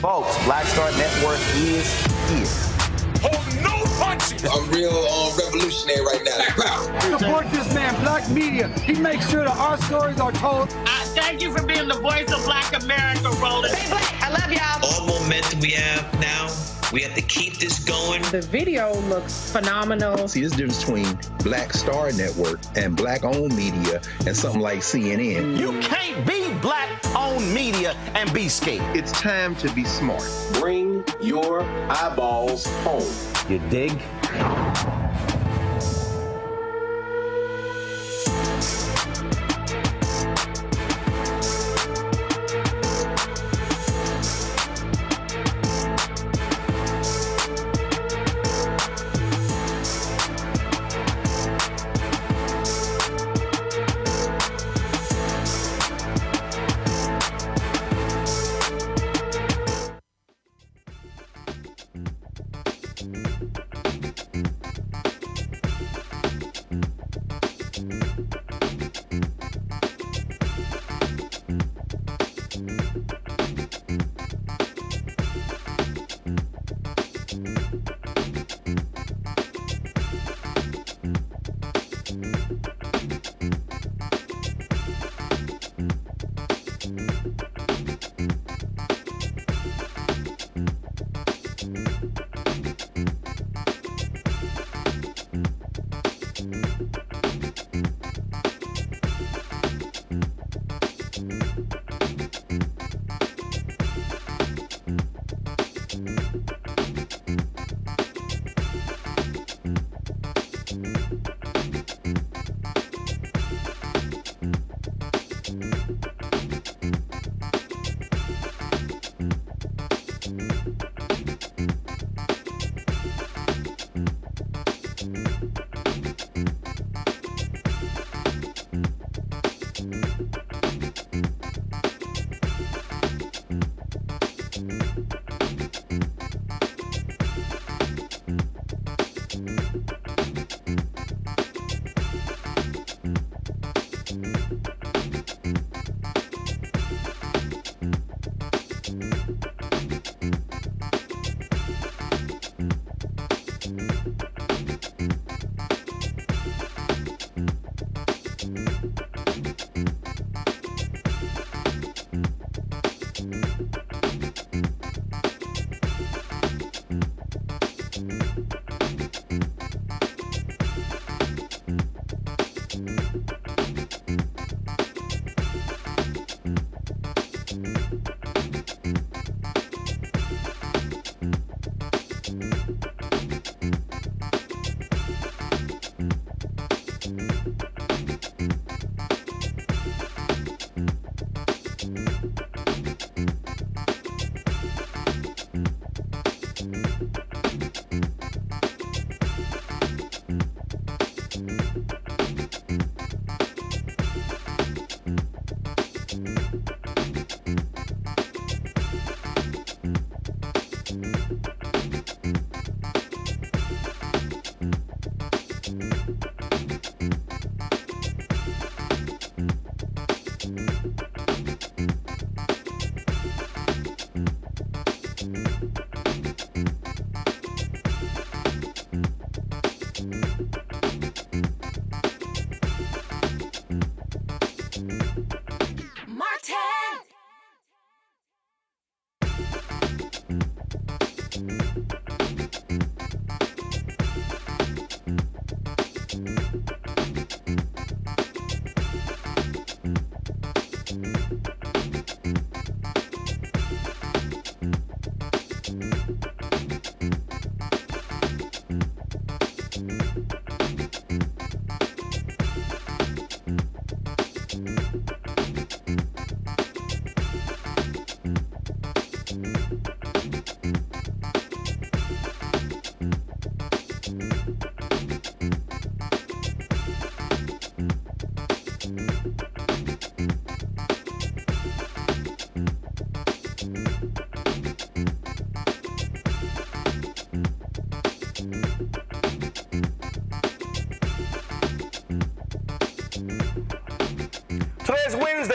Folks, Black Star Network is here. Oh, no punches! I'm real revolutionary right now. Support this man, Black Media. He makes sure that our stories are told. Thank you for being the voice of Black America, Roland. Stay black. I love y'all. All momentum we have now, we have to keep this going. The video looks phenomenal. See, this difference between Black Star Network and Black-owned media and something like CNN. You can't be Black-owned media and be scared. It's time to be smart. Bring your eyeballs home. You dig?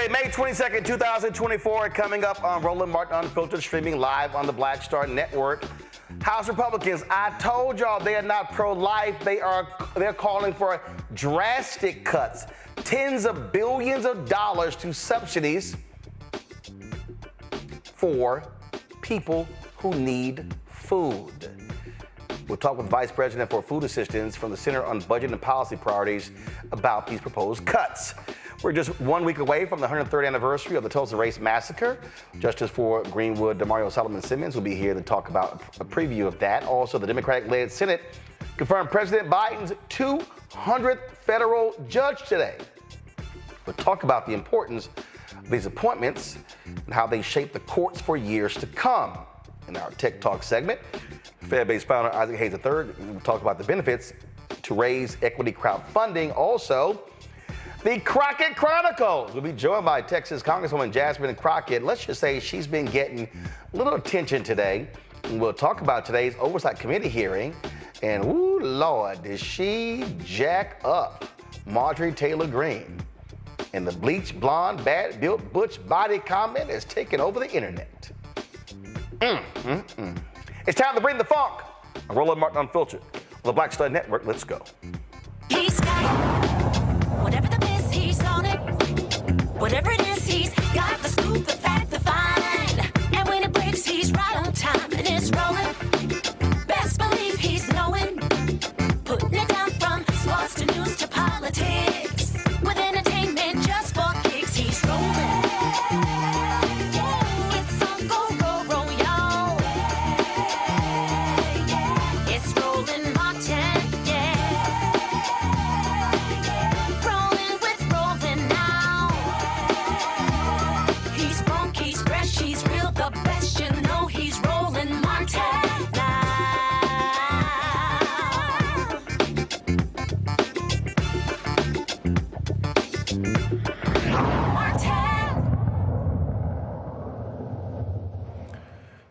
Tuesday, May 22nd, 2024, coming up on Roland Martin Unfiltered, streaming live on the Black Star Network. House Republicans, I told y'all they are not pro-life. They're calling for drastic cuts, tens of billions of dollars to subsidies for people who need food. We'll talk with Vice President for Food Assistance from the Center on Budget and Policy Priorities about these proposed cuts. We're just 1 week away from the 103rd anniversary of the Tulsa Race Massacre. Justice for Greenwood Damario Solomon-Simmons will be here to talk about a preview of that. Also, the Democratic-led Senate confirmed President Biden's 200th federal judge today. We'll talk about the importance of these appointments and how they shape the courts for years to come. In our Tech Talk segment, Fed-based founder Isaac Hayes III will talk about the benefits to raise equity crowdfunding. Also, the Crockett Chronicles will be joined by Texas Congresswoman Jasmine Crockett. Let's just say she's been getting a little attention today. And we'll talk about today's Oversight Committee hearing. And, ooh, Lord, did she jack up Marjorie Taylor Greene. And the bleach, blonde, bad-built, butch body comment is taking over the internet. It's time to bring the funk. I'm Roland Martin Unfiltered on the Black Star Network. Let's go. He's got it. Whatever the piss, he's on it. Whatever it is, he's got the scoop, the fact, the find. And when it breaks, he's right on time and it's rolling. Best believe he's knowing. Putting it down from sports to news to politics. With entertainment just for kicks, he's rolling. It's on go, roll, roll, y'all. It's Roland Martin, yeah. Rolling with Roland now. He's funk, he's fresh, he's real, the best, you know he's Roland Martin now.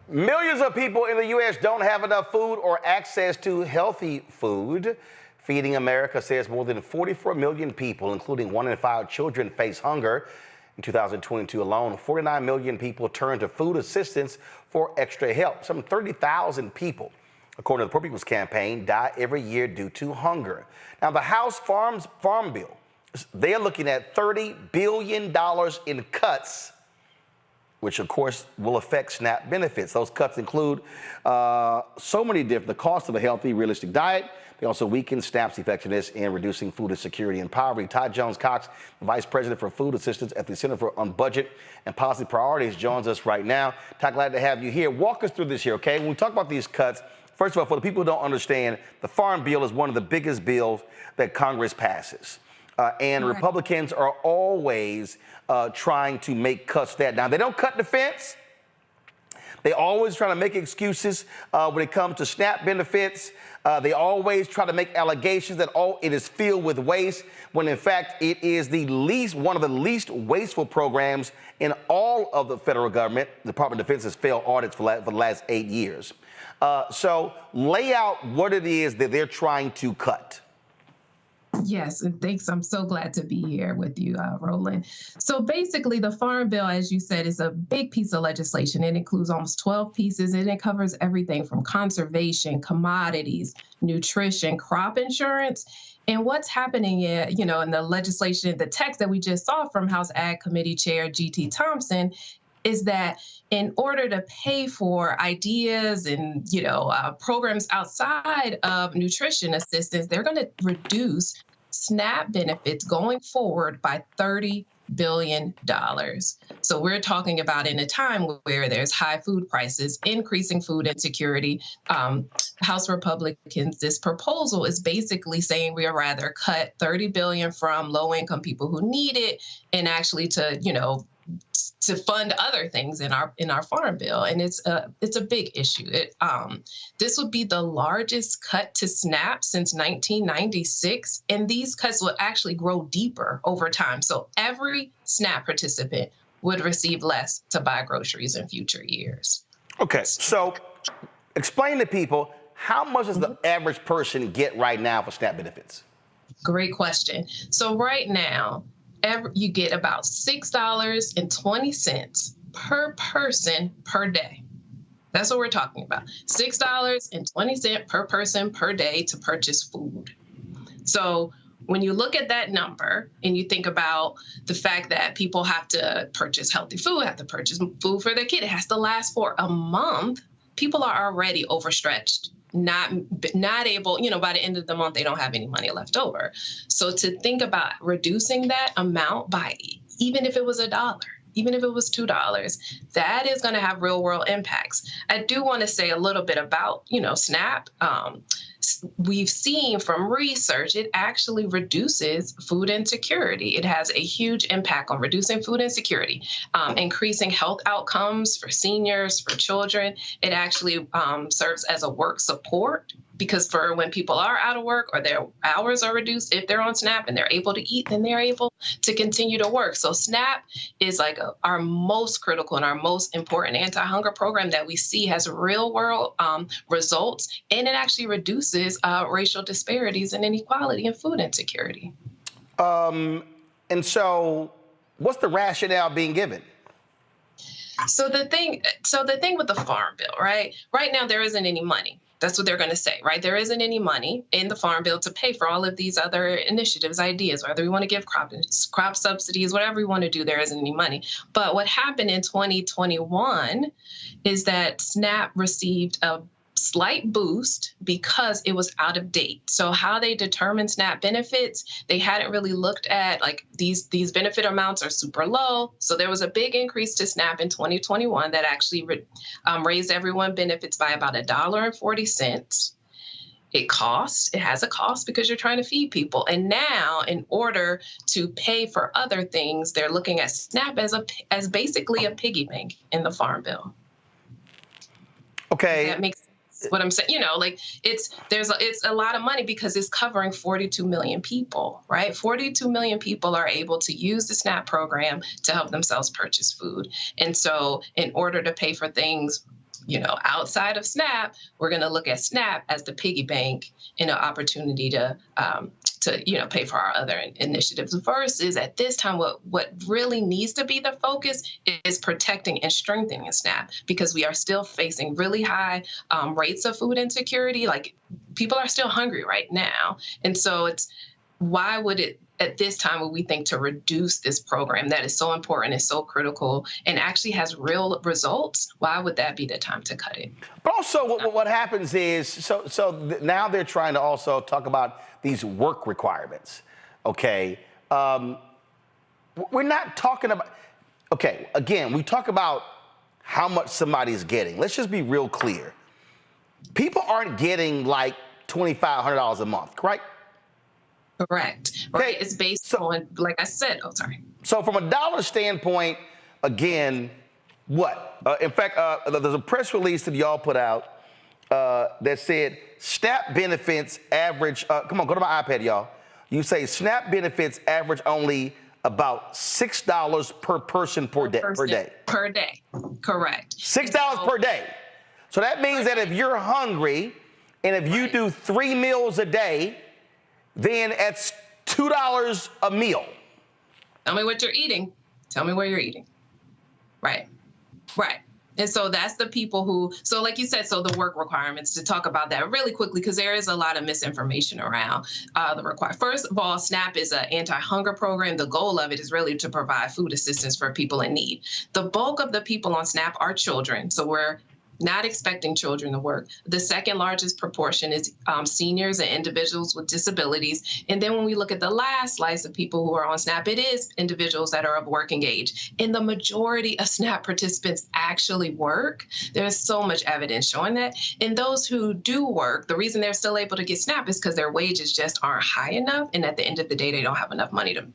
Millions of people in the U.S. don't have enough food or access to healthy food. Feeding America says more than 44 million people, including 1 in 5 children, face hunger. In 2022 alone, 49 million people turn to food assistance for extra help. Some 30,000 people, according to the Poor People's Campaign, die every year due to hunger. Now, the House Farm Bill, they're looking at $30 billion in cuts, which of course will affect SNAP benefits. Those cuts include so many different, the cost of a healthy, realistic diet. They also weaken SNAP's effectiveness in reducing food insecurity and poverty. Todd Jones-Cox, the Vice President for Food Assistance at the Center on Budget and Policy Priorities, joins us right now. Todd, glad to have you here. Walk us through this here, okay? When we talk about these cuts, first of all, for the people who don't understand, the Farm Bill is one of the biggest bills that Congress passes. And Republicans are always trying to make cuts that. Now, they don't cut defense. They always try to make excuses when it comes to SNAP benefits. They always try to make allegations that it is filled with waste, when in fact it is one of the least wasteful programs in all of the federal government. The Department of Defense has failed audits for the last 8 years. So lay out what it is that they're trying to cut. Yes, and thanks. I'm so glad to be here with you, Roland. So basically, the Farm Bill, as you said, is a big piece of legislation. It includes almost 12 pieces, and it covers everything from conservation, commodities, nutrition, crop insurance. And what's happening, in the legislation, the text that we just saw from House Ag Committee Chair G.T. Thompson, is that in order to pay for ideas and, programs outside of nutrition assistance, they're going to reduce SNAP benefits going forward by $30 billion. So we're talking about in a time where there's high food prices, increasing food insecurity. House Republicans, this proposal is basically saying we would rather cut $30 billion from low-income people who need it and actually to fund other things in our Farm Bill, and it's a big issue. This would be the largest cut to SNAP since 1996, and these cuts will actually grow deeper over time. So every SNAP participant would receive less to buy groceries in future years. Okay, so explain to people, how much does the average person get right now for SNAP benefits? Great question. So right now, you get about $6.20 per person per day. That's what we're talking about. $6.20 per person per day to purchase food. So when you look at that number and you think about the fact that people have to purchase healthy food, have to purchase food for their kid, it has to last for a month, people are already overstretched, not able, by the end of the month, they don't have any money left over. So to think about reducing that amount by, even if it was $1, even if it was $2, that is going to have real world impacts. I do want to say a little bit about, SNAP. We've seen from research, it actually reduces food insecurity. It has a huge impact on reducing food insecurity, increasing health outcomes for seniors, for children. It actually serves as a work support, because for when people are out of work or their hours are reduced, if they're on SNAP and they're able to eat, then they're able to continue to work. So SNAP is like our most critical and our most important anti-hunger program that we see has real world results, and it actually reduces racial disparities and inequality and food insecurity. And so what's the rationale being given? So the thing with the Farm Bill, right now, there isn't any money. That's what they're going to say, right? There isn't any money in the Farm Bill to pay for all of these other initiatives, ideas, whether we want to give crop subsidies, whatever we want to do, there isn't any money. But what happened in 2021 is that SNAP received a slight boost because it was out of date. So how they determine SNAP benefits, they hadn't really looked at, like, these benefit amounts are super low. So there was a big increase to SNAP in 2021 that actually raised everyone benefits by about $1.40. It has a cost because you're trying to feed people. And now, in order to pay for other things, they're looking at SNAP as basically a piggy bank in the Farm Bill. Okay. That makes what I'm saying, it's a lot of money because it's covering 42 million people, right? 42 million people are able to use the SNAP program to help themselves purchase food. And so in order to pay for things, outside of SNAP, we're going to look at SNAP as the piggy bank and an opportunity to pay for our other initiatives. Versus at this time, what really needs to be the focus is protecting and strengthening SNAP, because we are still facing really high rates of food insecurity. Like, people are still hungry right now. And so why would it, at this time, would we think to reduce this program that is so important and so critical and actually has real results? Why would that be the time to cut it? But also what happens is, so now they're trying to also talk about these work requirements, okay? We're not talking about, okay, again, we talk about how much somebody's getting. Let's just be real clear. People aren't getting like $2,500 a month, right? Correct. Okay. Right. It's based on, like I said, So from a dollar standpoint, again, what? In fact, there's a press release that y'all put out that said SNAP benefits average, come on, go to my iPad, y'all. You say SNAP benefits average only about $6 per person per day. Per day. Correct. $6 per day. So that means that if you're hungry and if you do 3 meals a day, then it's $2 a meal. Tell me what you're eating. Tell me where you're eating. Right. And so that's the people who, so like you said, so the work requirements, to talk about that really quickly, because there is a lot of misinformation around the requirement. First of all, SNAP is an anti-hunger program. The goal of it is really to provide food assistance for people in need. The bulk of the people on SNAP are children. So we're not expecting children to work. The second largest proportion is seniors and individuals with disabilities. And then when we look at the last slice of people who are on SNAP, it is individuals that are of working age. And the majority of SNAP participants actually work. There's so much evidence showing that. And those who do work, the reason they're still able to get SNAP is because their wages just aren't high enough. And at the end of the day, they don't have enough money to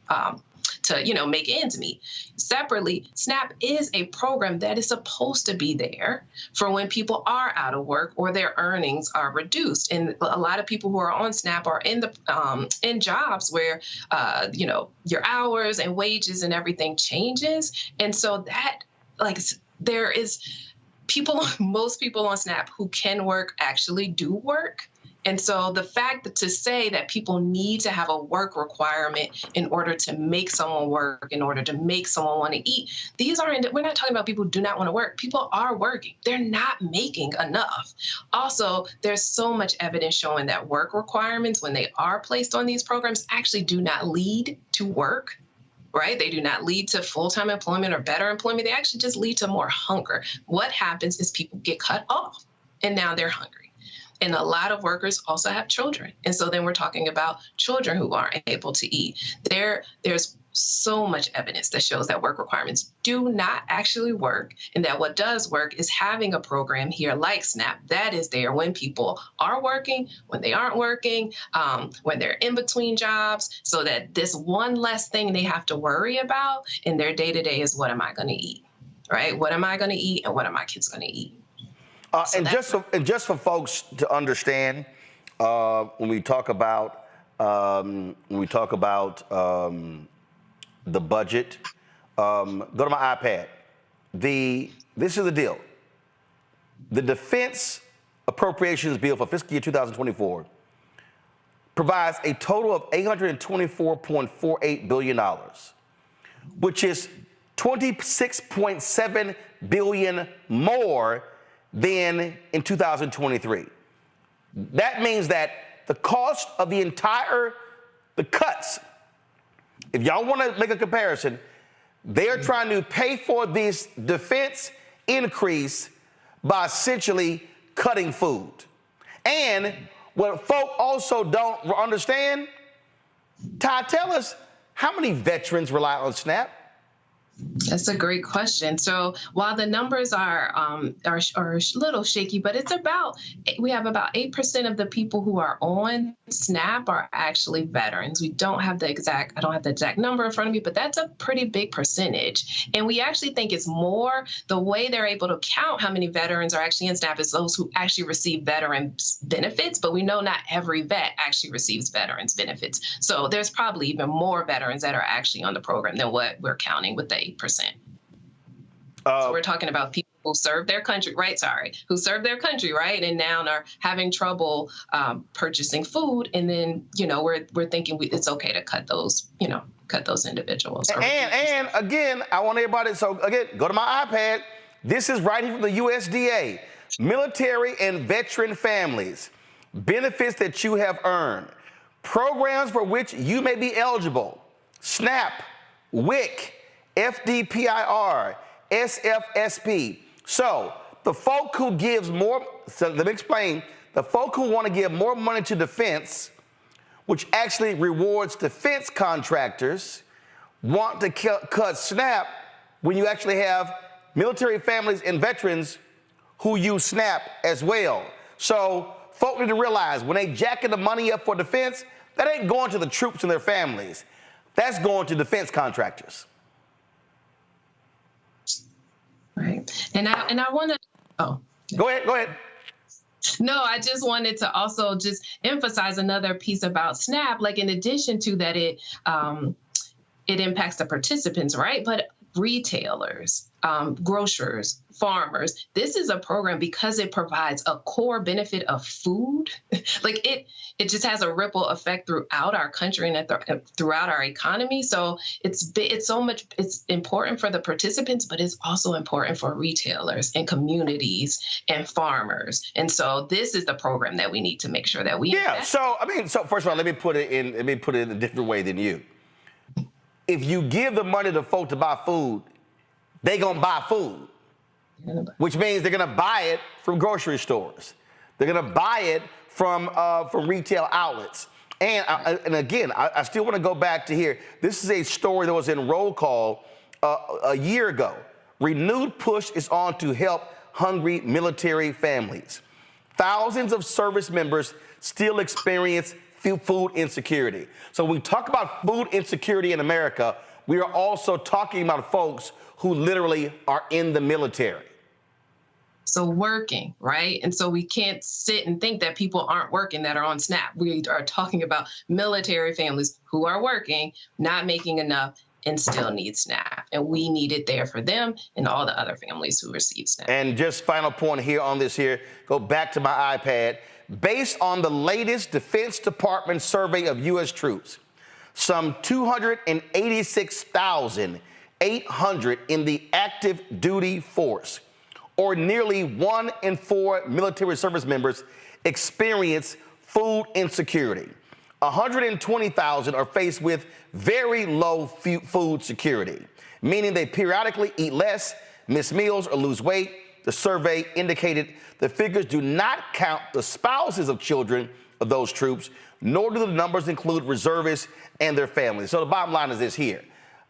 make ends meet. Separately, SNAP is a program that is supposed to be there for when people are out of work or their earnings are reduced. And a lot of people who are on SNAP are in jobs where your hours and wages and everything changes. And so that, there is most people on SNAP who can work actually do work. And so the fact that to say that people need to have a work requirement in order to make someone work, in order to make someone want to eat, we're not talking about people who do not want to work. People are working. They're not making enough. Also, there's so much evidence showing that work requirements, when they are placed on these programs, actually do not lead to work. Right? They do not lead to full-time employment or better employment. They actually just lead to more hunger. What happens is people get cut off and now they're hungry. And a lot of workers also have children. And so then we're talking about children who aren't able to eat. There's so much evidence that shows that work requirements do not actually work, and that what does work is having a program here like SNAP that is there when people are working, when they aren't working, when they're in between jobs, so that this one less thing they have to worry about in their day-to-day is, what am I going to eat, right? What am I going to eat, and what are my kids going to eat? And just for folks to understand, when we talk about the budget, go to my iPad. This is the deal. The Defense Appropriations Bill for fiscal year 2024 provides a total of $824.48 billion, which is $26.7 billion more than in 2023. That means that the cost of the cuts, if y'all want to make a comparison, they're trying to pay for this defense increase by essentially cutting food. And what folk also don't understand, Ty, tell us, how many veterans rely on SNAP? That's a great question. So while the numbers are a little shaky, but we have about 8% of the people who are on SNAP are actually veterans. I don't have the exact number in front of me, but that's a pretty big percentage. And we actually think it's more the way they're able to count how many veterans are actually in SNAP is those who actually receive veterans benefits, but we know not every vet actually receives veterans benefits. So there's probably even more veterans that are actually on the program than what we're counting with the 8%. So we're talking about people who served their country, right? Who served their country, right? And now are having trouble purchasing food. And then, we're thinking it's okay to cut those individuals. And again, I want everybody, go to my iPad. This is right here from the USDA. Military and veteran families, benefits that you have earned, programs for which you may be eligible, SNAP, WIC, FDPIR, SFSP. So the folk who gives more, so let me explain, the folk who want to give more money to defense, which actually rewards defense contractors, want to cut SNAP when you actually have military families and veterans who use SNAP as well. So folk need to realize when they jacking the money up for defense, that ain't going to the troops and their families. That's going to defense contractors. Right. And I want to, Go ahead. No, I just wanted to also just emphasize another piece about SNAP, like in addition to that, it impacts the participants, right? But retailers, grocers, farmers, this is a program because it provides a core benefit of food. Like it just has a ripple effect throughout our country and throughout our economy. So it's important for the participants, but it's also important for retailers and communities and farmers. And so this is the program that we need to make sure that we invest. So first of all, let me put it in a different way than you. If you give the money to folk to buy food, they gonna buy food, which means they're gonna buy it from grocery stores. They're gonna buy it from retail outlets. And again, I still want to go back to here. This is a story that was in Roll Call a year ago. Renewed push is on to help hungry military families. Thousands of service members still experience food insecurity. So when we talk about food insecurity in America, we are also talking about folks who literally are in the military. So working, right? And so we can't sit and think that people aren't working that are on SNAP. We are talking about military families who are working, not making enough, and still need SNAP. And we need it there for them and all the other families who receive SNAP. And just final point here on this here, go back to my iPad. Based on the latest Defense Department survey of U.S. troops, some 286,800 in the active duty force, or nearly 1 in 4 military service members, experience food insecurity. 120,000 are faced with very low food security, meaning they periodically eat less, miss meals, or lose weight. The survey indicated the figures do not count the spouses of children of those troops, nor do the numbers include reservists and their families. So the bottom line is this here.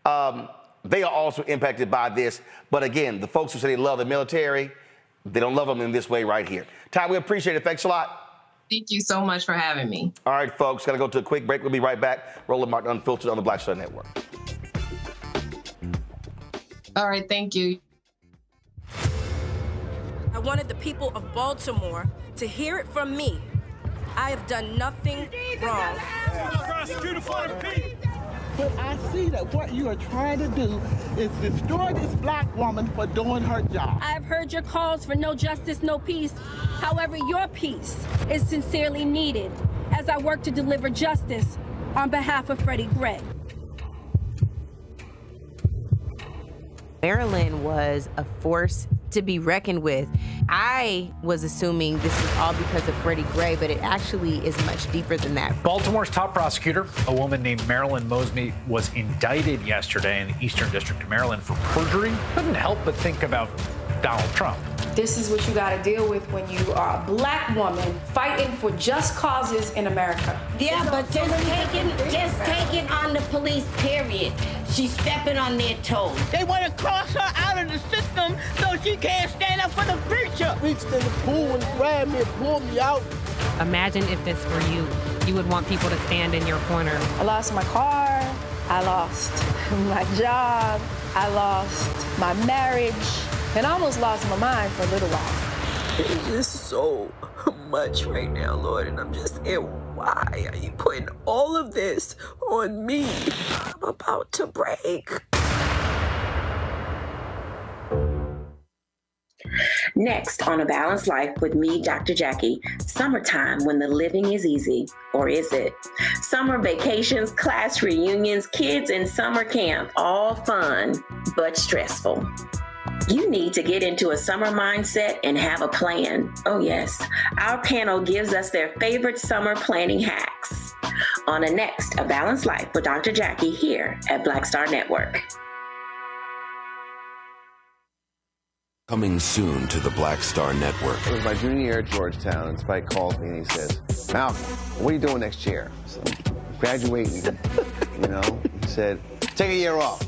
They are also impacted by this. But again, the folks who say they love the military, they don't love them in this way right here. Ty, we appreciate it. Thanks a lot. Thank you so much for having me. All right, folks, got to go to a quick break. We'll be right back. Roland Martin Unfiltered on the Black Star Network. All right, thank you. I wanted the people of Baltimore to hear it from me. I have done nothing wrong. But I see that what you are trying to do is destroy this black woman for doing her job. I've heard your calls for no justice, no peace. However, your peace is sincerely needed as I work to deliver justice on behalf of Freddie Gray. Marilyn was a force to be reckoned with. I was assuming this is all because of Freddie Gray, but it actually is much deeper than that. Baltimore's top prosecutor, a woman named Marilyn Mosby, was indicted yesterday in the Eastern District of Maryland for perjury. Couldn't help but think about Donald Trump. This is what you got to deal with when you are a black woman fighting for just causes in America. Yeah, but just taking on the police, period. She's stepping on their toes. They want to cross her out of the system so she can't stand up for the preacher. Reached in the pool and grabbed me and pulled me out. Imagine if this were you. You would want people to stand in your corner. I lost my car. I lost my job. I lost my marriage. And I almost lost my mind for a little while. It's just so much right now, Lord, and I'm just saying, why are you putting all of this on me? I'm about to break. Next on A Balanced Life with me, Dr. Jackie, summertime when the living is easy, or is it? Summer vacations, class reunions, kids in summer camp, all fun, but stressful. You need to get into a summer mindset and have a plan. Oh yes, our panel gives us their favorite summer planning hacks. On the next A Balanced Life with Dr. Jackie here at Black Star Network. Coming soon to the Black Star Network. It was my junior year at Georgetown, and Spike calls me and he says, Malcolm, what are you doing next year? So, graduating, you know? He said, take a year off,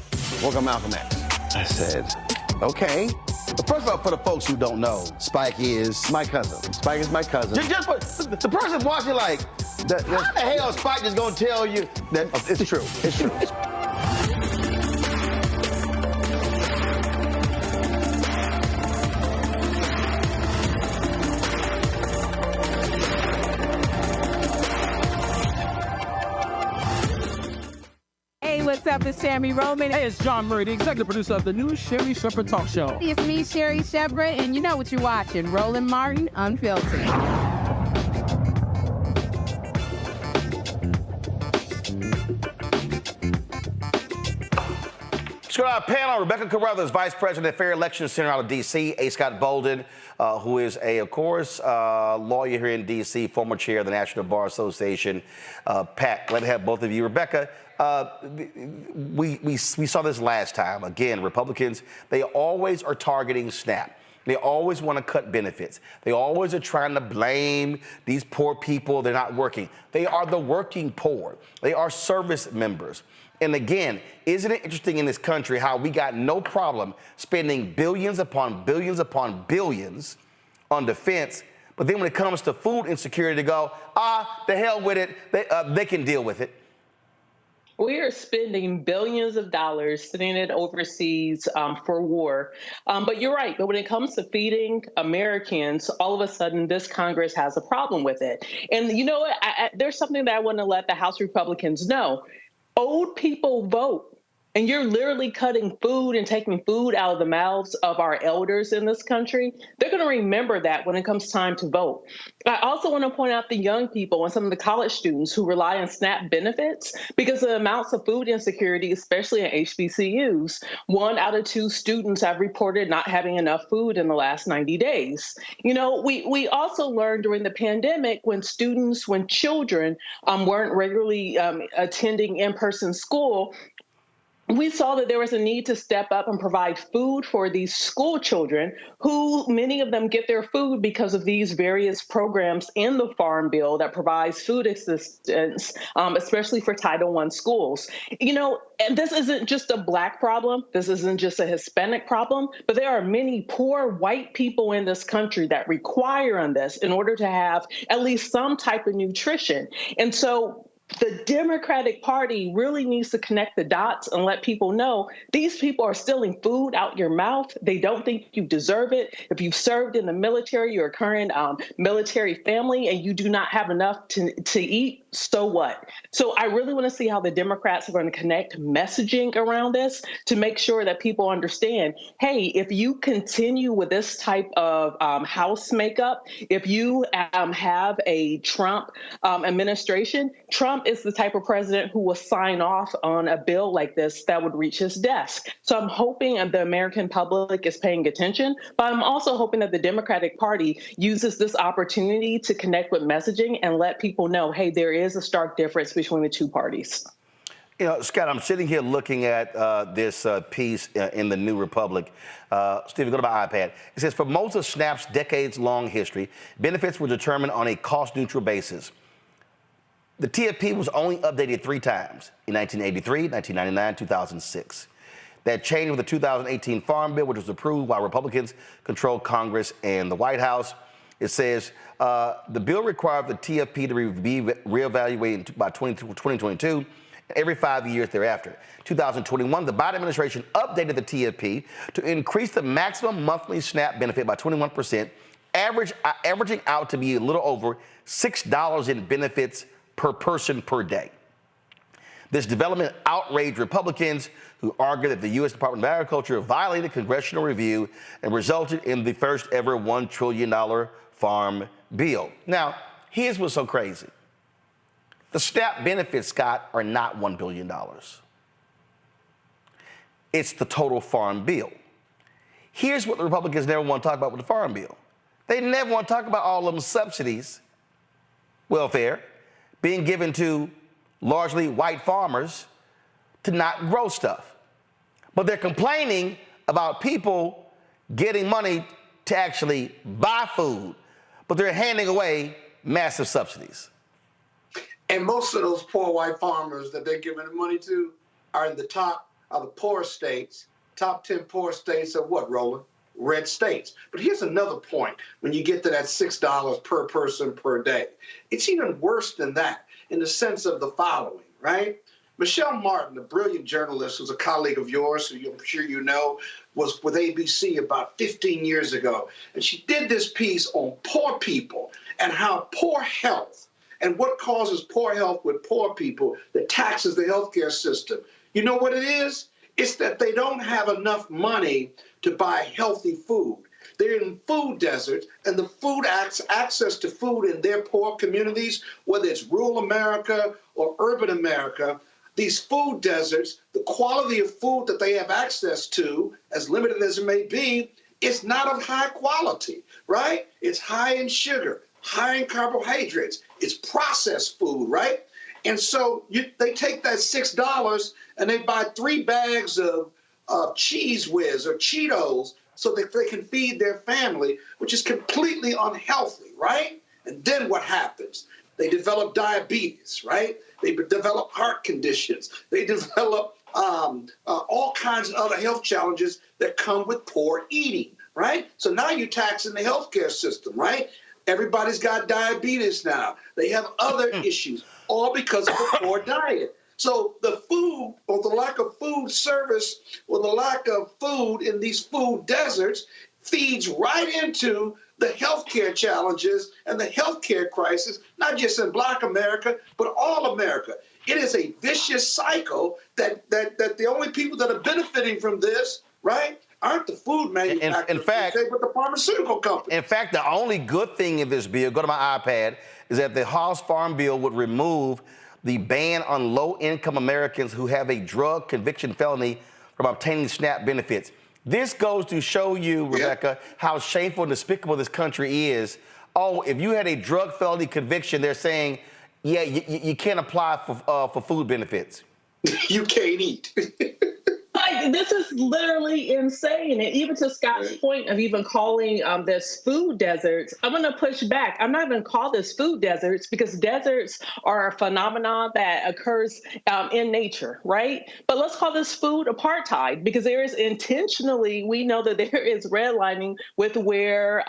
work on Malcolm X. I said, okay. But first of all, for the folks who don't know, Spike is my cousin. Spike is my cousin. Just for the person watching, like, how the hell is Spike just gonna tell you that it's true? It's true. What's up? It's Sammy Roman. Hey, it's John Murray, the executive producer of the new Sherry Shepherd Talk Show. It's me, Sherry Shepherd, and you know what you're watching, Roland Martin Unfiltered. Let's go to our panel. Rebecca Carruthers, Vice President of Fair Election Center out of D.C. A. Scott Bolden, who is of course, lawyer here in D.C., former chair of the National Bar Association. Pat, glad to have both of you. Rebecca, we saw this last time. Again, Republicans, they always are targeting SNAP. They always want to cut benefits. They always are trying to blame these poor people. They're not working. They are the working poor. They are service members. And again, isn't it interesting in this country how we got no problem spending billions upon billions upon billions on defense, but then when it comes to food insecurity, to go, the hell with it, they can deal with it. We are spending billions of dollars sending it overseas for war. But you're right. But when it comes to feeding Americans, all of a sudden this Congress has a problem with it. And you know what? There's something that I want to let the House Republicans know. Old people vote. and you're literally cutting food and taking food out of the mouths of our elders in this country, they're going to remember that when it comes time to vote. I also want to point out the young people and some of the college students who rely on SNAP benefits because of the amounts of food insecurity, especially in HBCUs. 1 out of 2 students have reported not having enough food in the last 90 days. You know, we also learned during the pandemic when children weren't regularly attending in-person school, we saw that there was a need to step up and provide food for these school children who many of them get their food because of these various programs in the Farm Bill that provides food assistance, especially for Title I schools. You know, and this isn't just a Black problem. This isn't just a Hispanic problem, but there are many poor white people in this country that require on this in order to have at least some type of nutrition. And so the Democratic Party really needs to connect the dots and let people know these people are stealing food out your mouth. They don't think you deserve it. If you've served in the military, you're a current military family, and you do not have enough to eat, so what? So I really want to see how the Democrats are going to connect messaging around this to make sure that people understand, hey, if you continue with this type of House makeup, if you have a Trump administration, Trump is the type of president who will sign off on a bill like this that would reach his desk. So I'm hoping the American public is paying attention, but I'm also hoping that the Democratic Party uses this opportunity to connect with messaging and let people know, hey, there is a stark difference between the two parties. You know, Scott, I'm sitting here looking at this piece in the New Republic. Stephen, go to my iPad. It says, for most of SNAP's decades-long history, benefits were determined on a cost-neutral basis. The TFP was only updated 3 times, in 1983, 1999, 2006. That changed with the 2018 Farm Bill, which was approved while Republicans controlled Congress and the White House. It says the bill required the TFP to be reevaluated by 2022 every 5 years thereafter. 2021, the Biden administration updated the TFP to increase the maximum monthly SNAP benefit by 21%, averaging out to be a little over $6 in benefits per person per day. This development outraged Republicans who argued that the U.S. Department of Agriculture violated congressional review and resulted in the first ever $1 trillion farm bill. Now, here's what's so crazy. The SNAP benefits, Scott, are not $1 billion. It's the total farm bill. Here's what the Republicans never want to talk about with the farm bill. They never want to talk about all of them subsidies, welfare, being given to largely white farmers to not grow stuff. But they're complaining about people getting money to actually buy food, but they're handing away massive subsidies. And most of those poor white farmers that they're giving the money to are in the top of the poorest states, top 10 poorest states of what, Roland? Red states. But here's another point when you get to that $6 per person per day. It's even worse than that in the sense of the following, right? Michelle Martin, a brilliant journalist who's a colleague of yours, who I'm sure you know, was with ABC about 15 years ago. And she did this piece on poor people and how poor health and what causes poor health with poor people that taxes the healthcare system. You know what it is? It's that they don't have enough money to buy healthy food. They're in food deserts, and the food access to food in their poor communities, whether it's rural America or urban America, these food deserts, the quality of food that they have access to, as limited as it may be, is not of high quality, right? It's high in sugar, high in carbohydrates. It's processed food, right? And so they take that $6 and they buy 3 bags of Cheese Whiz or Cheetos so that they can feed their family, which is completely unhealthy, right? And then what happens? They develop diabetes, right? They develop heart conditions. They develop all kinds of other health challenges that come with poor eating, right? So now you're taxing the healthcare system, right? Everybody's got diabetes now. They have other issues, all because of a poor diet. So the food, or the lack of food service, or the lack of food in these food deserts feeds right into the healthcare challenges and the healthcare crisis, not just in Black America, but all America. It is a vicious cycle that the only people that are benefiting from this, right, aren't the food manufacturers, in fact, but the pharmaceutical companies. In fact, the only good thing in this bill, go to my iPad, is that the House Farm Bill would remove the ban on low-income Americans who have a drug conviction felony from obtaining SNAP benefits. This goes to show you, Rebecca, how shameful and despicable this country is. Oh, if you had a drug felony conviction, they're saying, yeah, you can't apply for food benefits. You can't eat. This is literally insane. And even to Scott's point of even calling this food deserts, I'm going to push back. I'm not going to call this food deserts because deserts are a phenomenon that occurs in nature, right? But let's call this food apartheid because there is intentionally, we know that there is redlining with where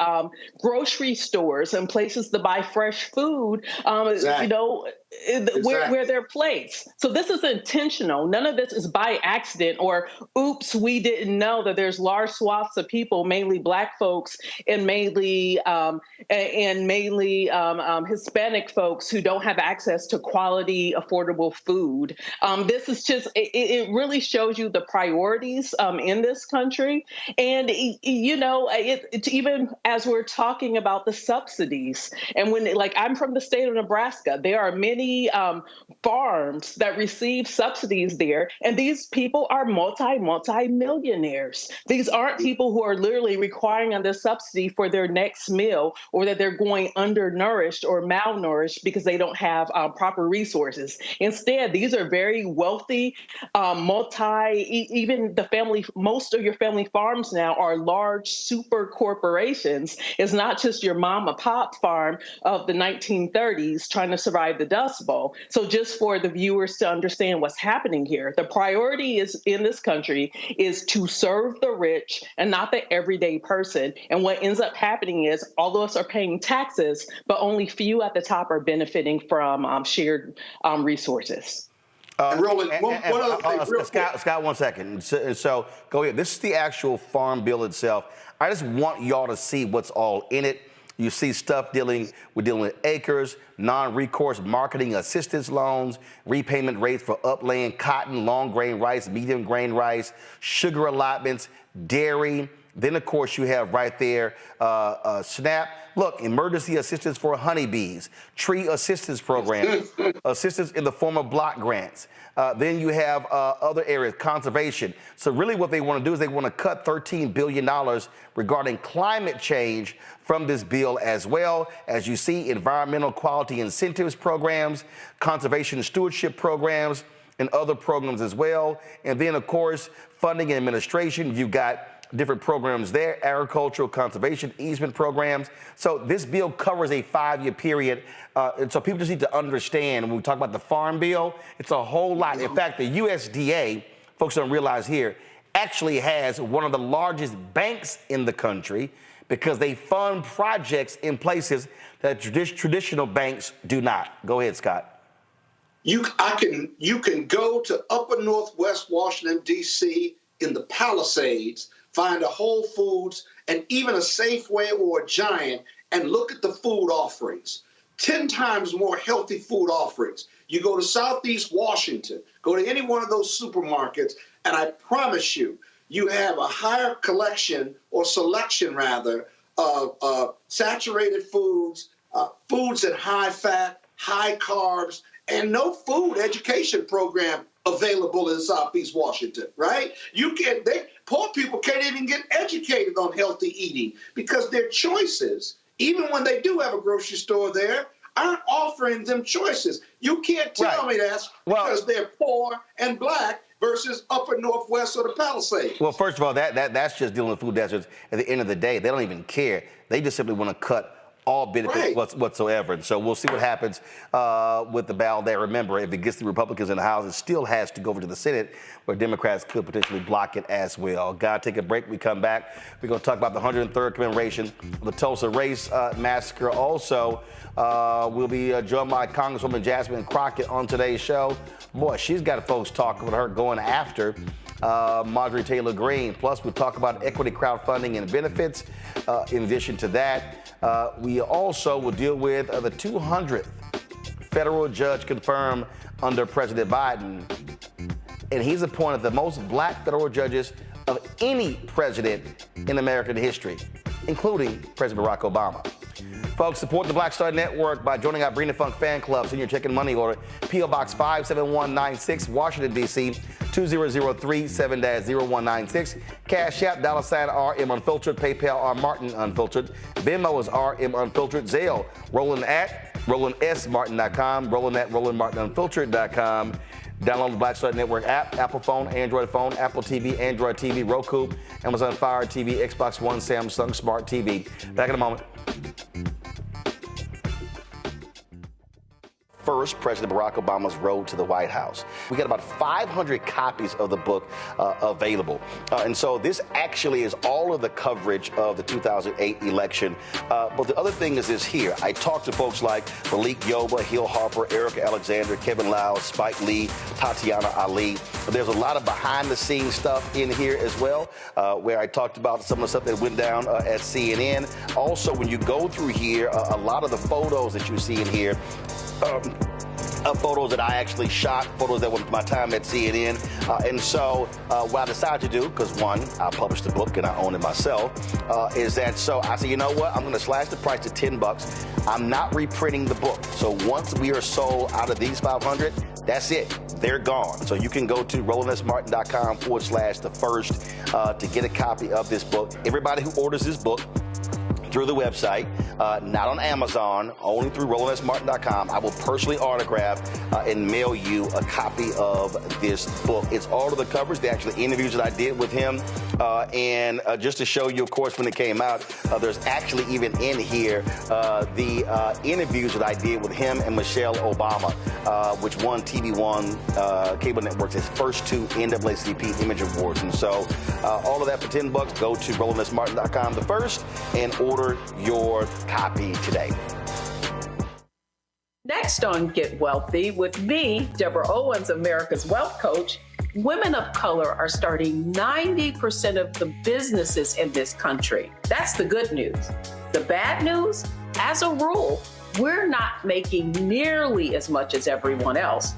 grocery stores and places to buy fresh food, Exactly. you know, where they're placed. So this is intentional. None of this is by accident or, oops, we didn't know that there's large swaths of people, mainly Black folks and mainly Hispanic folks who don't have access to quality, affordable food. This is just, it really shows you the priorities in this country. And, you know, it's even as we're talking about the subsidies, and when, like, I'm from the state of Nebraska, there are many farms that receive subsidies there, and these people are multi-millionaires. These aren't people who are literally requiring on this subsidy for their next meal, or that they're going undernourished or malnourished because they don't have proper resources. Instead, these are very wealthy, even the family, most of your family farms now are large super corporations. It's not just your mom and pop farm of the 1930s trying to survive the Dust Bowl. So just for the viewers to understand what's happening here, the priority is in this country is to serve the rich and not the everyday person. And what ends up happening is all of us are paying taxes, but only few at the top are benefiting from shared resources. Roland, one other thing, Scott, 1 second. So go ahead. This is the actual farm bill itself. I just want y'all to see what's all in it. You see stuff dealing with acres, non-recourse marketing assistance loans, repayment rates for upland cotton, long grain rice, medium grain rice, sugar allotments, dairy. Then, of course, you have right there SNAP. Look, emergency assistance for honeybees, tree assistance program, assistance in the form of block grants. Then you have other areas, conservation. So really what they want to do is they want to cut $13 billion regarding climate change from this bill as well. As you see, environmental quality incentives programs, conservation stewardship programs, and other programs as well. And then, of course, funding and administration, you've got different programs there, agricultural conservation easement programs. So this bill covers a 5-year period. And so people just need to understand when we talk about the farm bill, it's a whole lot. In fact, the USDA, folks don't realize here, actually has one of the largest banks in the country because they fund projects in places that traditional banks do not. Go ahead, Scott. You can go to upper northwest Washington, D.C. in the Palisades, find a Whole Foods and even a Safeway or a Giant and look at the food offerings. 10 times more healthy food offerings. You go to Southeast Washington, go to any one of those supermarkets, and I promise you, you have a higher collection or selection rather of saturated foods, foods at high fat, high carbs, and no food education program available in Southeast Washington, right? Poor people can't even get educated on healthy eating because their choices, even when they do have a grocery store there, aren't offering them choices. You can't tell me that's because they're poor and Black versus upper northwest or the Palisades. Well, first of all, that's just dealing with food deserts. At the end of the day, they don't even care. They just simply want to cut all benefits whatsoever. And so we'll see what happens with the ballot there. Remember, if it gets the Republicans in the House, it still has to go over to the Senate, where Democrats could potentially block it as well. Gotta take a break. We come back. We're going to talk about the 103rd commemoration of the Tulsa Race Massacre. Also, we'll be joined by Congresswoman Jasmine Crockett on today's show. Boy, she's got folks talking with her going after Marjorie Taylor Greene. Plus, we'll talk about equity crowdfunding and benefits. In addition to that, we also will deal with the 200th federal judge confirmed under President Biden. And he's appointed the most black federal judges of any president in American history, including President Barack Obama. Folks, support the Black Star Network by joining our Breen and Funk fan club. Send your check and money order. P.O. Box 57196, Washington, D.C. 20037-0196. Cash App, $RM Unfiltered. PayPal, R Martin Unfiltered. Venmo is RM Unfiltered. Zelle, Roland at RolandSMartin.com. Roland at RolandMartinUnfiltered.com. Download the Black Star Network app, Apple phone, Android phone, Apple TV, Android TV, Roku, Amazon Fire TV, Xbox One, Samsung Smart TV. Back in a moment. First, President Barack Obama's road to the White House. We got about 500 copies of the book available. And so this actually is all of the coverage of the 2008 election. But the other thing is this here. I talked to folks like Malik Yoba, Hill Harper, Erica Alexander, Kevin Lau, Spike Lee, Tatiana Ali. But there's a lot of behind-the-scenes stuff in here as well, where I talked about some of the stuff that went down at CNN. Also, when you go through here, a lot of the photos that you see in here, photos that I actually shot, photos that were my time at CNN. And so what I decided to do, because one, I published the book and I own it myself, is that so I said, you know what, I'm going to slash the price to $10. I'm not reprinting the book. So once we are sold out of these 500, that's it. They're gone. So you can go to RolandSMartin.com/the-first to get a copy of this book. Everybody who orders this book through the website, not on Amazon, only through RolandSMartin.com. I will personally autograph and mail you a copy of this book. It's all of the coverage, the actual interviews that I did with him. And just to show you, of course, when it came out, there's actually even in here the interviews that I did with him and Michelle Obama, which won TV One cable networks its first 2 NAACP Image Awards. And so all of that for $10, go to RolandSMartin.com the first and order your copy today. Next on Get Wealthy with me, Deborah Owens, America's Wealth Coach, women of color are starting 90% of the businesses in this country. That's the good news. The bad news, as a rule, we're not making nearly as much as everyone else.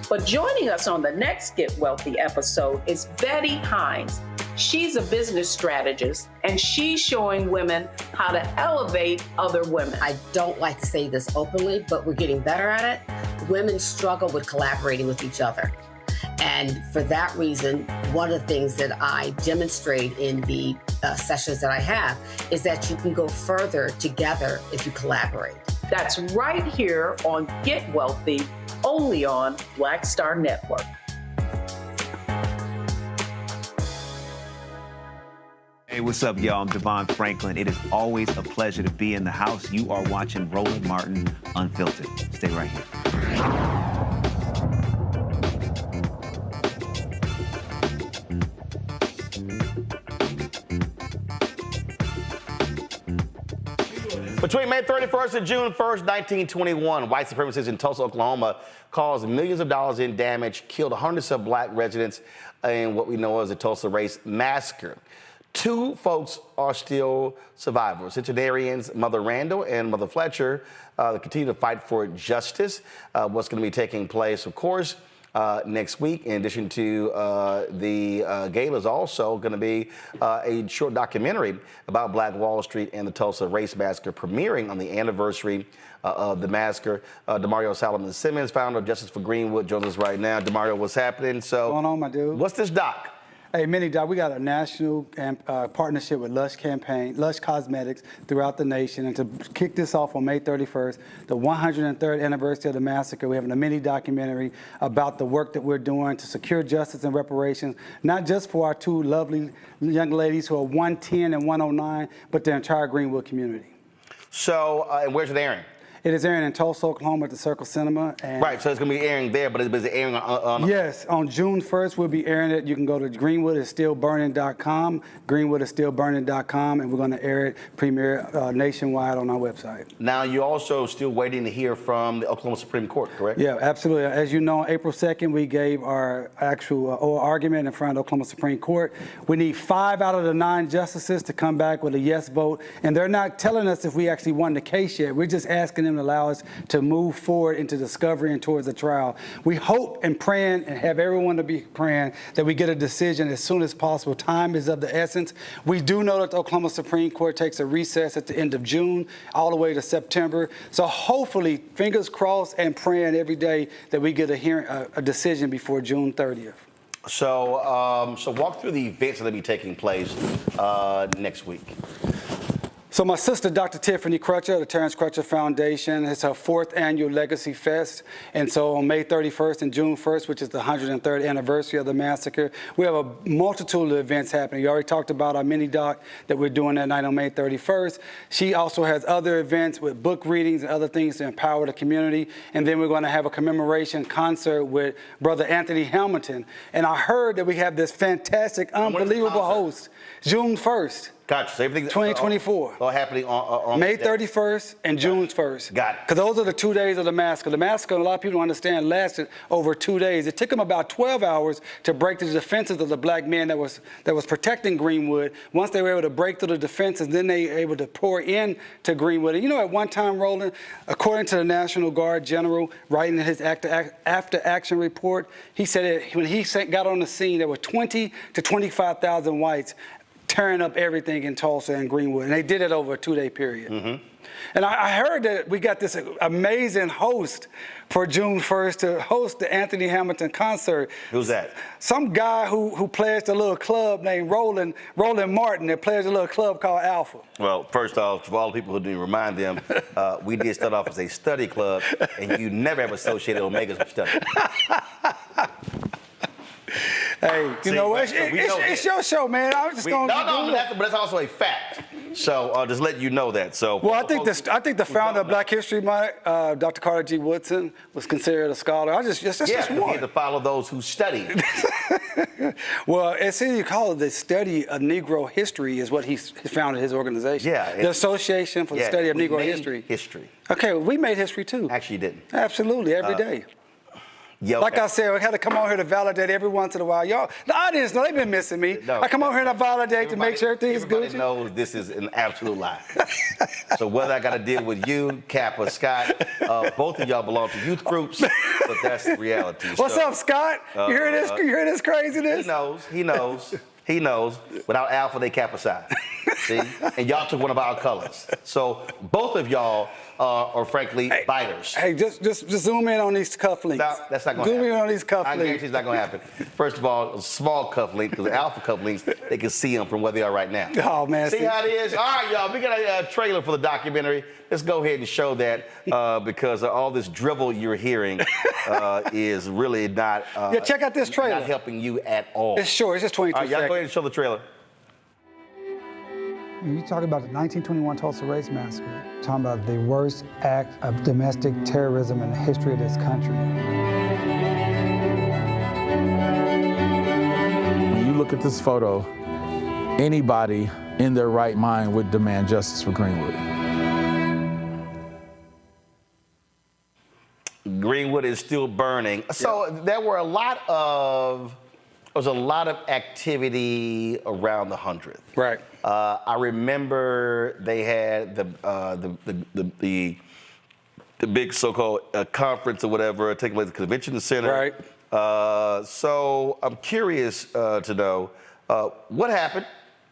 But joining us on the next Get Wealthy episode is Betty Hines. She's a business strategist, and she's showing women how to elevate other women. I don't like to say this openly, but we're getting better at it. Women struggle with collaborating with each other. And for that reason, one of the things that I demonstrate in the sessions that I have is that you can go further together if you collaborate. That's right here on Get Wealthy, only on Black Star Network. Hey, what's up, y'all? I'm Devon Franklin. It is always a pleasure to be in the house. You are watching Roland Martin Unfiltered. Stay right here. Between May 31st and June 1st, 1921, white supremacists in Tulsa, Oklahoma caused millions of dollars in damage, killed hundreds of black residents in what we know as the Tulsa Race Massacre. 2 folks are still survivors. Centenarians Mother Randall and Mother Fletcher continue to fight for justice. What's going to be taking place, of course, next week. In addition to the gala is also going to be a short documentary about Black Wall Street and the Tulsa Race Massacre premiering on the anniversary of the massacre. Damario Solomon-Simmons, founder of Justice for Greenwood, joins us right now. Damario, what's happening? So, what's going on, my dude? What's this doc? Hey, Mini Doc, we got a national partnership with Lush Cosmetics throughout the nation. And to kick this off on May 31st, the 103rd anniversary of the massacre, we're having a mini documentary about the work that we're doing to secure justice and reparations, not just for our 2 lovely young ladies who are 110 and 109, but the entire Greenwood community. So, and where's it airing? It is airing in Tulsa, Oklahoma at the Circle Cinema. And right, so it's going to be airing there, but it's airing on yes, on June 1st, we'll be airing it. You can go to greenwoodisstillburning.com, greenwoodisstillburning.com, and we're going to air it, premiere nationwide on our website. Now, you're also still waiting to hear from the Oklahoma Supreme Court, correct? Yeah, absolutely. As you know, on April 2nd, we gave our actual oral argument in front of the Oklahoma Supreme Court. We need 5 out of the 9 justices to come back with a yes vote, and they're not telling us if we actually won the case yet. We're just asking them to allow us to move forward into discovery and towards the trial. We hope and praying and have everyone to be praying that we get a decision as soon as possible. Time is of the essence. We do know that the Oklahoma Supreme Court takes a recess at the end of June all the way to September. So hopefully, fingers crossed and praying every day that we get a decision before June 30th. So, so walk through the events that will be taking place next week. So my sister, Dr. Tiffany Crutcher, the Terrence Crutcher Foundation, it's her 4th annual Legacy Fest. And so on May 31st and June 1st, which is the 103rd anniversary of the massacre, we have a multitude of events happening. You already talked about our mini doc that we're doing that night on May 31st. She also has other events with book readings and other things to empower the community. And then we're going to have a commemoration concert with Brother Anthony Hamilton. And I heard that we have this fantastic, unbelievable host, June 1st. Gotcha. So everything's 2024. All happening on May 31st and June 1st. Got it. Because those are the 2 days of the massacre. The massacre, a lot of people don't understand, lasted over 2 days. It took them about 12 hours to break the defenses of the black men that was protecting Greenwood. Once they were able to break through the defenses, then they were able to pour in to Greenwood. And you know, at one time, Roland, according to the National Guard General, writing his after-action report, he said that when he got on the scene, there were 20 to 25,000 whites tearing up everything in Tulsa and Greenwood. And they did it over a 2-day period. Mm-hmm. And I heard that we got this amazing host for June 1st to host the Anthony Hamilton concert. Who's that? Some guy who plays a little club named Roland Martin that plays a little club called Alpha. Well, first off, for all the people who didn't remind them, we did start off as a study club, and you never have associated Omegas with study. Hey, you know what? It's your show, man. I was just going to do it. But that's also a fact. So just let you know that. So well, I think the founder of Black History Month, Dr. Carter G. Woodson, was considered a scholar. That's just one. You have to follow those who study. Well, as you call it, the study of Negro history is what he founded his organization. Yeah, the Association for the Study of Negro History. Okay, well, we made history too. Actually, you didn't. Absolutely, every day. Yeah, like I said, I had to come on here to validate every once in a while. Y'all, the audience, they've been missing me. No, I come on here to validate to make sure everything's good. Everybody knows this is an absolute lie. So whether I got to deal with you, Cap, or Scott, both of y'all belong to youth groups, but that's the reality. What's up, Scott? You hear this? You hear this craziness? He knows. Without Alpha, they Cap aside. See? And y'all took one of our colors. So both of y'all are frankly biters. Hey, just zoom in on these cufflinks. No, that's not going to happen. Zoom in on these cufflinks. I guarantee it's not going to happen. First of all, a small cufflink, because the Alpha cufflinks, they can see them from where they are right now. Oh, man. See how it is? All right, y'all, we got a trailer for the documentary. Let's go ahead and show that because all this drivel you're hearing is really not... check out this trailer. Not helping you at all. It's short. It's just 22 seconds. All right, y'all go ahead and show the trailer. You talk about the 1921 Tulsa Race Massacre, talking about the worst act of domestic terrorism in the history of this country. When you look at this photo, anybody in their right mind would demand justice for Greenwood. Greenwood is still burning. So there were a lot of activity around the 100th. Right. I remember they had the big so-called conference or whatever taking place at the convention center. Right. So I'm curious to know what happened.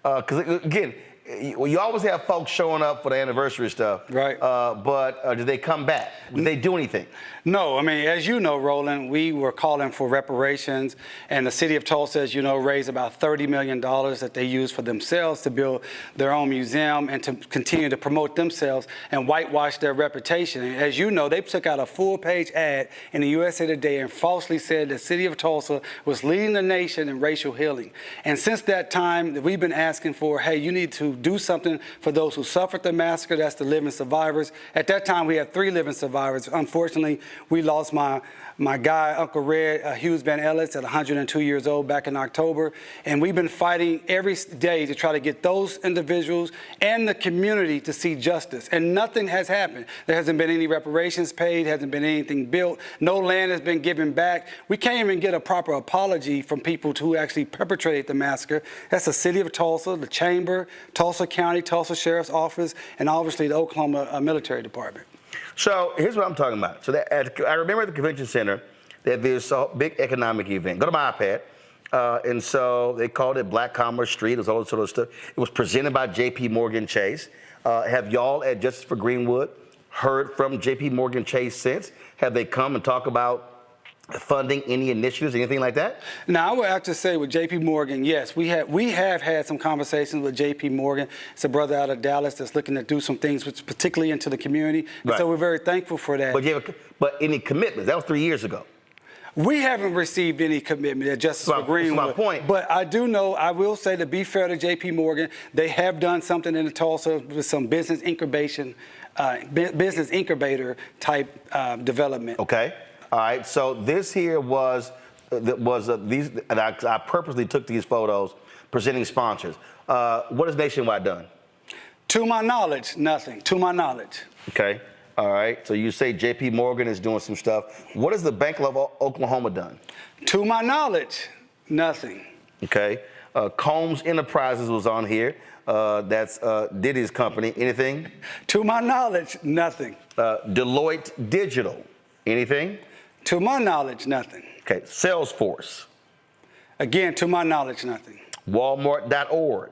Because again, you always have folks showing up for the anniversary stuff. Right. But did they come back? Did they do anything? No, I mean, as you know, Roland, we were calling for reparations, and the city of Tulsa, as you know, raised about $30 million that they used for themselves to build their own museum and to continue to promote themselves and whitewash their reputation. And as you know, they took out a full-page ad in the USA Today and falsely said the city of Tulsa was leading the nation in racial healing. And since that time, we've been asking for, hey, you need to to do something for those who suffered the massacre. That's the living survivors. At that time, we had 3 living survivors. Unfortunately, we lost my guy, Uncle Red, Hughes Van Ellis, at 102 years old back in October. And we've been fighting every day to try to get those individuals and the community to see justice. And nothing has happened. There hasn't been any reparations paid, hasn't been anything built. No land has been given back. We can't even get a proper apology from people who actually perpetrated the massacre. That's the city of Tulsa, the chamber, Tulsa County, Tulsa Sheriff's Office, and obviously the Oklahoma Military Department. So here's what I'm talking about. So I remember at the convention center that there's a big economic event. Go to my iPad. And so they called it Black Commerce Street. It was all this sort of stuff. It was presented by J.P. Morgan Chase. Have y'all at Justice for Greenwood heard from J.P. Morgan Chase since? Have they come and talk about funding any initiatives, anything like that? Now, I would have to say with J.P. Morgan, yes, we have had some conversations with J.P. Morgan. It's a brother out of Dallas that's looking to do some things, which particularly into the community. Right. So we're very thankful for that. But any commitments? That was 3 years ago. We haven't received any commitment at Justice for Greenwood. That's my point. But I do know, I will say, to be fair to J.P. Morgan, they have done something in Tulsa with some business incubation, business incubator type development. Okay. All right. So this here was these, and I purposely took these photos presenting sponsors. What has Nationwide done? To my knowledge, nothing. To my knowledge. Okay. All right. So you say J.P. Morgan is doing some stuff. What has the Bank of Oklahoma done? To my knowledge, nothing. Okay. Combs Enterprises was on here. That's Diddy's company. Anything? To my knowledge, nothing. Deloitte Digital. Anything? To my knowledge, nothing. Okay. Salesforce. Again, to my knowledge, nothing. Walmart.org.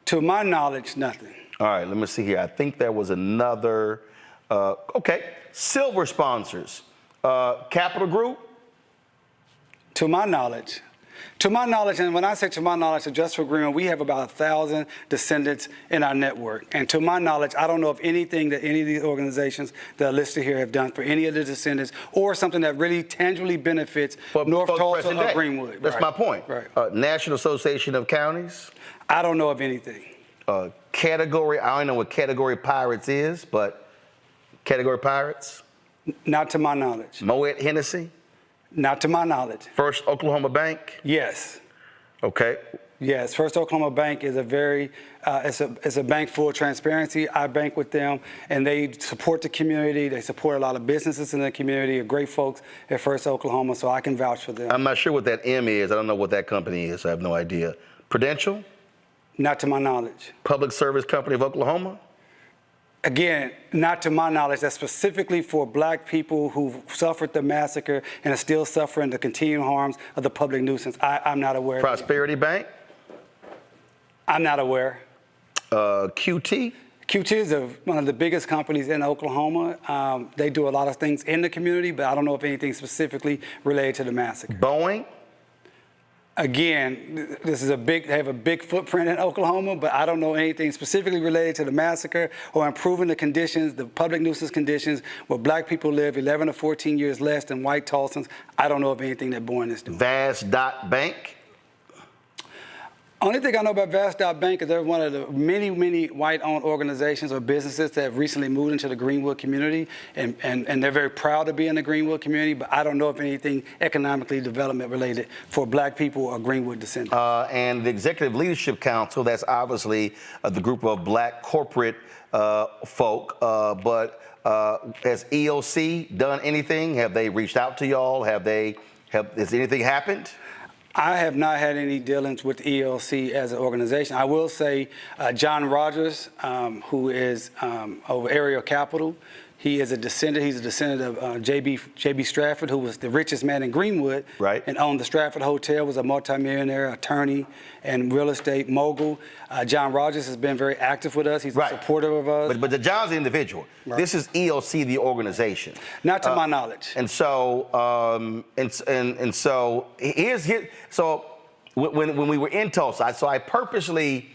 To my knowledge, nothing. All right. Let me see here. I think there was another. Okay. Silver sponsors. Capital Group. To my knowledge. To my knowledge, and when I say to my knowledge of Justice for Greenwood, we have about 1,000 descendants in our network. And to my knowledge, I don't know of anything that any of these organizations that are listed here have done for any of the descendants or something that really tangibly benefits North Tulsa or Greenwood. That's my point. Right. National Association of Counties. I don't know of anything. Category, I don't know what Category Pirates is, but Category Pirates? Not to my knowledge. Moet Hennessy? Not to my knowledge. First Oklahoma Bank? Yes. Okay. Yes, First Oklahoma Bank is a very, it's a bank full of transparency. I bank with them, and they support the community. They support a lot of businesses in the community, great folks at First Oklahoma, so I can vouch for them. I'm not sure what that M is. I don't know what that company is. I have no idea. Prudential? Not to my knowledge. Public Service Company of Oklahoma? Again, not to my knowledge. That's specifically for black people who suffered the massacre and are still suffering the continuing harms of the public nuisance. I'm not aware. Prosperity Bank? I'm not aware. QT? QT is one of the biggest companies in Oklahoma. They do a lot of things in the community, but I don't know if anything specifically related to the massacre. Boeing? Again, they have a big footprint in Oklahoma, but I don't know anything specifically related to the massacre or improving the conditions, the public nuisance conditions where black people live 11 to 14 years less than white Tulsans. I don't know of anything that Boeing is doing. Vast.Bank? Only thing I know about Vast.Bank is they're one of the many, many white-owned organizations or businesses that have recently moved into the Greenwood community, and they're very proud to be in the Greenwood community, but I don't know if anything economically development related for black people or Greenwood descendants. And the Executive Leadership Council, that's obviously the group of black corporate folk, but has EOC done anything? Have they reached out to y'all? Has anything happened? I have not had any dealings with ELC as an organization. I will say John Rogers, who is over Area Capital, he is a descendant. He's a descendant of J.B. Stratford, who was the richest man in Greenwood, right, and owned the Stratford Hotel, was a multimillionaire attorney and real estate mogul. John Rogers has been very active with us. He's a supporter of us. But the John's the individual. Right. This is ELC, the organization. Not to my knowledge. And so, so when we were in Tulsa, I purposely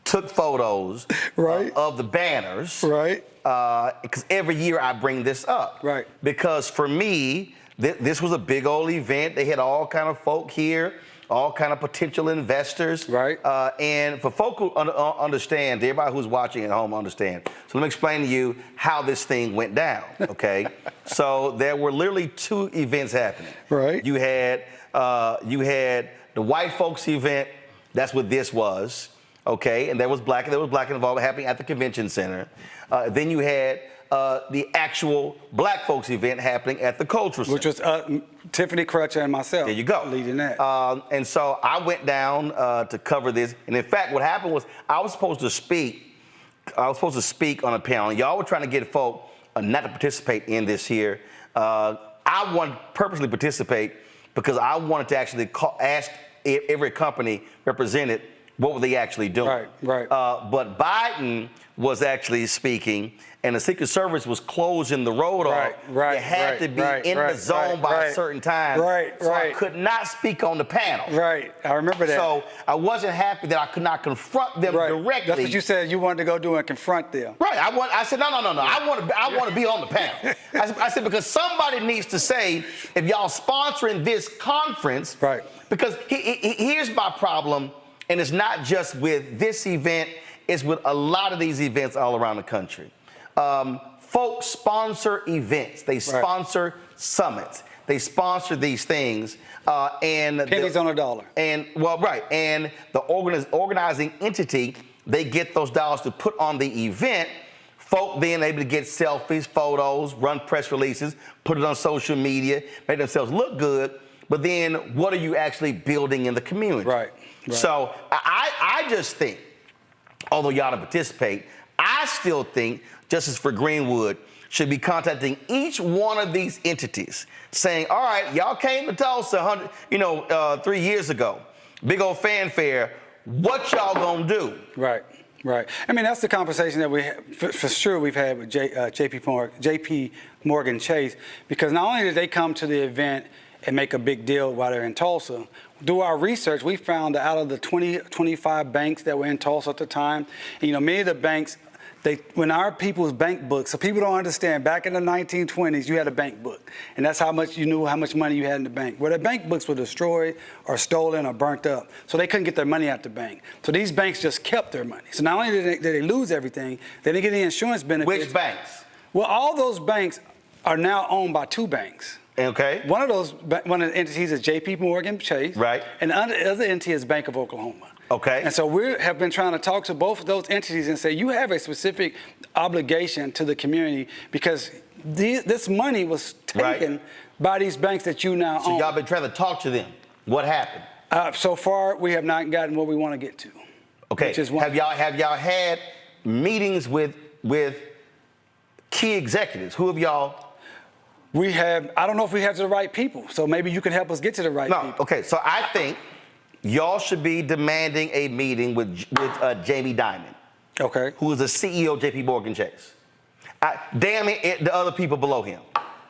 took photos of the banners. Right. Because every year I bring this up. Right. Because for me, this was a big old event. They had all kind of folk here. all kind of potential investors. Right. And for folk who understand, everybody who's watching at home understand. So let me explain to you how this thing went down, okay? So there were literally 2 events happening. Right. You had the white folks event. That's what this was, okay? And there was black involvement happening at the convention center. Then you had the actual black folks event happening at the cultural center. Which was Tiffany Crutcher and myself. There you go. Leading that. And so I went down to cover this. And in fact, what happened was I was supposed to speak on a panel. Y'all were trying to get folk not to participate in this here. I wanted to purposely participate because I wanted to actually ask every company represented what were they actually doing. Right. But Biden was actually speaking, and the Secret Service was closing the road off. You had to be in the zone by a certain time. So I could not speak on the panel. Right, I remember that. So I wasn't happy that I could not confront them directly. That's what you said you wanted to go do and confront them. Right, I said, no. I want to be on the panel. I said, because somebody needs to say, if y'all sponsoring this conference, because here's my problem, and it's not just with this event, it's with a lot of these events all around the country. Folks sponsor events. They sponsor summits. They sponsor these things. And pennies on a dollar. And and the organizing entity, they get those dollars to put on the event. Folk then able to get selfies, photos, run press releases, put it on social media, make themselves look good. But then what are you actually building in the community? Right. So I just think, although y'all don't participate, I still think Justice for Greenwood should be contacting each one of these entities, saying, all right, y'all came to Tulsa 3 years ago, big old fanfare, what y'all gonna do? Right. I mean, that's the conversation that we for sure we've had with JP Morgan Chase, because not only did they come to the event and make a big deal while they're in Tulsa, through our research, we found that out of the 25 banks that were in Tulsa at the time, and, many of the banks, when our people's bank books, so people don't understand, back in the 1920s, you had a bank book, and that's how much you knew how much money you had in the bank. Well, the bank books were destroyed or stolen or burnt up, so they couldn't get their money out the bank. So these banks just kept their money. So not only did they lose everything, they didn't get the insurance benefits. Which banks? Well, all those banks are now owned by 2 banks. Okay. One of the entities is JP Morgan Chase. Right. And the other entity is Bank of Oklahoma. Okay. And so we have been trying to talk to both of those entities and say, you have a specific obligation to the community because this money was taken by these banks that you now own. So y'all been trying to talk to them. What happened? So far, we have not gotten what we want to get to. Okay. Have y'all had meetings with key executives? Who have y'all? We have, I don't know if we have the right people, so maybe you can help us get to the right people. Okay, so I think y'all should be demanding a meeting with Jamie Dimon. Okay. Who is the CEO of JP Morgan Chase. Damn it, the other people below him.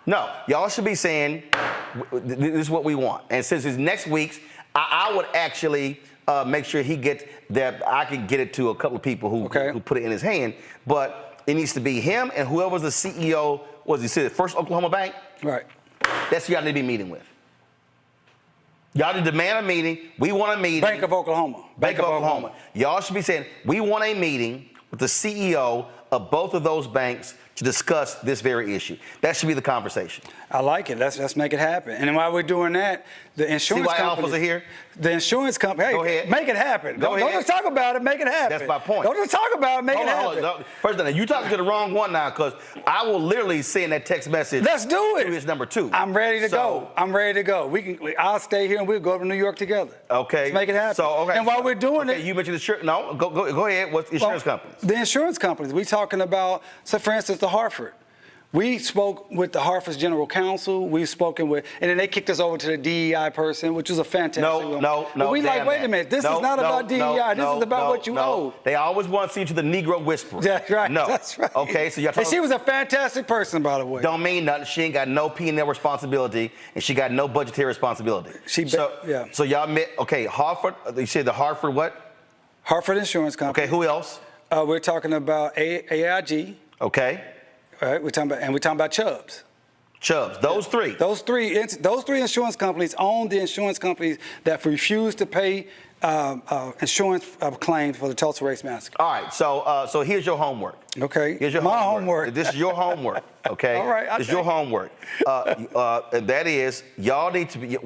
No, y'all should be saying, this is what we want. And since it's next week's, I would actually make sure he gets that, I can get it to a couple of people who put it in his hand, but it needs to be him and whoever's the CEO, he said First Oklahoma Bank? Right. That's who y'all need to be meeting with. Y'all need to demand a meeting. We want a meeting. Bank of Oklahoma. Bank of Oklahoma. Y'all should be saying, we want a meeting with the CEO of both of those banks to discuss this very issue. That should be the conversation. I like it. Let's make it happen. And then while we're doing that, the insurance company. See why alphas are here? The insurance company. Hey, go ahead. Make it happen. Go ahead. Don't just talk about it. Make it happen. That's my point. Don't just talk about it. Make it happen. Hold on. First of all, you talking to the wrong one now, because I will literally send that text message. Let's do it. To his number 2. I'm ready to go. I'm ready to go. I'll stay here and we'll go to New York together. Okay. Let's make it happen. So okay. And while we're doing it, you mentioned insurance. No, go ahead. What's insurance companies? The insurance companies. We're talking about, so for instance, the Hartford. We spoke with the Hartford's general counsel. We've spoken with, and then they kicked us over to the DEI person, which was a fantastic one. No. But we like, wait a minute, this is not about DEI. This is about what you owe. They always want to see you to the Negro whisperer. That's right. No. That's right. Okay, so y'all talking. And she was a fantastic person, by the way. Don't mean nothing. She ain't got no P&L responsibility, and she got no budgetary responsibility. So y'all met. Okay, Hartford. You said the Hartford what? Hartford Insurance Company. Okay, who else? We're talking about AIG. Okay. All right, we're talking about Chubbs. Chubbs. Those three. Those three insurance companies own the insurance companies that refuse to pay insurance claims for the Tulsa Race Massacre. All right, so here's your homework. Okay. Here's your homework. This is your homework. Okay. All right. This is your homework. And that is, y'all need to be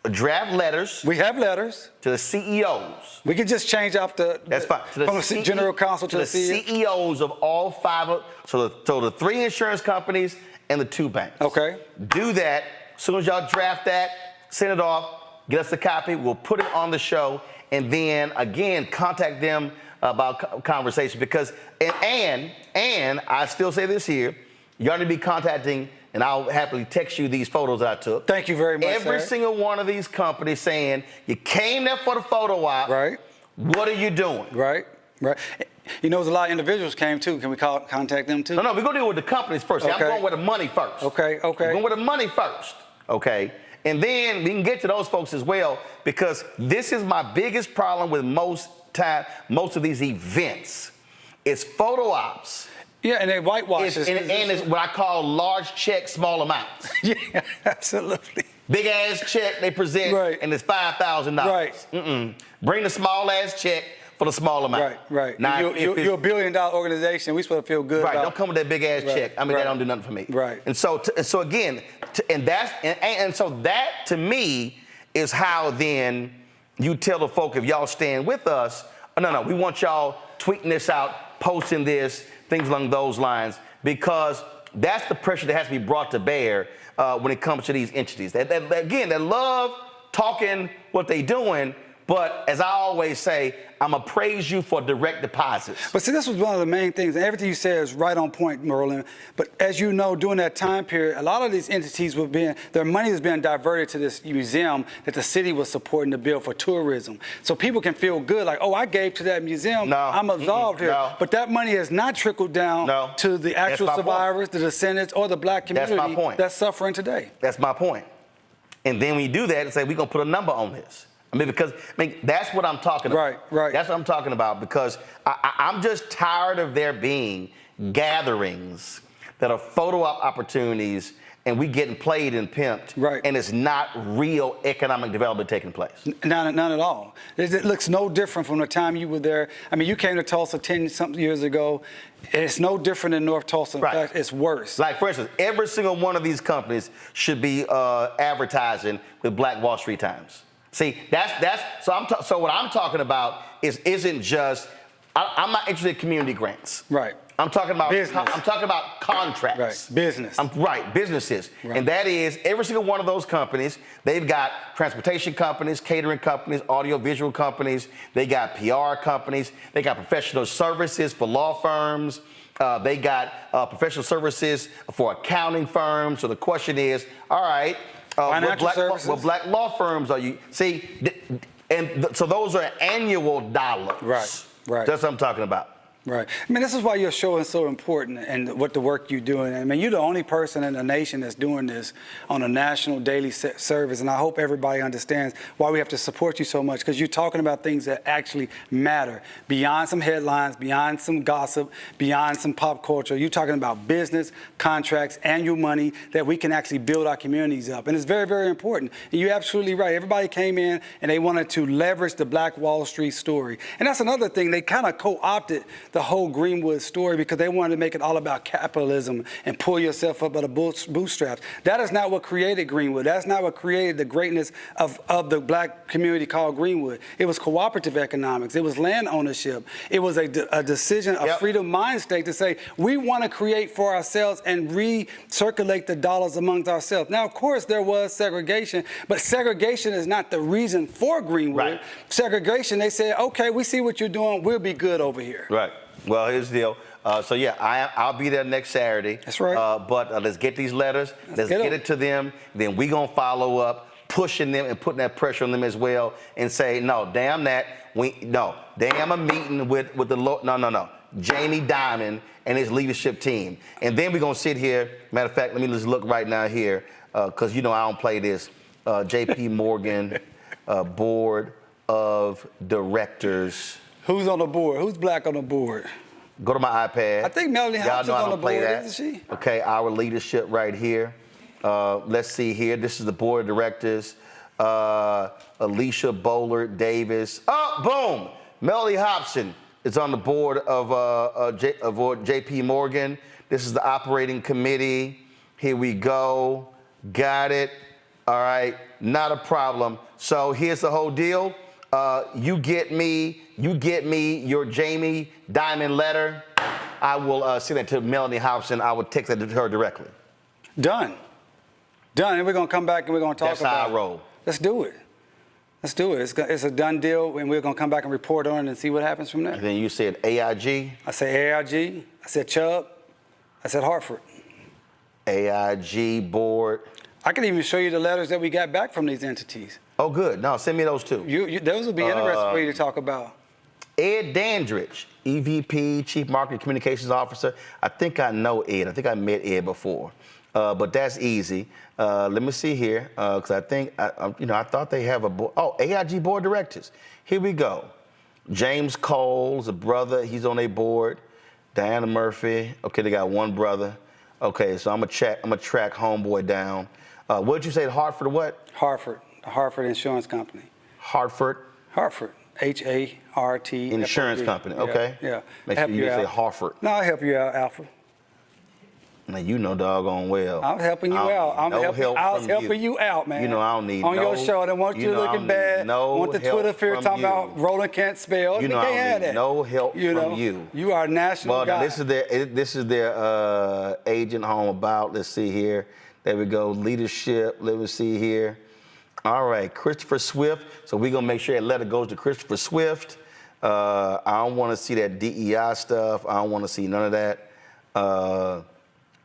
draft letters. We have letters to the CEOs. We can just change off the. That's fine. From the general counsel to the CEOs of all five. So the 3 insurance companies and the 2 banks. Okay. Do that. As soon as y'all draft that, send it off. Get us a copy. We'll put it on the show, and then again contact them about conversation because and I still say this here, y'all need to be contacting, and I'll happily text you these photos that I took. Thank you very much. Every single one of these companies saying you came there for the photo op. Right. What are you doing? Right. You know, there's a lot of individuals came too. Can we contact them too? No, we're gonna deal with the companies first. Okay. I'm going with the money first. Okay. We're going with the money first. Okay. And then we can get to those folks as well, because this is my biggest problem with most of these events. It's photo ops. Yeah, and they whitewash it. And it's what I call large check, small amounts. Yeah, absolutely. Big ass check they present, and it's $5,000. Right. Bring the small ass check for the small amount. Right. Now, you're a $1 billion organization. We're supposed to feel good. Right. Don't come with that big ass check. I mean, that don't do nothing for me. Right. And so again, so that to me is how then you tell the folk, if y'all stand with us, no, we want y'all tweeting this out, posting this, things along those lines, because that's the pressure that has to be brought to bear when it comes to these entities. Again, they love talking what they doing, but as I always say, I'm going to praise you for direct deposits. But see, this was one of the main things, and everything you said is right on point, Roland. But as you know, during that time period, a lot of these entities their money was being diverted to this museum that the city was supporting to build for tourism. So people can feel good, like, oh, I gave to that museum, I'm absolved here. No. But that money has not trickled down to the actual survivors, the descendants, or the black community that's my point. That's suffering today. That's my point. And then when you do that and say, we're going to put a number on this. Because that's what I'm talking about. Right. That's what I'm talking about, because I'm just tired of there being gatherings that are photo op opportunities and we getting played and pimped, and it's not real economic development taking place. None at all. It looks no different from the time you were there. I mean, you came to Tulsa 10-something years ago. It's no different in North Tulsa. In fact, it's worse. Like, for instance, every single one of these companies should be advertising with Black Wall Street Times. See, so what I'm talking about isn't just, I'm not interested in community grants. Right. I'm talking about business. I'm talking about contracts. Right. Business. Businesses. Right. And that is every single one of those companies. They've got transportation companies, catering companies, audiovisual companies. They got PR companies. They got professional services for law firms. They got professional services for accounting firms. So the question is, all right, what black law firms are you? See, so those are annual dollars. Right. That's what I'm talking about. Right. I mean, this is why your show is so important and what the work you're doing. I mean, you're the only person in the nation that's doing this on a national daily service. And I hope everybody understands why we have to support you so much, because you're talking about things that actually matter beyond some headlines, beyond some gossip, beyond some pop culture. You're talking about business, contracts, annual money that we can actually build our communities up. And it's very, very important. And you're absolutely right. Everybody came in and they wanted to leverage the Black Wall Street story. And that's another thing. They kind of co-opted the whole Greenwood story because they wanted to make it all about capitalism and pull yourself up by the bootstraps. That is not what created Greenwood. That's not what created the greatness of the black community called Greenwood. It was cooperative economics. It was land ownership. It was a decision, a freedom mind state to say, we want to create for ourselves and recirculate the dollars amongst ourselves. Now, of course, there was segregation, but segregation is not the reason for Greenwood. Right. Segregation, they said, okay, we see what you're doing. We'll be good over here. Right. Well, here's the deal. So yeah, I'll be there next Saturday. That's right. But let's get these letters. Let's get it to them. Then we gonna follow up, pushing them and putting that pressure on them as well, and say, no, damn that. Damn a meeting with the no. Jamie Dimon and his leadership team. And then we're gonna sit here. Matter of fact, let me just look right now here, because I don't play this. J.P. Morgan, Board of Directors. Who's on the board? Who's black on the board? Go to my iPad. I think Melanie Hobbs is on the board, isn't she? Okay, our leadership right here. Let's see here. This is the board of directors. Alicia Bowler Davis. Oh, boom! Melody Hobson is on the board of JP Morgan. This is the operating committee. Here we go. Got it. All right. Not a problem. So here's the whole deal. You get me your Jamie Dimon letter. I will send it to Melanie Hobson. I will text it to her directly. Done. And we're going to come back and we're going to talk about it. That's how I roll. Let's do it. It's a done deal, and we're going to come back and report on it and see what happens from there. And then you said AIG. I said AIG. I said Chubb. I said Hartford. AIG board. I can even show you the letters that we got back from these entities. Oh, good. No, send me those too. Those would be interesting for you to talk about. Ed Dandridge, EVP, Chief Marketing Communications Officer. I think I know Ed. I think I met Ed before. But that's easy. Let me see here, because I think, I thought they have a board. Oh, AIG board directors. Here we go. James Cole's a brother. He's on their board. Diana Murphy. Okay, they got one brother. Okay, so I'm gonna track homeboy down. What did you say? Hartford or what? Hartford. The Hartford Insurance Company. Hartford. H-A-R-T. Insurance company. Okay. Yeah. Make sure you say Hartford. No, I'll help you out, Alfred. Now, you know doggone well. I'm helping you out. I was helping you out, man. You know I don't need on your show. I don't want you looking bad. Want the Twitter fear talking about Roland can't spell. You know I don't need no help from you. You are a national guy. This is their agent home about. Let's see here. There we go. Leadership. Let me see here. All right, Christopher Swift. So we're gonna make sure that letter goes to Christopher Swift. I don't want to see that DEI stuff. I don't want to see none of that.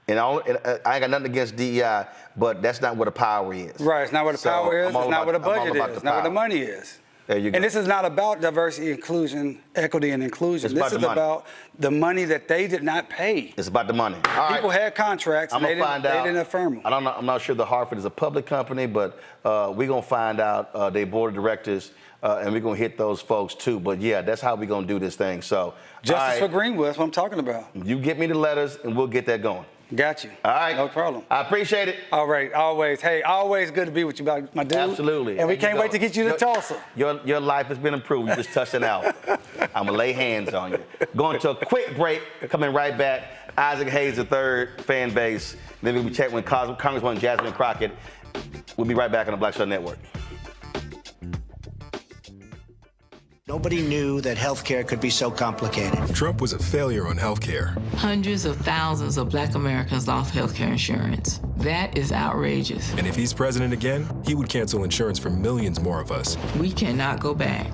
And I ain't got nothing against DEI, but that's not where the power is. Right, it's not where the power is. It's not where the budget is. It's not where the money is. There you go. And this is not about diversity, inclusion, equity, and inclusion. This is about the money that they did not pay. It's about the money. People had contracts, and they didn't affirm them. I'm not sure the Hartford is a public company, but we're going to find out their board of directors, and we're going to hit those folks too. But yeah, that's how we're going to do this thing. So Justice for Greenwood, that's what I'm talking about. You get me the letters, and we'll get that going. Got you. All right. No problem. I appreciate it. All right, always. Hey, always good to be with you, my dude. Absolutely. And we can't wait to get you to Tulsa. Your life has been improved. You just touched it out. I'm going to lay hands on you. Going to a quick break, coming right back. Isaac Hayes III, fan base. Then we'll be checking with Congresswoman Jasmine Crockett. We'll be right back on the Black Star Network. Nobody knew that healthcare could be so complicated. Trump was a failure on healthcare. Hundreds of thousands of Black Americans lost healthcare insurance. That is outrageous. And if he's president again, he would cancel insurance for millions more of us. We cannot go back.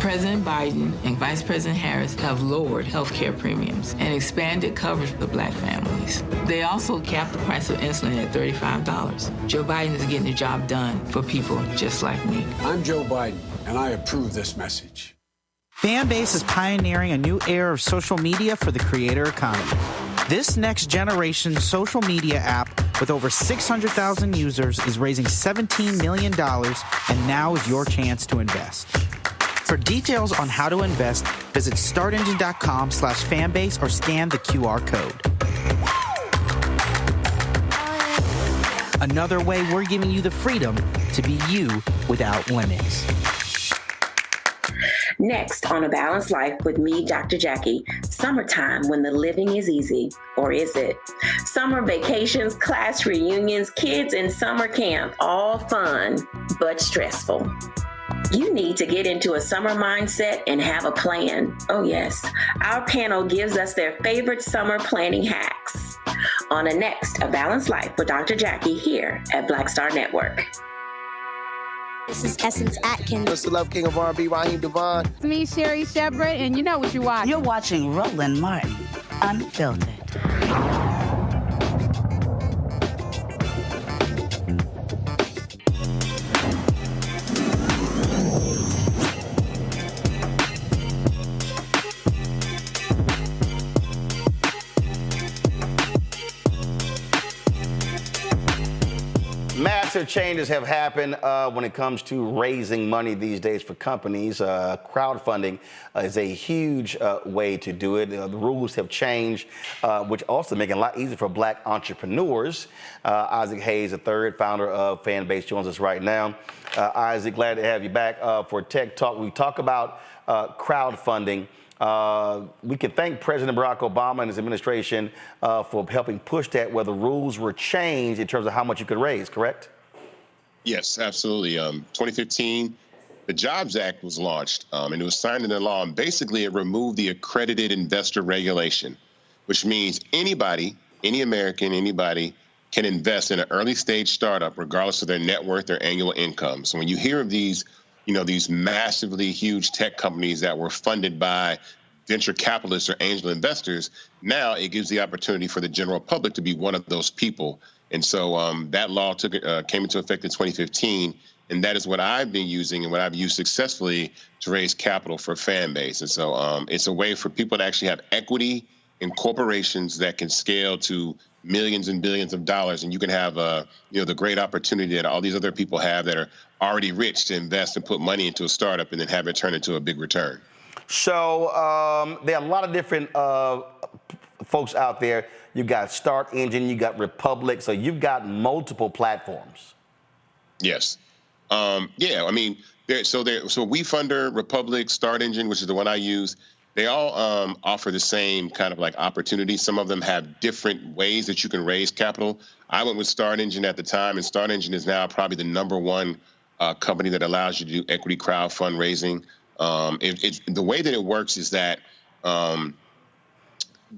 President Biden and Vice President Harris have lowered healthcare premiums and expanded coverage for Black families. They also capped the price of insulin at $35. Joe Biden is getting the job done for people just like me. I'm Joe Biden, and I approve this message. Fanbase is pioneering a new era of social media for the creator economy. This next generation social media app with over 600,000 users is raising $17 million, and now is your chance to invest. For details on how to invest, visit startengine.com/fanbase or scan the QR code. Another way we're giving you the freedom to be you without limits. Next on A Balanced Life with me, Dr. Jackie, summertime when the living is easy, or is it? Summer vacations, class reunions, kids in summer camp, all fun, but stressful. You need to get into a summer mindset and have a plan. Oh yes, our panel gives us their favorite summer planning hacks. On a next A Balanced Life with Dr. Jackie here at Black Star Network. This is Essence Atkins. What's the love king of R&B, Raheem Devon? It's me, Sherry Shepard, and you know what you're watching. You're watching Roland Martin, Unfiltered. Mass Massive changes have happened when it comes to raising money these days for companies. Crowdfunding is a huge way to do it. The rules have changed, which also make it a lot easier for black entrepreneurs. Isaac Hayes III, founder of Fanbase, joins us right now. Isaac, glad to have you back for Tech Talk. We talk about crowdfunding. We can thank President Barack Obama and his administration for helping push that, where the rules were changed in terms of how much you could raise, correct? Yes, absolutely. 2015, the Jobs Act was launched, and it was signed into law. And basically, it removed the accredited investor regulation, which means anybody, any American, anybody can invest in an early stage startup, regardless of their net worth or annual income. So when you hear of these, these massively huge tech companies that were funded by venture capitalists or angel investors, now it gives the opportunity for the general public to be one of those people. And so that law came into effect in 2015, and that is what I've been using and what I've used successfully to raise capital for Fanbase. And so it's a way for people to actually have equity in corporations that can scale to millions and billions of dollars, and you can have the great opportunity that all these other people have that are already rich to invest and put money into a startup and then have it turn into a big return. So there are a lot of different folks out there. You got Start Engine, you got Republic, so you've got multiple platforms. Yes. Yeah, I mean, so WeFunder, Republic, Start Engine, which is the one I use, they all offer the same kind of like opportunity. Some of them have different ways that you can raise capital. I went with Start Engine at the time, and Start Engine is now probably the #1 company that allows you to do equity crowd fundraising. The way that it works is that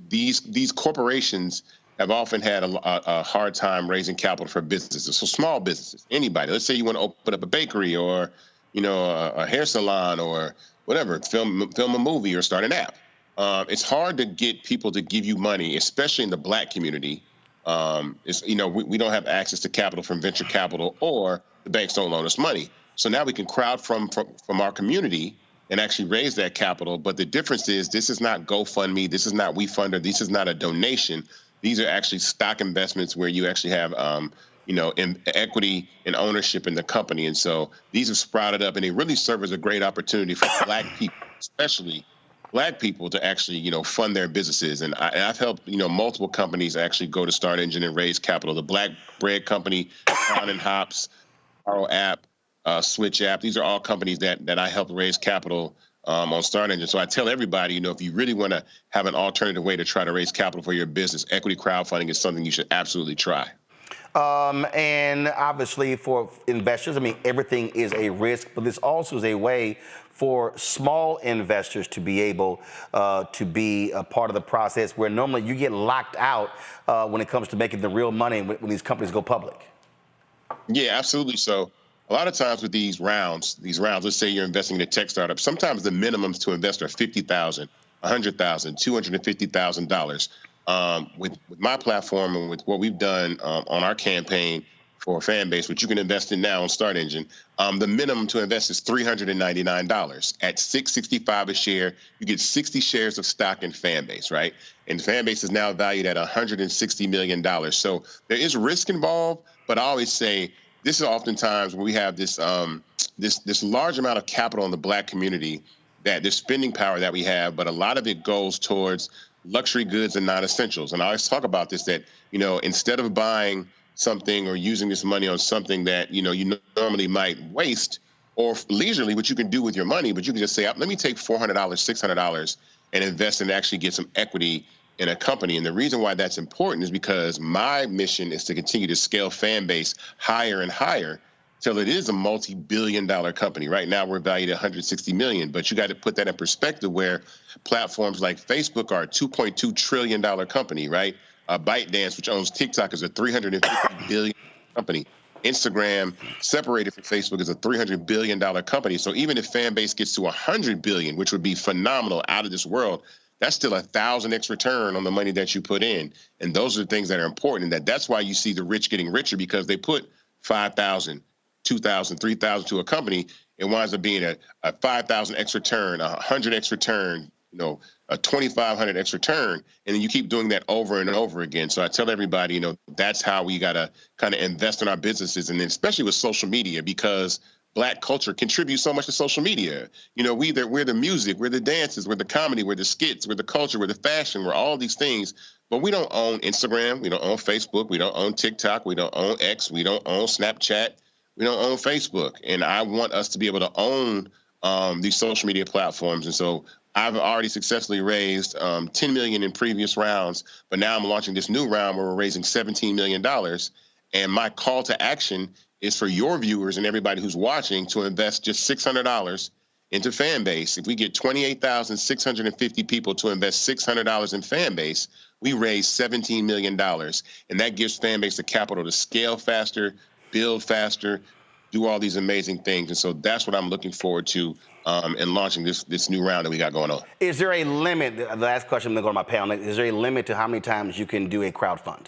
these corporations have often had a hard time raising capital for businesses. So small businesses, anybody. Let's say you want to open up a bakery or a hair salon or whatever, film a movie or start an app. It's hard to get people to give you money, especially in the black community. We don't have access to capital from venture capital, or the banks don't loan us money. So now we can crowd from our community and actually raise that capital. But the difference is, this is not GoFundMe, this is not WeFunder, this is not a donation. These are actually stock investments where you actually have equity and ownership in the company. And so these have sprouted up, and they really serve as a great opportunity for black people, especially black people, to actually, fund their businesses. And I've helped, multiple companies actually go to Start Engine and raise capital. The Black Bread Company, Crown and Hops, Borrow App, Switch App. These are all companies that I helped raise capital on Start Engine. So I tell everybody, if you really want to have an alternative way to try to raise capital for your business, equity crowdfunding is something you should absolutely try. And obviously for investors, everything is a risk, but this also is a way for small investors to be able to be a part of the process, where normally you get locked out when it comes to making the real money when these companies go public. Yeah, absolutely. So a lot of times with these rounds, let's say you're investing in a tech startup, sometimes the minimums to invest are $50,000, $100,000, $250,000. With my platform and with what we've done on our campaign for Fanbase, which you can invest in now on Start Engine, the minimum to invest is $399. At $665 a share, you get 60 shares of stock in Fanbase, right? And Fanbase is now valued at $160 million. So there is risk involved, but I always say, this is oftentimes when we have this this large amount of capital in the black community, that there's spending power that we have, but a lot of it goes towards luxury goods and non-essentials. And I always talk about this, that, instead of buying something or using this money on something that, you normally might waste or leisurely, what you can do with your money, but you can just say, let me take $400, $600 and invest and actually get some equity in a company. And the reason why that's important is because my mission is to continue to scale Fanbase higher and higher till it is a multi-billion-dollar company. Right now, we're valued at $160 million, but you got to put that in perspective, where platforms like Facebook are a $2.2 trillion company, right? ByteDance, which owns TikTok, is a $350 billion company. Instagram, separated from Facebook, is a $300 billion company. So even if Fanbase gets to $100 billion, which would be phenomenal, out of this world, that's still 1,000x return on the money that you put in. And those are the things that are important. And that's why you see the rich getting richer, because they put 5,000, 2,000, 3,000 to a company. It winds up being a 5,000x return, a 100x return, a 2,500x return, and then you keep doing that over and over again. So I tell everybody, that's how we got to kind of invest in our businesses, and then especially with social media, because Black culture contributes so much to social media. We're the music, we're the dances, we're the comedy, we're the skits, we're the culture, we're the fashion, we're all these things. But we don't own Instagram, we don't own Facebook, we don't own TikTok, we don't own X, we don't own Snapchat, we don't own Facebook. And I want us to be able to own these social media platforms. And so I've already successfully raised $10 million in previous rounds, but now I'm launching this new round where we're raising $17 million. And my call to action is for your viewers and everybody who's watching to invest just $600 into Fanbase. If we get 28,650 people to invest $600 in Fanbase, we raise $17 million. And that gives Fanbase the capital to scale faster, build faster, do all these amazing things. And so that's what I'm looking forward to in launching this new round that we got going on. Is there a limit? The last question, I'm going to go to my panel. Is there a limit to how many times you can do a crowdfund?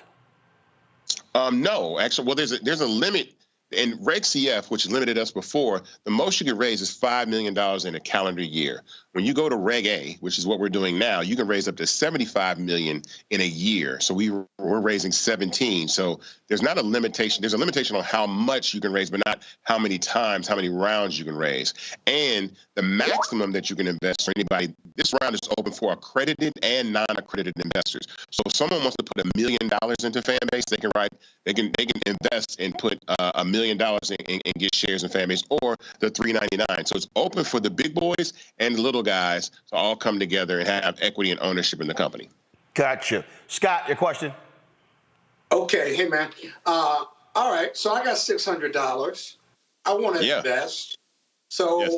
No, actually, well, there's a limit. In Reg CF, which limited us before, the most you can raise is $5 million in a calendar year. When you go to Reg A, which is what we're doing now, you can raise up to $75 million in a year. So we're raising 17. So there's not a limitation. There's a limitation on how much you can raise, but not how many times, how many rounds you can raise. And the maximum that you can invest for anybody, this round is open for accredited and non-accredited investors. So if someone wants to put $1 million into Fanbase, they can invest and put $1 million and get shares in Fanbase, or the $3.99. So it's open for the big boys and the little guys to all come together and have equity and ownership in the company. Gotcha. Scott, your question? Okay, hey man. All right, so I got $600. I want to invest. So yes.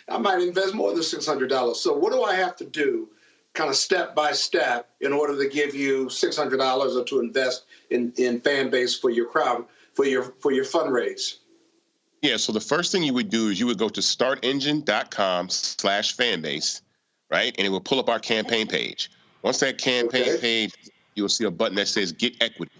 I might invest more than $600. So what do I have to do, kind of step by step, in order to give you $600 or to invest in Fanbase for your crowd, for your fundraise? Yeah, so the first thing you would do is you would go to startengine.com/fanbase, right? And it will pull up our campaign page. Once that campaign page, you will see a button that says Get Equity.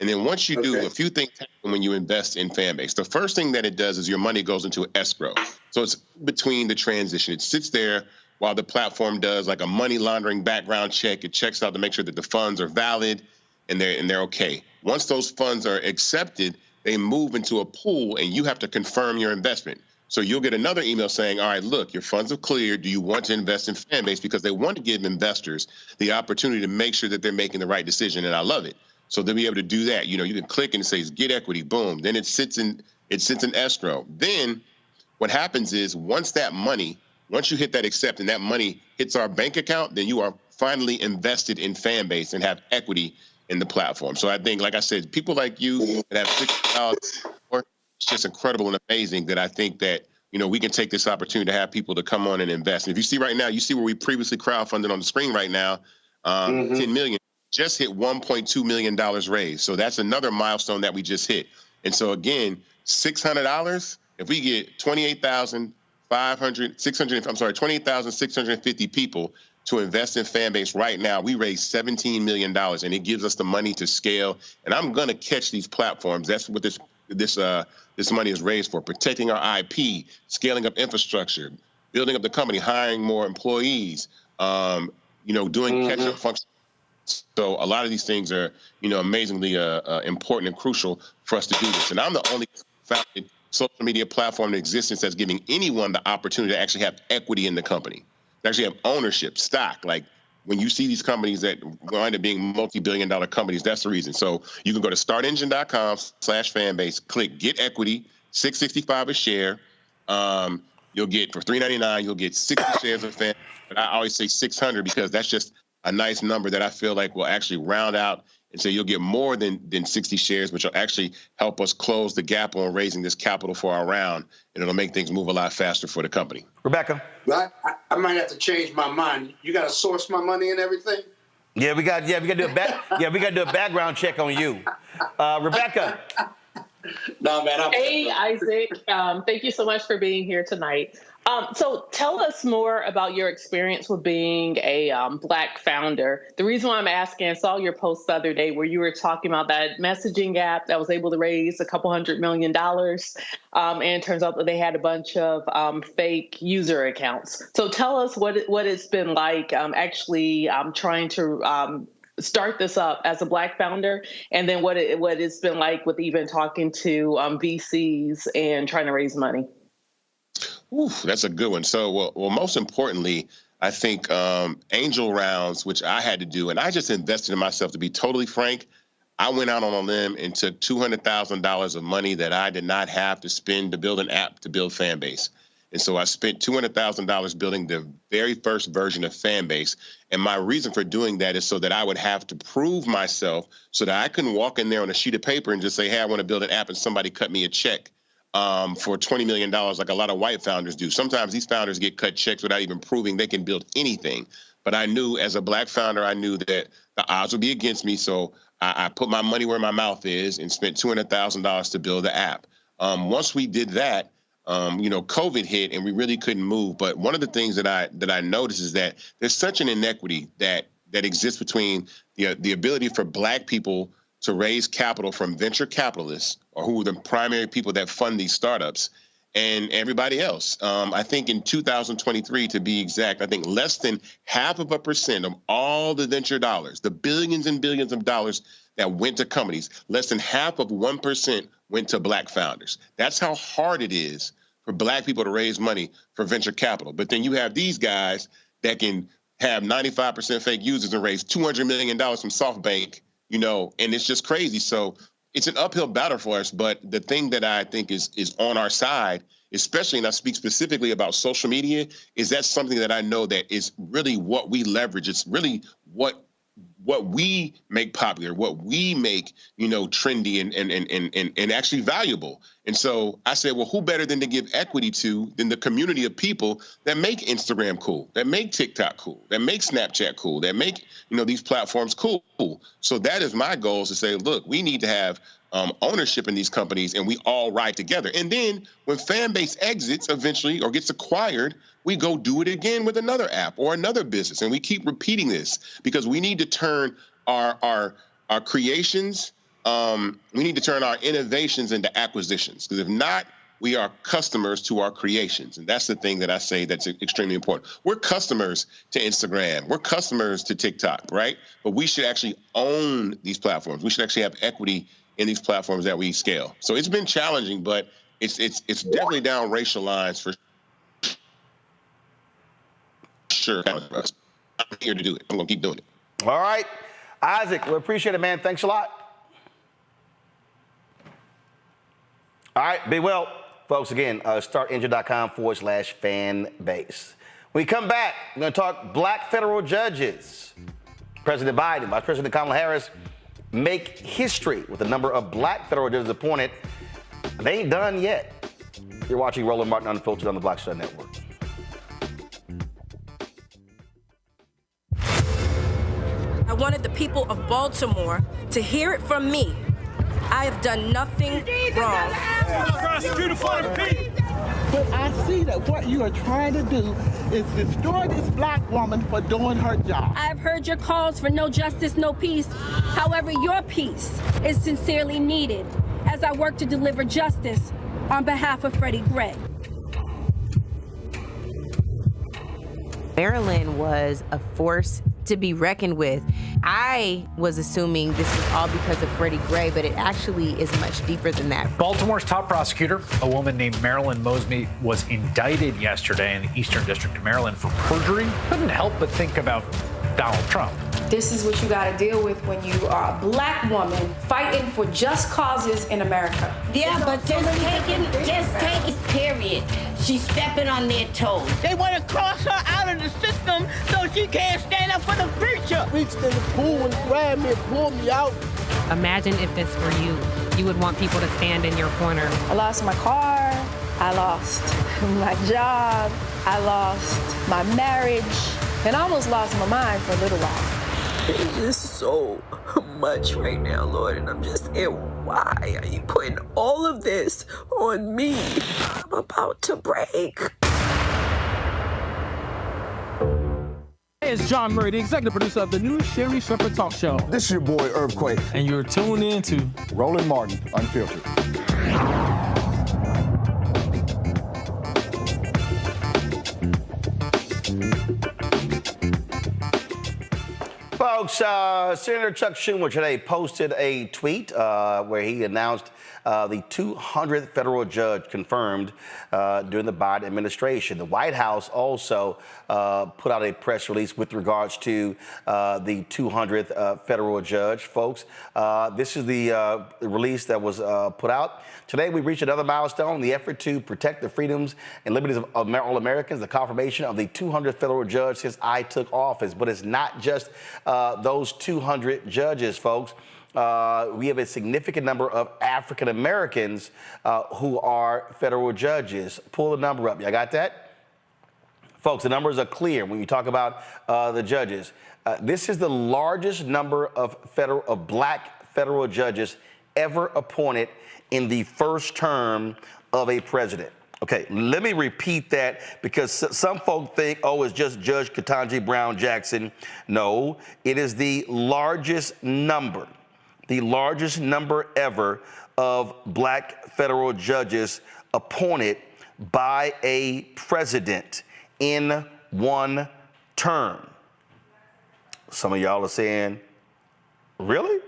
And then once you do, a few things happen when you invest in Fanbase. The first thing that it does is your money goes into escrow. So it's between the transition. It sits there while the platform does like a money laundering background check. It checks out to make sure that the funds are valid and they're okay. Once those funds are accepted, they move into a pool and you have to confirm your investment. So you'll get another email saying, all right, look, your funds have cleared. Do you want to invest in Fanbase? Because they want to give investors the opportunity to make sure that they're making the right decision. And I love it. So they'll be able to do that. You can click and it says Get Equity, boom. Then it sits in escrow. Then what happens is once you hit that accept and that money hits our bank account, then you are finally invested in Fanbase and have equity in the platform. So I think, like I said, people like you that have $6,000, it's just incredible and amazing that I think that, we can take this opportunity to have people to come on and invest. And if you see right now, you see where we previously crowdfunded on the screen right now, 10 million, just hit $1.2 million raised. So that's another milestone that we just hit. And so again, $600, if we get 28,650 people to invest in Fanbase right now, we raised $17 million, and it gives us the money to scale. And I'm going to catch these platforms. That's what this money is raised for: protecting our IP, scaling up infrastructure, building up the company, hiring more employees, doing catch-up functions. So a lot of these things are, amazingly important and crucial for us to do this. And I'm the only founded social media platform in existence that's giving anyone the opportunity to actually have equity in the company, to actually have ownership, stock. Like when you see these companies that wind up being multi-billion-dollar companies, that's the reason. So you can go to startengine.com/fanbase, click Get Equity, $6.65 a share. You'll get, for $3.99, you'll get 60 shares of Fanbase. But I always say 600 because that's just a nice number that I feel like will actually round out and say you'll get more than 60 shares, which will actually help us close the gap on raising this capital for our round, and it'll make things move a lot faster for the company. Rebecca? Well, I might have to change my mind. You got to source my money and everything? We got to do a background check on you. Rebecca, No, man. Hey, Isaac. Thank you so much for being here tonight. So tell us more about your experience with being a Black founder. The reason why I'm asking, I saw your post the other day where you were talking about that messaging app that was able to raise a couple $100 million. And it turns out that they had a bunch of fake user accounts. So tell us what it's been like actually trying to start this up as a Black founder, and then what it's been like with even talking to VCs and trying to raise money. Ooh, that's a good one. So, well, most importantly, I think angel rounds, which I had to do, and I just invested in myself. To be totally frank, I went out on a limb and took $200,000 of money that I did not have to spend to build an app to build Fanbase. And so I spent $200,000 building the very first version of Fanbase. And my reason for doing that is so that I would have to prove myself, so that I couldn't walk in there on a sheet of paper and just say, hey, I want to build an app, and somebody cut me a check for $20 million, like a lot of white founders do. Sometimes these founders get cut checks without even proving they can build anything. But I knew, as a Black founder, I knew that the odds would be against me. So I put my money where my mouth is and spent $200,000 to build the app. Once we did that, COVID hit and we really couldn't move. But one of the things that I noticed is that there's such an inequity that exists between the ability for Black people to raise capital from venture capitalists, or who are the primary people that fund these startups, and everybody else. I think in 2023, to be exact, I think less than 0.5% of all the venture dollars, the billions and billions of dollars that went to companies, less than 0.5% went to Black founders. That's how hard it is for Black people to raise money for venture capital. But then you have these guys that can have 95% fake users and raise $200 million from SoftBank, and it's just crazy. So it's an uphill battle for us. But the thing that I think is on our side, especially, and I speak specifically about social media, is that's something that I know that is really what we leverage. It's really what we make popular, what we make, trendy and actually valuable. And so I said, well, who better than to give equity to than the community of people that make Instagram cool, that make TikTok cool, that make Snapchat cool, that make, these platforms cool. So that is my goal, is to say, look, we need to have ownership in these companies, and we all ride together. And then when Fanbase exits eventually or gets acquired, we go do it again with another app or another business. And we keep repeating this because we need to turn our creations, we need to turn our innovations into acquisitions. Because if not, we are customers to our creations. And that's the thing that I say that's extremely important. We're customers to Instagram. We're customers to TikTok, right? But we should actually own these platforms. We should actually have equity in these platforms that we scale. So it's been challenging, but it's definitely down racial lines for sure. I'm here to do it. I'm going to keep doing it. All right. Isaac, we appreciate it, man. Thanks a lot. All right. Be well, folks. Again, startengine.com/fanbase. When we come back, we're going to talk Black federal judges. President Biden, Vice President Kamala Harris make history with the number of Black federal judges appointed. They ain't done yet. You're watching Roland Martin Unfiltered on the Black Star Network. I wanted the people of Baltimore to hear it from me. I have done nothing wrong. But I see that what you are trying to do is destroy this Black woman for doing her job. I've heard your calls for no justice, no peace. However, your peace is sincerely needed as I work to deliver justice on behalf of Freddie Gray. Marilyn was a force to be reckoned with. I was assuming this is all because of Freddie Gray, but it actually is much deeper than that. Baltimore's top prosecutor, a woman named Marilyn Mosby, was indicted yesterday in the Eastern District of Maryland for perjury. Couldn't help but think about Donald Trump. This is what you got to deal with when you are a Black woman fighting for just causes in America. Yeah, but just take it, period. She's stepping on their toes. They want to cross her out of the system so she can't stand up for the future. Reached in the pool and grabbed me and pulled me out. Imagine if this were you. You would want people to stand in your corner. I lost my car. I lost my job. I lost my marriage. And I almost lost my mind for a little while. It's just so much right now, Lord, and I'm just at Why are you putting all of this on me? I'm about to break. Hey, it's John Murray, the executive producer of the new Sherry Shepherd Talk Show. This is your boy, Earthquake. And you're tuned in to Roland Martin, Unfiltered. Folks, Senator Chuck Schumer today posted a tweet where he announced the 200th federal judge confirmed during the Biden administration. The White House also put out a press release with regards to the 200th federal judge. Folks, this is the release that was put out. Today, we reached another milestone in the effort to protect the freedoms and liberties of all Americans, the confirmation of the 200th federal judge since I took office. But it's not just those 200 judges, folks. We have a significant number of African Americans who are federal judges. Pull the number up. Y'all got that? Folks, the numbers are clear when you talk about the judges. This is the largest number of black federal judges ever appointed in the first term of a president. Okay, let me repeat that because some folk think, oh, it's just Judge Ketanji Brown Jackson. No, it is the largest number ever of black federal judges appointed by a president in one term. Some of y'all are saying, really?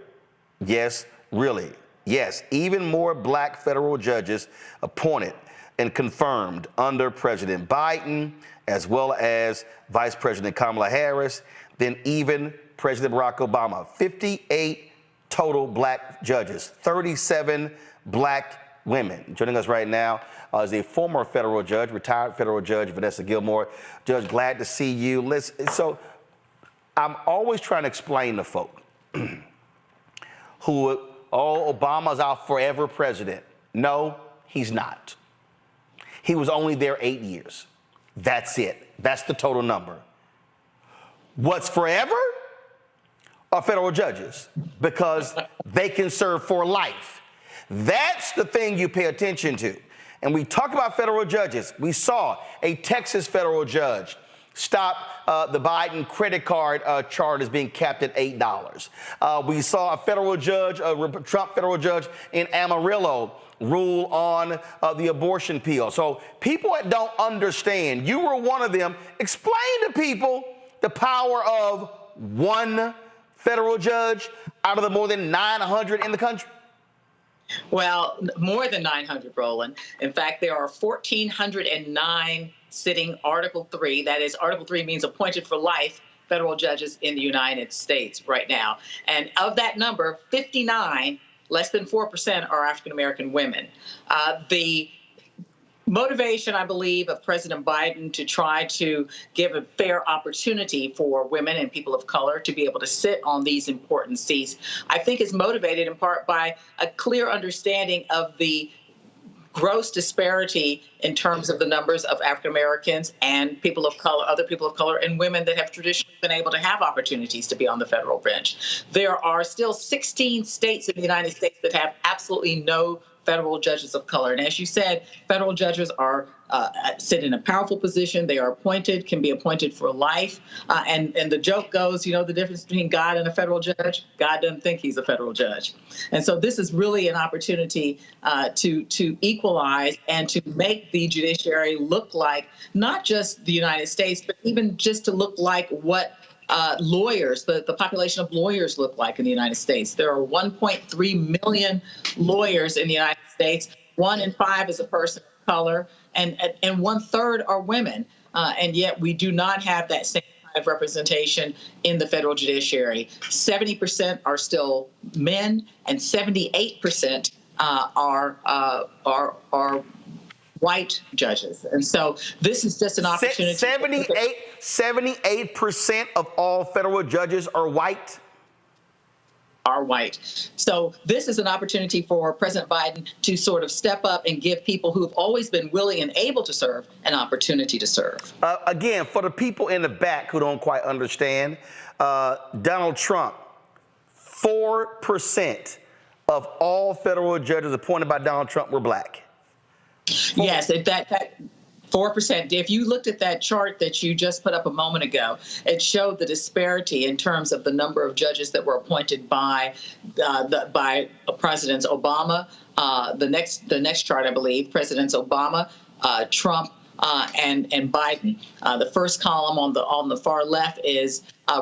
Yes, really. Yes, even more black federal judges appointed and confirmed under President Biden, as well as Vice President Kamala Harris, than even President Barack Obama. 58 total black judges, 37 black women. Joining us right now is a former federal judge, retired federal judge, Vanessa Gilmore. Judge, glad to see you. So I'm always trying to explain to folk who, Obama's our forever president. No, he's not. He was only there 8 years. That's it. That's the total number. What's forever are federal judges because they can serve for life. That's the thing you pay attention to. And we talk about federal judges. We saw a Texas federal judge stop the Biden credit card charges being capped at $8. We saw a federal judge, a Trump federal judge in Amarillo rule on the abortion pill. So people that don't understand, you were one of them. Explain to people the power of one federal judge out of the more than 900 in the country. Well, more than 900, Roland. In fact, there are 1,409 sitting Article 3. That is, Article 3 means appointed for life federal judges in the United States right now. And of that number, 59, less than 4%, are African-American women. The motivation, I believe, of President Biden to try to give a fair opportunity for women and people of color to be able to sit on these important seats, I think is motivated in part by a clear understanding of the gross disparity in terms of the numbers of African Americans and people of color, other people of color, and women that have traditionally been able to have opportunities to be on the federal bench. There are still 16 states in the United States that have absolutely no federal judges of color. And as you said, federal judges are sit in a powerful position. They are appointed, can be appointed for life. And the joke goes, you know, the difference between God and a federal judge, God doesn't think he's a federal judge. And so this is really an opportunity to equalize and to make the judiciary look like not just the United States, but even just to look like what lawyers, the population of lawyers look like in the United States. There are 1.3 million lawyers in the United States. 1 in 5 is a person of color, and 1/3 are women. And yet we do not have that same kind of representation in the federal judiciary. 70% are still men, and 78% are white judges. And so this is just an opportunity. 78% of all federal judges are white? Are white. So this is an opportunity for President Biden to sort of step up and give people who have always been willing and able to serve an opportunity to serve. Again, for the people in the back who don't quite understand, Donald Trump, 4% of all federal judges appointed by Donald Trump were black. Yes, that 4%. If you looked at that chart that you just put up a moment ago, it showed the disparity in terms of the number of judges that were appointed by Presidents Obama. The next chart, I believe, Presidents Obama, Trump, and Biden. The first column on the far left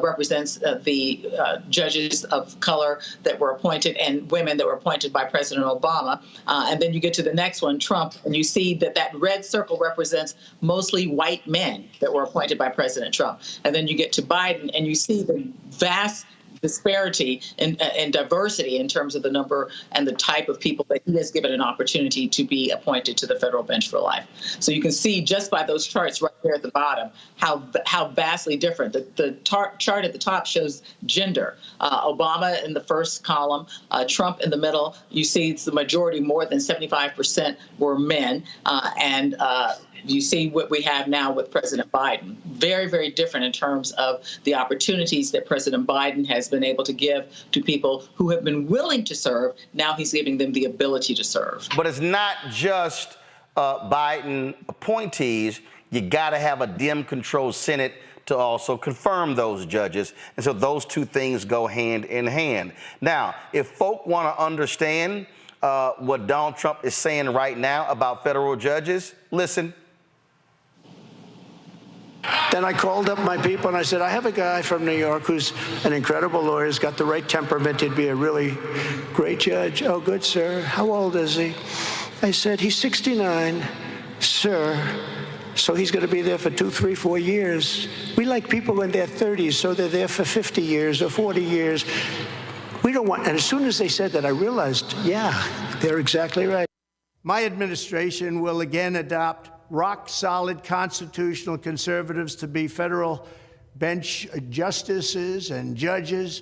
represents the judges of color that were appointed and women that were appointed by President Obama. And then you get to the next one, Trump, and you see that red circle represents mostly white men that were appointed by President Trump. And then you get to Biden, and you see the vast disparity and diversity in terms of the number and the type of people that he has given an opportunity to be appointed to the federal bench for life. So you can see just by those charts right there at the bottom how vastly different. The chart at the top shows gender. Obama in the first column, Trump in the middle. You see it's the majority, more than 75% were men, and you see what we have now with President Biden. Very, very different in terms of the opportunities that President Biden has been able to give to people who have been willing to serve. Now he's giving them the ability to serve. But it's not just Biden appointees. You got to have a Dem-controlled Senate to also confirm those judges. And so those two things go hand in hand. Now, if folk want to understand what Donald Trump is saying right now about federal judges, listen. Then I called up my people and I said, I have a guy from New York who's an incredible lawyer, he's got the right temperament, he'd be a really great judge. Oh, good, sir. How old is he? I said, he's 69, sir. So he's going to be there for 2, 3, 4 years. We like people in their 30s, so they're there for 50 years or 40 years. We don't want, and as soon as they said that, I realized, yeah, they're exactly right. My administration will again adopt rock-solid constitutional conservatives to be federal bench justices and judges,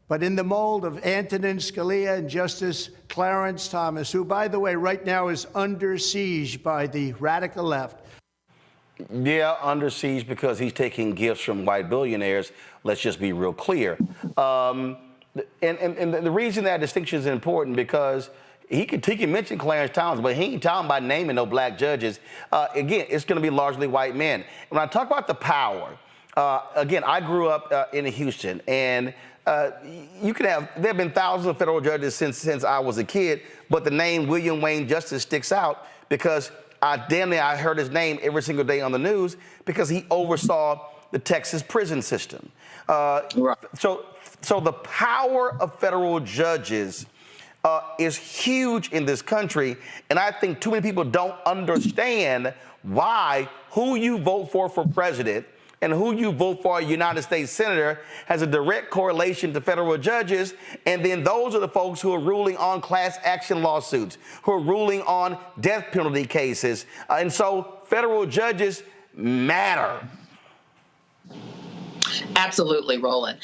but in the mold of Antonin Scalia and Justice Clarence Thomas, who, by the way, right now is under siege by the radical left. Yeah, under siege because he's taking gifts from white billionaires. Let's just be real clear. And the reason that distinction is important because he can mention Clarence Thomas, but he ain't talking about naming no black judges. Again, it's going to be largely white men. When I talk about the power, again, I grew up in Houston, and there have been thousands of federal judges since I was a kid, but the name William Wayne Justice sticks out because I heard his name every single day on the news because he oversaw the Texas prison system. So the power of federal judges is huge in this country, and I think too many people don't understand why who you vote for president and who you vote for a United States senator has a direct correlation to federal judges, and then those are the folks who are ruling on class action lawsuits, who are ruling on death penalty cases, and so federal judges matter. Absolutely, Roland.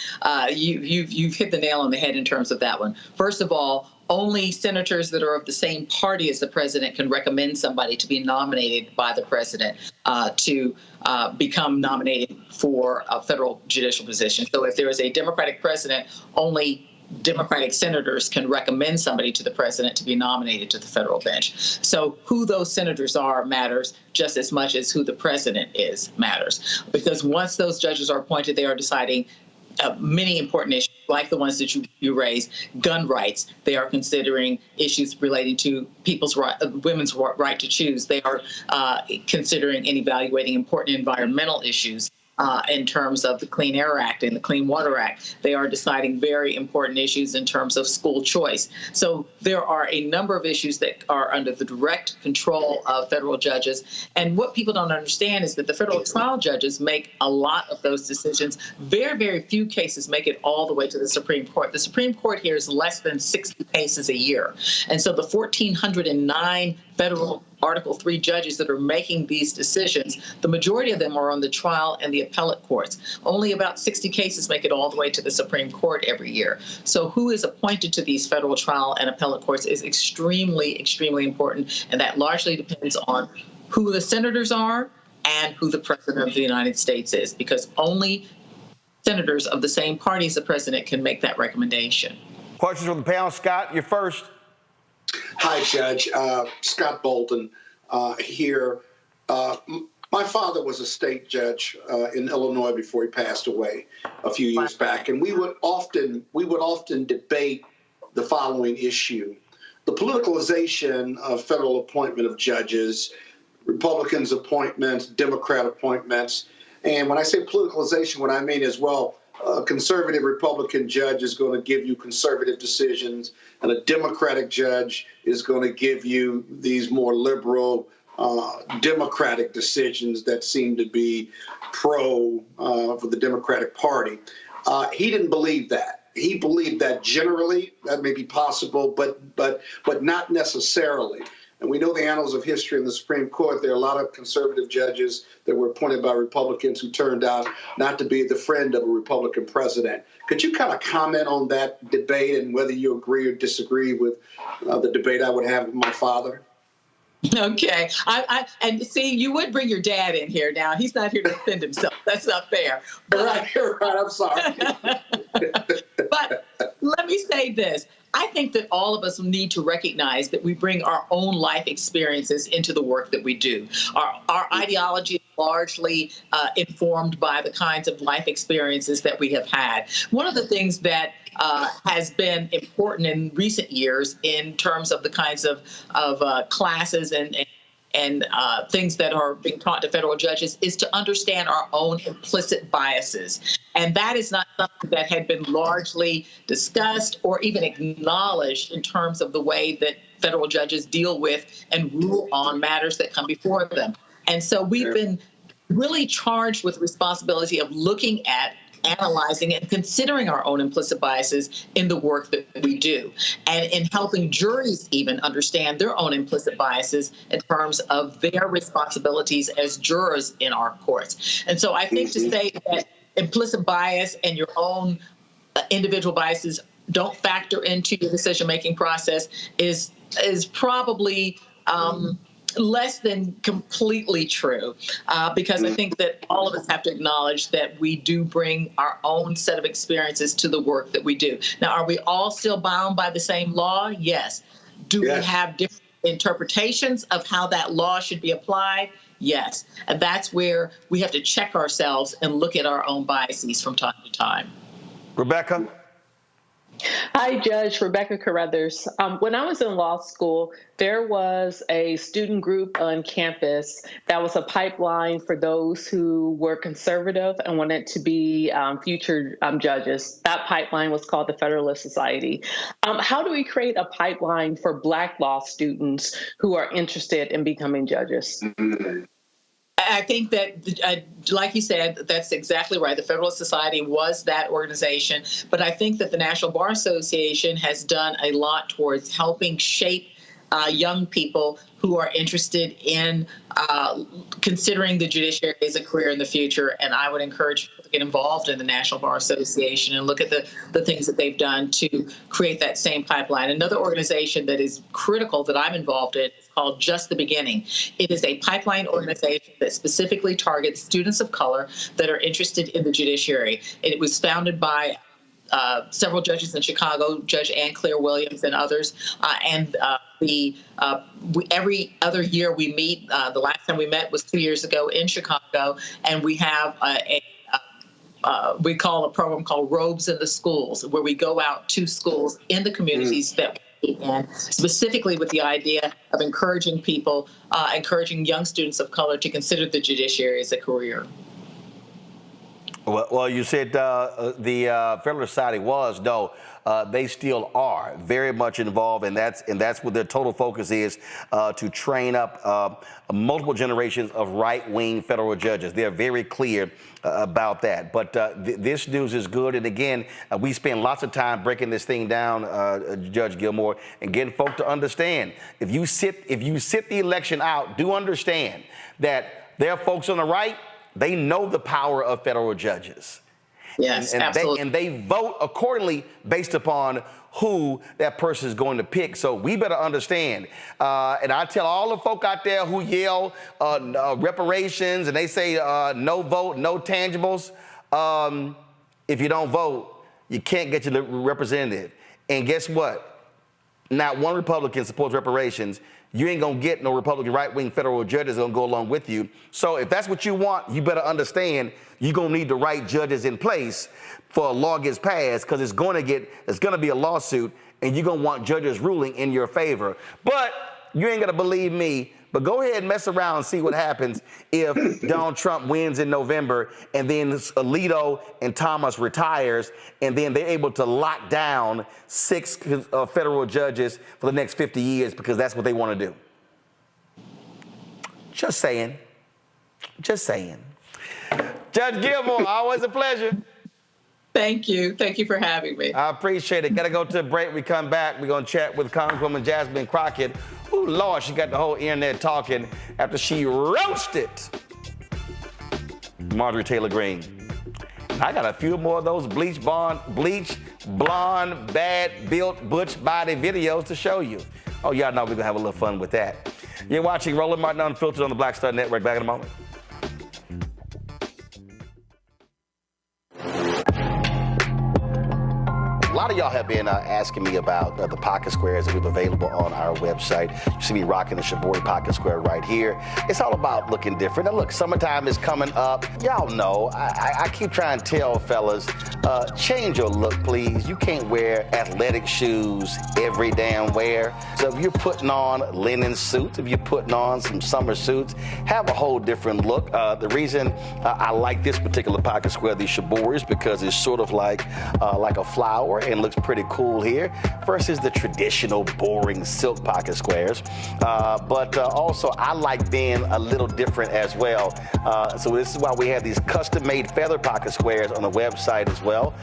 You've hit the nail on the head in terms of that one. First of all, only senators that are of the same party as the president can recommend somebody to be nominated by the president to become nominated for a federal judicial position. So if there is a Democratic president, only Democratic senators can recommend somebody to the president to be nominated to the federal bench. So who those senators are matters just as much as who the president is matters. Because once those judges are appointed, they are deciding many important issues, like the ones that you raised, gun rights. They are considering issues relating to women's right to choose. They are considering and evaluating important environmental issues. In terms of the Clean Air Act and the Clean Water Act. They are deciding very important issues in terms of school choice. So there are a number of issues that are under the direct control of federal judges. And what people don't understand is that the federal trial judges make a lot of those decisions. Very, very few cases make it all the way to the Supreme Court. The Supreme Court hears less than 60 cases a year. And so the 1,409 federal Article 3 judges that are making these decisions, the majority of them are on the trial and the appellate courts. Only about 60 cases make it all the way to the Supreme Court every year. So who is appointed to these federal trial and appellate courts is extremely, extremely important. And that largely depends on who the senators are and who the president of the United States is, because only senators of the same party as the president can make that recommendation. Questions from the panel. Scott, you're first. Hi, Judge. Scott Bolton here. My father was a state judge in Illinois before he passed away a few years back, and we would often debate the following issue: the politicalization of federal appointment of judges, Republicans' appointments, Democrat appointments. And when I say politicalization, what I mean is, well, a conservative Republican judge is going to give you conservative decisions, and a Democratic judge is going to give you these more liberal Democratic decisions that seem to be pro for the Democratic Party. He didn't believe that. He believed that generally that may be possible, but not necessarily. And we know the annals of history in the Supreme Court. There are a lot of conservative judges that were appointed by Republicans who turned out not to be the friend of a Republican president. Could you kind of comment on that debate and whether you agree or disagree with the debate I would have with my father? Okay. And see, you would bring your dad in here now. He's not here to defend himself. That's not fair. You're right. I'm sorry. But let me say this. I think that all of us need to recognize that we bring our own life experiences into the work that we do. Our ideology is largely informed by the kinds of life experiences that we have had. One of the things that has been important in recent years in terms of the kinds of classes and things that are being taught to federal judges is to understand our own implicit biases. And that is not something that had been largely discussed or even acknowledged in terms of the way that federal judges deal with and rule on matters that come before them. And so we've been really charged with the responsibility of looking at, analyzing and considering our own implicit biases in the work that we do, and in helping juries even understand their own implicit biases in terms of their responsibilities as jurors in our courts. And so I think to say that implicit bias and your own individual biases don't factor into your decision-making process is probably less than completely true, because I think that all of us have to acknowledge that we do bring our own set of experiences to the work that we do. Now, are we all still bound by the same law? Yes. Do we have different interpretations of how that law should be applied? Yes. And that's where we have to check ourselves and look at our own biases from time to time. Rebecca? Hi, Judge. Rebecca Carruthers. When I was in law school, there was a student group on campus that was a pipeline for those who were conservative and wanted to be future judges. That pipeline was called the Federalist Society. How do we create a pipeline for Black law students who are interested in becoming judges? I think that, like you said, that's exactly right. The Federalist Society was that organization. But I think that the National Bar Association has done a lot towards helping shape young people who are interested in considering the judiciary as a career in the future. And I would encourage people to get involved in the National Bar Association and look at the things that they've done to create that same pipeline. Another organization that is critical that I'm involved in is called Just the Beginning. It is a pipeline organization that specifically targets students of color that are interested in the judiciary. It was founded by several judges in Chicago, Judge Ann Claire Williams and others, every other year we meet. The last time we met was 2 years ago in Chicago, and we have we call a program called Robes in the Schools, where we go out to schools in the communities that we meet in, specifically with the idea of encouraging people, encouraging young students of color to consider the judiciary as a career. Well, you said the Federalist Society was, no, they still are very much involved, and that's what their total focus is, to train up multiple generations of right-wing federal judges. They're very clear about that. But this news is good, and again, we spend lots of time breaking this thing down, Judge Gilmore, and getting folk to understand. If you sit the election out, do understand that there are folks on the right. They know the power of federal judges. Yes, absolutely. And they vote accordingly based upon who that person is going to pick. So we better understand. And I tell all the folk out there who yell reparations and they say no vote, no tangibles. If you don't vote, You can't get your representative. And guess what? Not one Republican supports reparations. You ain't gonna get no Republican right-wing federal judges gonna go along with you. So if that's what you want, you better understand you're gonna need the right judges in place for a law gets passed, because it's gonna be a lawsuit, and you're gonna want judges ruling in your favor. But you ain't gonna believe me. But go ahead and mess around and see what happens if Donald Trump wins in November, and then Alito and Thomas retires, and then they're able to lock down 6 federal judges for the next 50 years because that's what they want to do. Just saying. Just saying. Judge Gilmore, always a pleasure. Thank you. Thank you for having me. I appreciate it. Got to go to a break. We come back. We're going to chat with Congresswoman Jasmine Crockett. Oh, Lord, she got the whole internet talking after she roasted Marjorie Taylor Greene. I got a few more of those bleach, blonde, bad-built, butch body videos to show you. Oh, y'all know we're going to have a little fun with that. You're watching Roland Martin Unfiltered on the Black Star Network. Back in a moment. A lot of y'all have been asking me about the pocket squares that we have available on our website. You see me rocking the Shibori pocket square right here. It's all about looking different. Now look, summertime is coming up. Y'all know, I keep trying to tell fellas, change your look, please. You can't wear athletic shoes every damn wear. So if you're putting on linen suits, if you're putting on some summer suits, have a whole different look. The reason I like this particular pocket square, the Shibori, is because it's sort of like a flower and looks pretty cool here versus the traditional boring silk pocket squares. But also I like being a little different as well. So this is why we have these custom-made feather pocket squares on the website as well.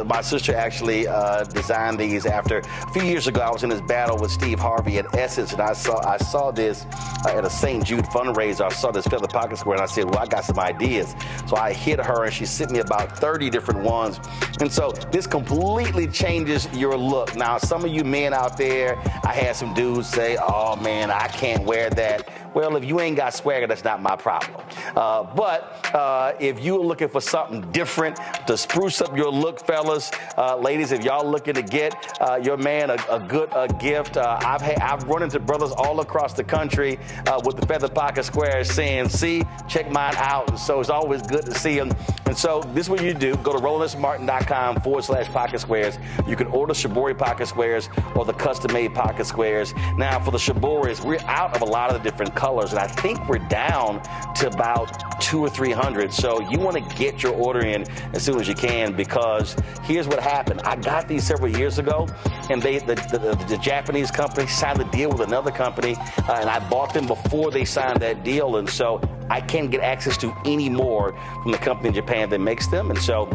My sister actually designed these after a few years ago. I was in this battle with Steve Harvey at Essence, and I saw this at a St. Jude fundraiser. I saw this feather pocket square, and I said, well, I got some ideas. So I hit her, and she sent me about 30 different ones. And so this completely changes your look. Now, some of you men out there, I had some dudes say, oh man, I can't wear that. Well, if you ain't got swagger, that's not my problem. But if you're looking for something different to spruce up your look, fellas, ladies, if y'all looking to get your man a good gift, I've run into brothers all across the country with the feather pocket squares saying, see, check mine out. And so it's always good to see them. And so this is what you do. Go to RolandSMartin.com/pocket squares. You can order Shibori pocket squares or the custom-made pocket squares. Now, for the Shiboris, we're out of a lot of the different colors, and I think we're down to about 200 or 300. So you want to get your order in as soon as you can, because here's what happened. I got these several years ago, and the Japanese company signed a deal with another company, and I bought them before they signed that deal, and so I can't get access to any more from the company in Japan that makes them. And so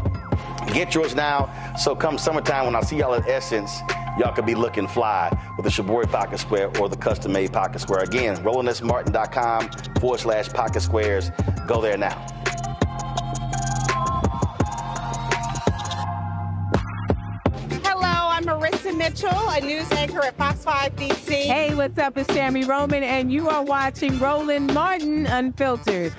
get yours now. So come summertime, when I see y'all at Essence, y'all could be looking fly with the Shibori pocket square or the custom-made pocket square. Again, RolandSMartin.com/pocket squares. Go there now. Hello, I'm Marissa Mitchell, a news anchor at Fox 5 DC. Hey, what's up? It's Tammy Roman, and you are watching Roland Martin Unfiltered.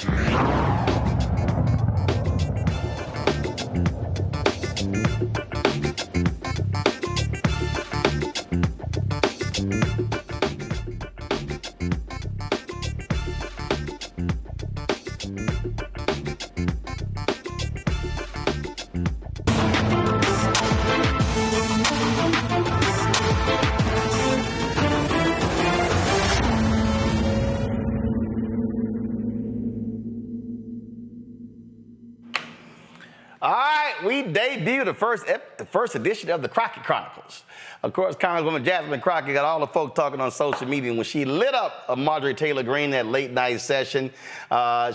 We debuted the first edition of the Crockett Chronicles. Of course, Congresswoman Jasmine Crockett got all the folk talking on social media when she lit up a Marjorie Taylor Greene that late night session.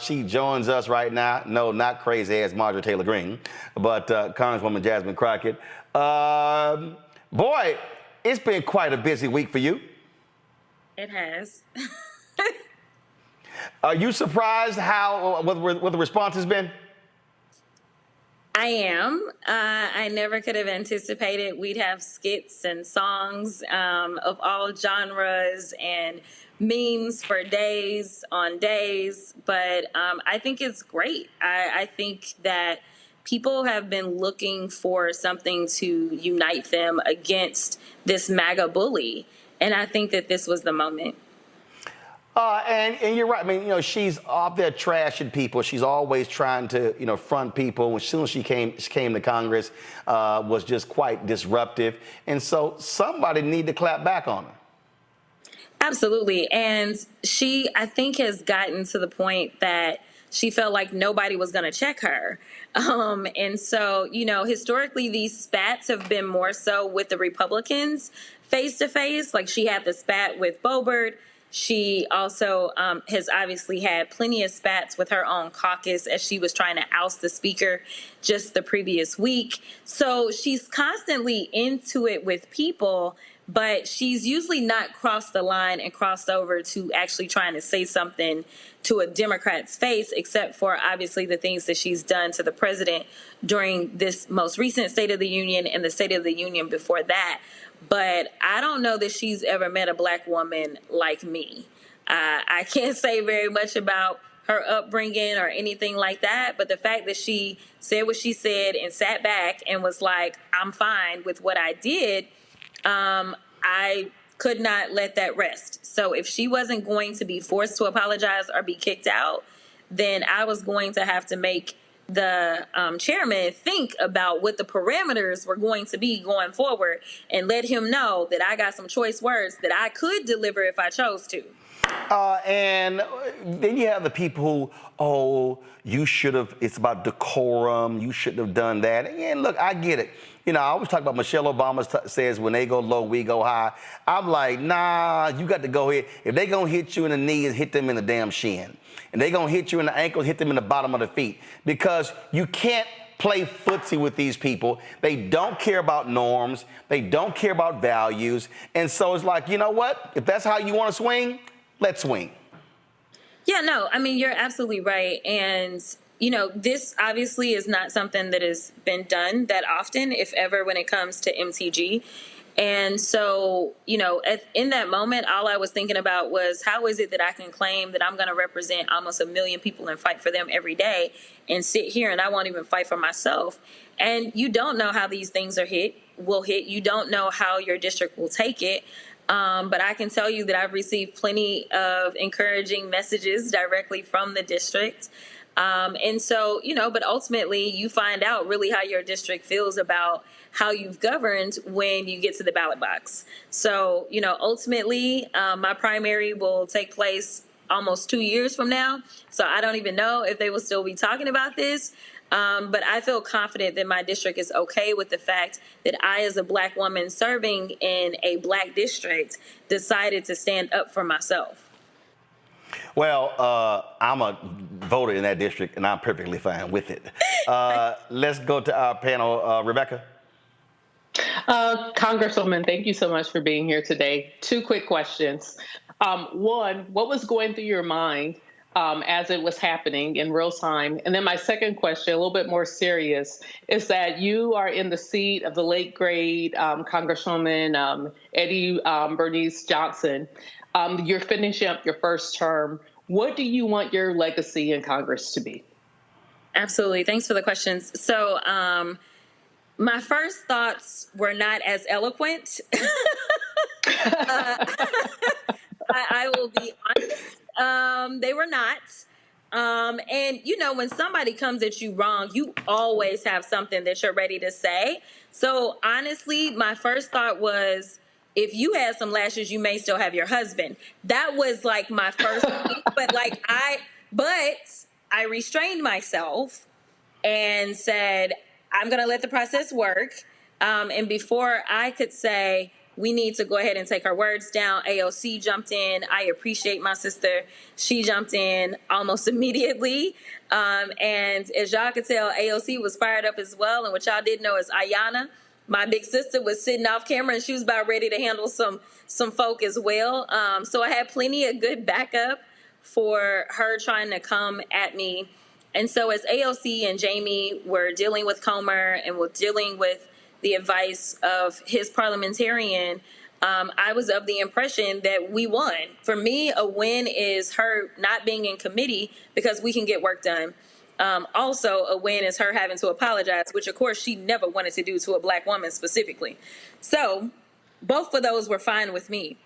She joins us right now. No, not crazy ass Marjorie Taylor Greene, but Congresswoman Jasmine Crockett. Boy, it's been quite a busy week for you. It has. Are you surprised what the response has been? I am. I never could have anticipated we'd have skits and songs of all genres and memes for days on days. But I think it's great. I think that people have been looking for something to unite them against this MAGA bully. And I think that this was the moment. And you're right. I mean, she's out there trashing people. She's always trying to, front people. As soon as she came to Congress, was just quite disruptive. And so somebody need to clap back on her. Absolutely. And she, I think, has gotten to the point that she felt like nobody was going to check her. And so, historically, these spats have been more so with the Republicans face to face. Like she had the spat with Boebert. She also has obviously had plenty of spats with her own caucus as she was trying to oust the speaker just the previous week. So she's constantly into it with people, but she's usually not crossed the line and crossed over to actually trying to say something to a Democrat's face, except for obviously the things that she's done to the president during this most recent State of the Union and the State of the Union before that. But I don't know that she's ever met a black woman like me. I can't say very much about her upbringing or anything like that, but the fact that she said what she said and sat back and was like, I'm fine with what I did, I could not let that rest. So if she wasn't going to be forced to apologize or be kicked out, then I was going to have to make the chairman think about what the parameters were going to be going forward and let him know that I got some choice words that I could deliver if I chose to. And then you have the people who, you should have, it's about decorum, you shouldn't have done that. And look, I get it. I always talk about Michelle Obama says when they go low, we go high. I'm like, nah, you got to go ahead. If they going to hit you in the knees, hit them in the damn shin. And they going to hit you in the ankle, hit them in the bottom of the feet. Because you can't play footsie with these people. They don't care about norms. They don't care about values. And so it's like, you know what? If that's how you want to swing, let's swing. Yeah, no, I mean, you're absolutely right. And, this obviously is not something that has been done that often, if ever, when it comes to MTG. And so, in that moment, all I was thinking about was how is it that I can claim that I'm going to represent almost 1 million people and fight for them every day and sit here and I won't even fight for myself. And you don't know how these things will hit. You don't know how your district will take it. But I can tell you that I've received plenty of encouraging messages directly from the district. And so, but ultimately you find out really how your district feels about how you've governed when you get to the ballot box. So, ultimately, my primary will take place almost 2 years from now. So I don't even know if they will still be talking about this. But I feel confident that my district is okay with the fact that I, as a black woman serving in a black district, decided to stand up for myself. Well, I'm a voter in that district, and I'm perfectly fine with it. Let's go to our panel. Rebecca? Congresswoman, thank you so much for being here today. 2 quick questions. One, what was going through your mind as it was happening in real time? And then my second question, a little bit more serious, is that you are in the seat of the late great Congresswoman Eddie Bernice Johnson. You're finishing up your first term. What do you want your legacy in Congress to be? Absolutely. Thanks for the questions. So my first thoughts were not as eloquent. I will be honest. They were not. And, when somebody comes at you wrong, you always have something that you're ready to say. So honestly, my first thought was, if you had some lashes, you may still have your husband. That was like my first thing. But I restrained myself and said, I'm going to let the process work. And before I could say, we need to go ahead and take our words down, AOC jumped in. I appreciate my sister. She jumped in almost immediately. And as y'all could tell, AOC was fired up as well. And what y'all didn't know is Ayanna, my big sister, was sitting off camera and she was about ready to handle some folk as well. So I had plenty of good backup for her trying to come at me. And so as AOC and Jamie were dealing with Comer and were dealing with the advice of his parliamentarian, I was of the impression that we won. For me, a win is her not being in committee because we can get work done. Also, a win is her having to apologize, which of course she never wanted to do to a black woman specifically. So both of those were fine with me.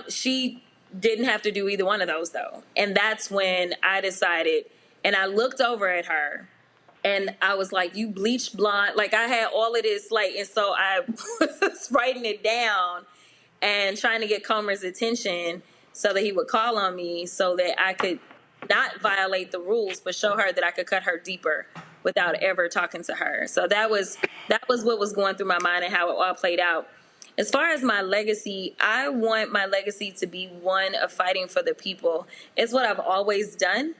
She didn't have to do either one of those though. And that's when I decided, and I looked over at her and I was like, you bleached blonde. Like I had all of this, like, and so I was writing it down and trying to get Comer's attention so that he would call on me so that I could not violate the rules, but show her that I could cut her deeper without ever talking to her. So that was what was going through my mind and how it all played out. As far as my legacy, I want my legacy to be one of fighting for the people. It's what I've always done,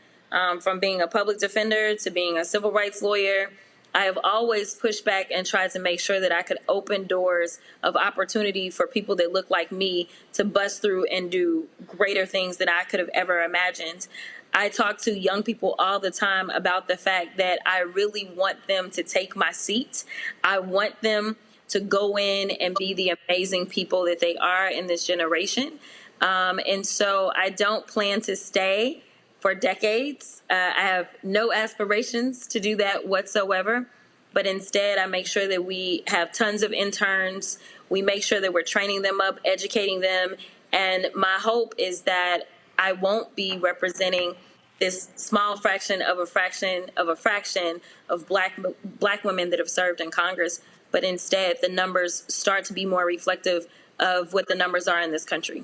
from being a public defender to being a civil rights lawyer. I have always pushed back and tried to make sure that I could open doors of opportunity for people that look like me to bust through and do greater things than I could have ever imagined. I talk to young people all the time about the fact that I really want them to take my seat. I want them to go in and be the amazing people that they are in this generation. And so I don't plan to stay for decades. I have no aspirations to do that whatsoever. But instead, I make sure that we have tons of interns. We make sure that we're training them up, educating them. And my hope is that I won't be representing this small fraction of a fraction of a fraction of black women that have served in Congress, but instead the numbers start to be more reflective of what the numbers are in this country.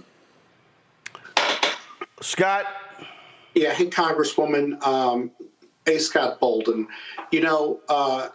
Scott? Yeah, hey, Congresswoman A. Scott Bolden. You know,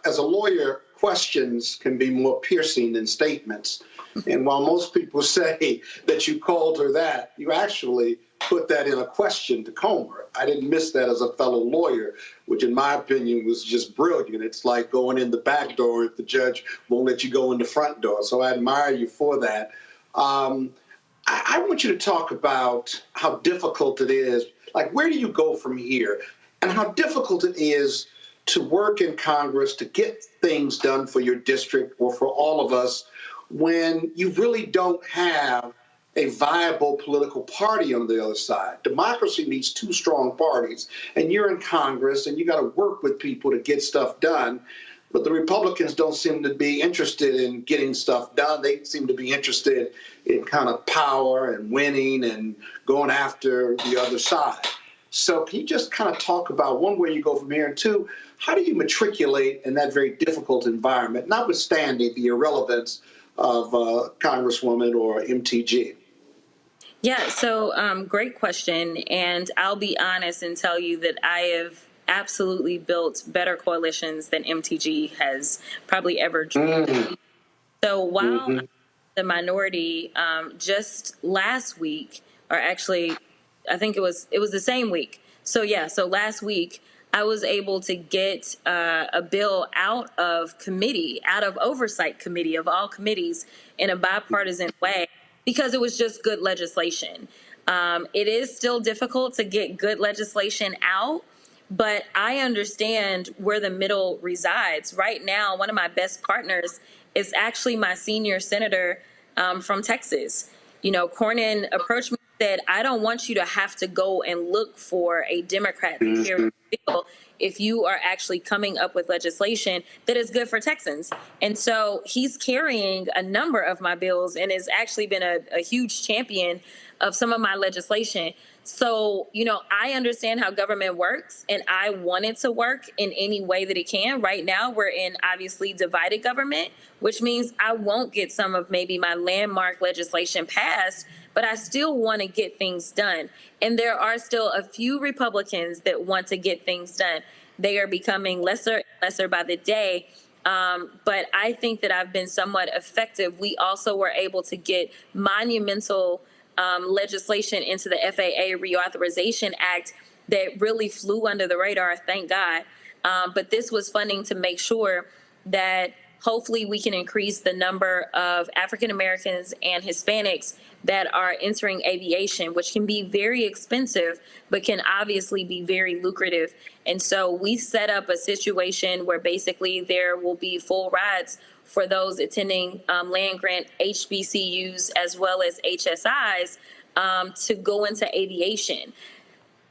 as a lawyer, questions can be more piercing than statements. And while most people say that you called her that, you actually put that in a question to Comer. I didn't miss that as a fellow lawyer, which in my opinion was just brilliant. It's like going in the back door if the judge won't let you go in the front door. So I admire you for that. I want you to talk about how difficult it is. Like, where do you go from here? And how difficult it is to work in Congress, to get things done for your district or for all of us when you really don't have a viable political party on the other side. Democracy needs two strong parties, and you're in Congress, and you got to work with people to get stuff done. But the Republicans don't seem to be interested in getting stuff done. They seem to be interested in kind of power and winning and going after the other side. So can you just kind of talk about, one, where you go from here, and two, how do you matriculate in that very difficult environment, notwithstanding the irrelevance of Congresswoman or MTG? Yeah, so great question. And I'll be honest and tell you that I have absolutely built better coalitions than MTG has probably ever dreamed of. So while I'm the minority, just last week, or actually, I think it was the same week. So yeah, so last week, I was able to get a bill out of oversight committee of all committees in a bipartisan way, because it was just good legislation. It is still difficult to get good legislation out, but I understand where the middle resides. Right now, one of my best partners is actually my senior senator from Texas. You know, Cornyn approached me and said, I don't want you to have to go and look for a Democrat to carry the bill if you are actually coming up with legislation that is good for Texans. And so he's carrying a number of my bills and has actually been a huge champion of some of my legislation. So, you know, I understand how government works, and I want it to work in any way that it can. Right now, we're in obviously divided government, which means I won't get some of maybe my landmark legislation passed, but I still want to get things done. And there are still a few Republicans that want to get things done. They are becoming lesser and lesser by the day. But I think that I've been somewhat effective. We also were able to get monumental legislation into the FAA Reauthorization Act that really flew under the radar, thank God. But this was funding to make sure that hopefully we can increase the number of African Americans and Hispanics that are entering aviation, which can be very expensive, but can obviously be very lucrative. And so we set up a situation where basically there will be full rides for those attending land-grant HBCUs as well as HSIs to go into aviation.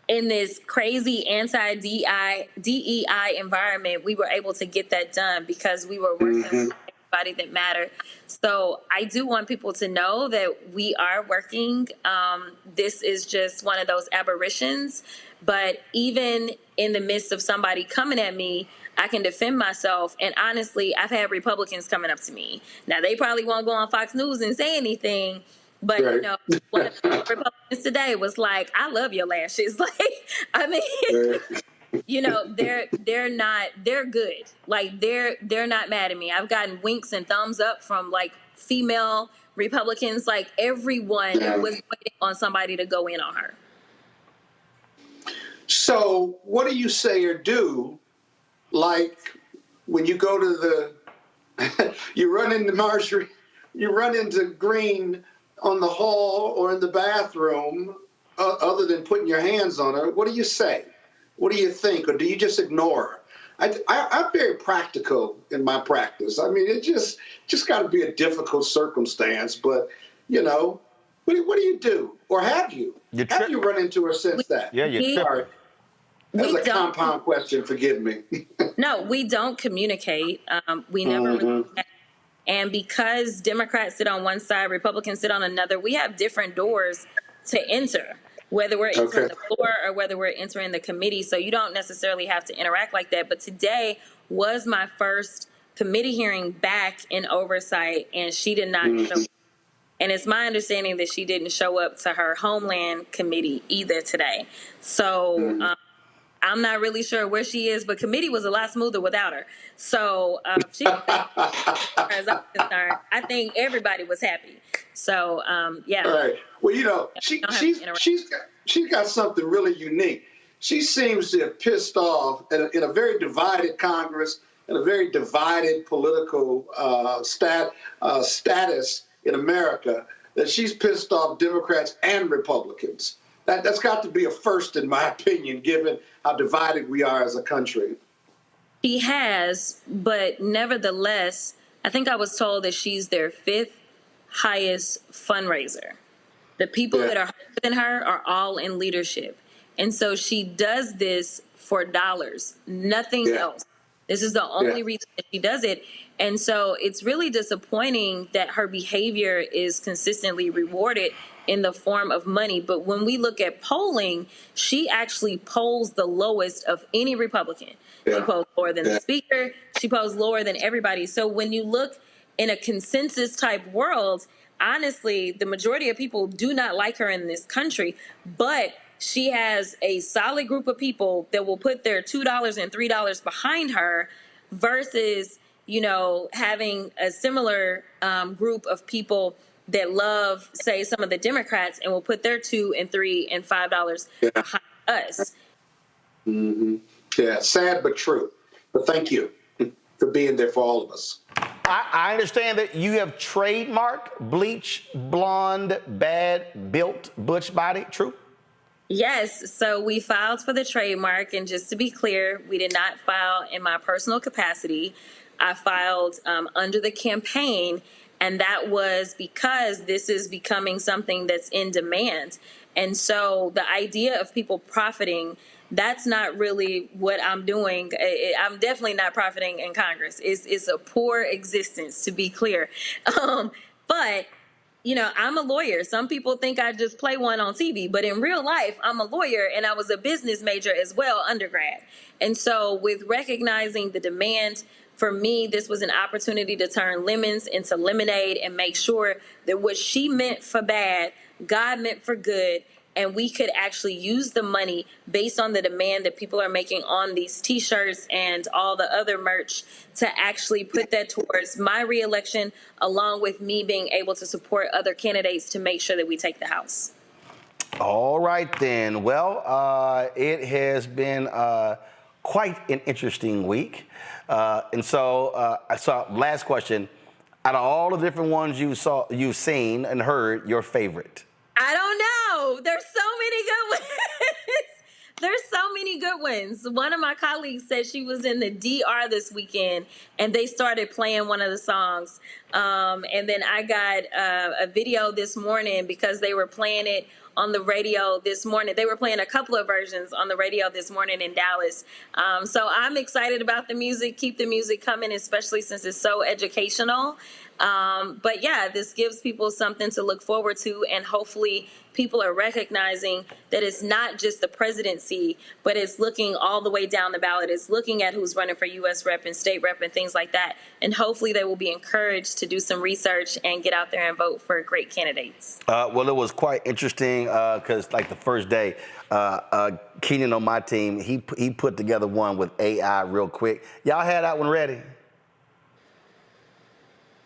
in this crazy anti-DEI environment, we were able to get that done because we were working with everybody that mattered. So I do want people to know that we are working. This is just one of those aberrations. But even in the midst of somebody coming at me, I can defend myself. And honestly, I've had Republicans coming up to me. Now, they probably won't go on Fox News and say anything. But, you know, one of the Republicans today was like, I love your lashes. Like, I mean, you know, they're good. Like, they're not mad at me. I've gotten winks and thumbs up from, like, female Republicans. Like, everyone was waiting on somebody to go in on her. So what do you say or do, like, when you go to the, you run into Marjorie, you run into Green on the hall or in the bathroom, other than putting your hands on her? What do you say? What do you think? Or do you just ignore her? I'm very practical in my practice. I mean, it just got to be a difficult circumstance. But, you know, what do you do? Or have you? Have you run into her since that? Yeah, you're Sorry. That's a compound question. Forgive me. No, we don't communicate. We never really. And because Democrats sit on one side, Republicans sit on another, we have different doors to enter, whether we're entering the floor or whether we're entering the committee. So you don't necessarily have to interact like that. But today was my first committee hearing back in oversight, and she did not show up. And it's my understanding that she didn't show up to her Homeland Committee either today. So I'm not really sure where she is, but committee was a lot smoother without her. So she, as I'm concerned, I think everybody was happy. So yeah. All right. Well, you know, she's got something really unique. She seems to have pissed off in a very divided Congress and a very divided political status in America, that she's pissed off Democrats and Republicans. That's got to be a first, in my opinion, given how divided we are as a country. She has, but nevertheless, I think I was told that she's their 5th highest fundraiser. The people that are higher than her are all in leadership. And so she does this for dollars, nothing else. This is the only reason that she does it. And so it's really disappointing that her behavior is consistently rewarded in the form of money. But when we look at polling, she actually polls the lowest of any Republican. She polls lower than the speaker. She polls lower than everybody. So when you look in a consensus type world, honestly, the majority of people do not like her in this country. But she has a solid group of people that will put their $2 and $3 behind her versus, you know, having a similar group of people that love, say, some of the Democrats and will put their $2 and $3 and $5 behind us. Yeah, sad but true. But thank you for being there for all of us. I understand that you have trademarked bleach, blonde, bad, built, butch body. True? Yes. So we filed for the trademark. And just to be clear, we did not file in my personal capacity. I filed under the campaign. And that was because this is becoming something that's in demand. And so the idea of people profiting, that's not really what I'm doing. I'm definitely not profiting in Congress. It's a poor existence, to be clear. But, you know, I'm a lawyer. Some people think I just play one on TV, but in real life, I'm a lawyer, and I was a business major as well, undergrad. And so with recognizing the demand, for me, this was an opportunity to turn lemons into lemonade and make sure that what she meant for bad, God meant for good, and we could actually use the money based on the demand that people are making on these T-shirts and all the other merch to actually put that towards my reelection, along with me being able to support other candidates to make sure that we take the House. All right, then. Well, it has been quite an interesting week. And so I saw, last question, out of all the different ones you've seen and heard, your favorite? I don't know. There's so many good ones. There's so many good good ones. One of my colleagues said she was in the DR this weekend, and they started playing one of the songs. And then I got a video this morning because they were playing it on the radio this morning. They were playing a couple of versions on the radio this morning in Dallas. So I'm excited about the music. Keep the music coming, especially since it's so educational. But yeah, this gives people something to look forward to, and hopefully people are recognizing that it's not just the presidency, but it's looking all the way down the ballot. It's looking at who's running for U.S. rep and state rep and things like that. And hopefully they will be encouraged to do some research and get out there and vote for great candidates. Well, it was quite interesting because like the first day, Keenan on my team, he put together one with AI real quick. Y'all had that one ready?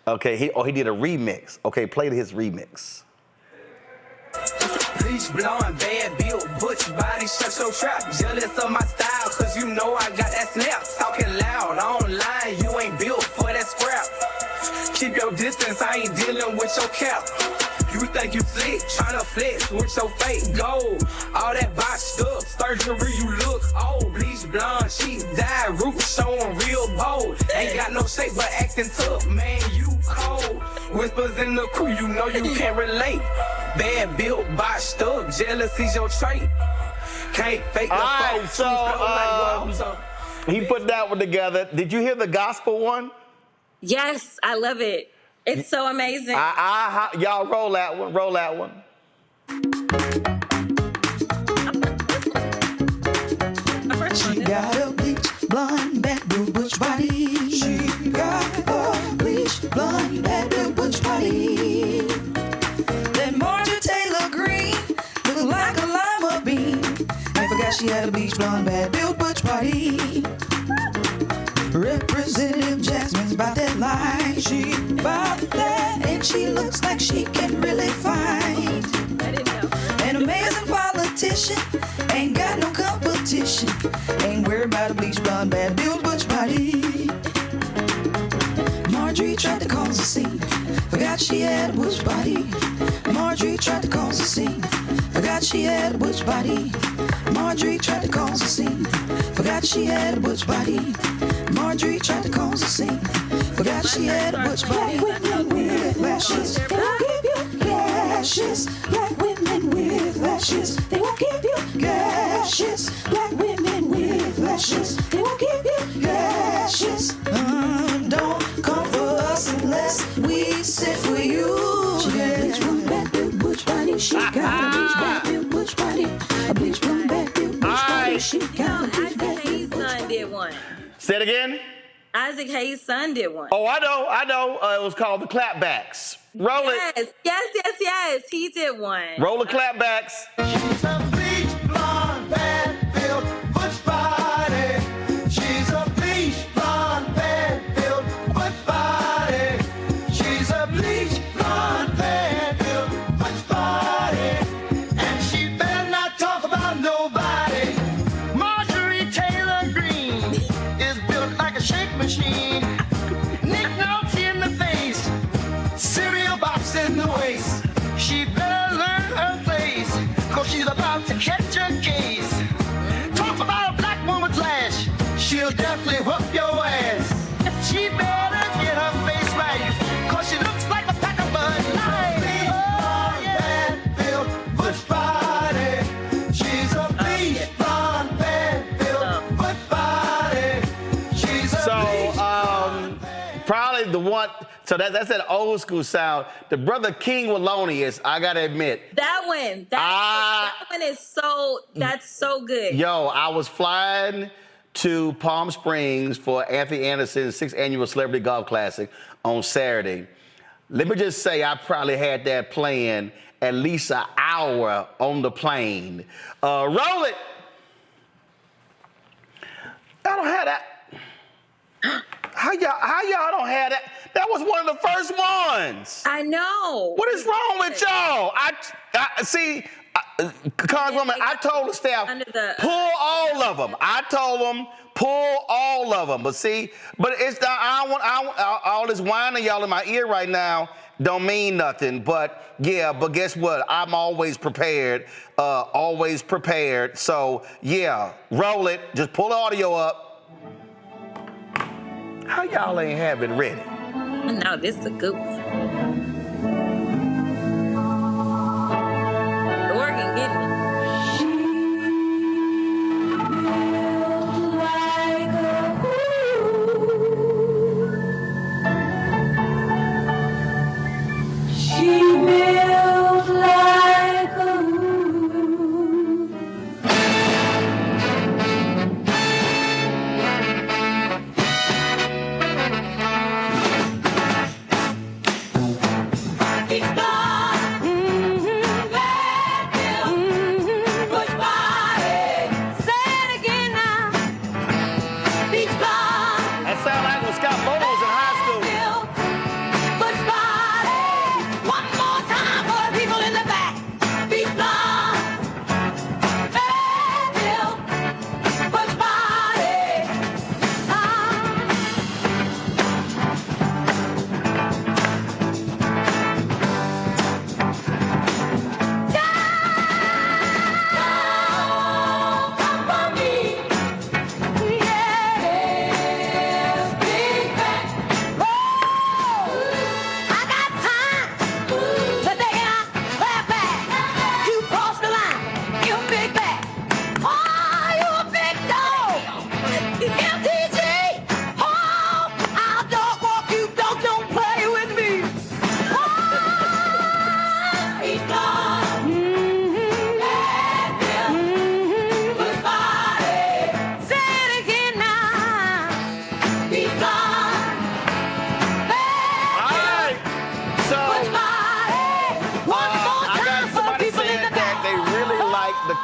Okay, he did a remix. Okay, play his remix. Bleach blonde, bad built, butch body, shut your trap. Jealous of my style, cause you know I got that snap. Talking loud, online, you ain't built for that scrap. Keep your distance, I ain't dealing with your cap. You think you slick, tryna flex with your fake gold. All that botched up, surgery, you look old. Bleach blonde, she dyed, roots showing real bold. Ain't got no shape, but acting tough, man, you cold. Whispers in the crew, you know you can't relate. Bad built, botched up, jealousy's your trait. Can't fake the right, so he put that one together. Did you hear the gospel one? Yes, I love it. It's so amazing. Y'all roll that one. Roll that one. She got a bleach blonde, bad blue butch body. She got a bleach blonde, bad blue butch body. That Marjorie Taylor Greene look like a lima bean. I forgot she had a bleach blonde, bad built butch body. Representative Jasmine's about that line. She about that, and she looks like she can really fight. An amazing politician, ain't got no competition. Ain't worried about a bleach blonde, bad built butch body. Marjorie tried to cause a scene, forgot she had a butch body. Marjorie tried to cause a scene, forgot she had a butch body. Marjorie tried to cause a scene, forgot she had a butch body. Marjorie tried to cause a scene, forgot she had a butch body. Black women with lashes, they won't give you gashes. Black women with lashes, they won't give you gashes. Black women with lashes, they won't give you gashes. Don't come for us unless we sit for you. She got a bleach blonde, bad built butch body. She got a bleach bad built butch body. A bleach blonde, bad built butch body. She got a bleach bad built butch body. Did one. Say it again. Isaac Hayes' son did one. Oh, I know. It was called the clapbacks. Roll it. Yes. He did one. Roll the clapbacks. She's a bleach blonde, bad built butch body. She's a bleach blonde, bad built butch body. She's a bleach blonde, bad built butch body. And she better not talk about nobody. Marjorie Taylor Greene is built like a shake machine. Nick notes in the face, cereal box in the waist. She better learn her place, cause she's about to catch a case. Talk about a black woman's lash, she'll definitely whoop your ass. She better get her face right, cause she looks like a pack of Bud Light. Oh, yeah. Bad built butch body. She's a bleach blonde, bad built butch body. She's a probably the one. So that's that old school sound. The brother King Waloney is, I gotta admit. That one. That one is that's so good. Yo, I was flying to Palm Springs for Anthony Anderson's 6th annual Celebrity Golf Classic on Saturday. Let me just say, I probably had that playing at least an hour on the plane. Roll it. I don't have that. How y'all don't have that? That was one of the first ones. I know. What is wrong with y'all? I see, Congresswoman, I told the staff, pull all of them. I told them, pull all of them. But see, but it's I don't want all this whining y'all in my ear right now. don't mean nothing. But yeah, but guess what? I'm always prepared. Always prepared. So yeah, roll it. Just pull the audio up. How y'all ain't have it ready? No, this is a goof. Oregon getting it.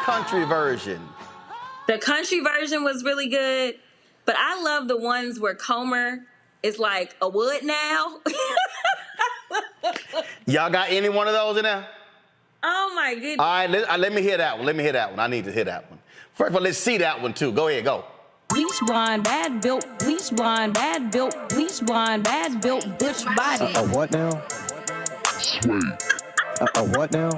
Country version. The country version was really good, but I love the ones where Comer is like, a what now? Y'all got any one of those in there? Oh my goodness. All right, let me hear that one. Let me hear that one. I need to hear that one. First of all, let's see that one too. Go ahead, go. Bleach blonde, bad built, bleach blonde, bad built, bleach blonde, bad built, butch body. A what now? Sweet. A what now?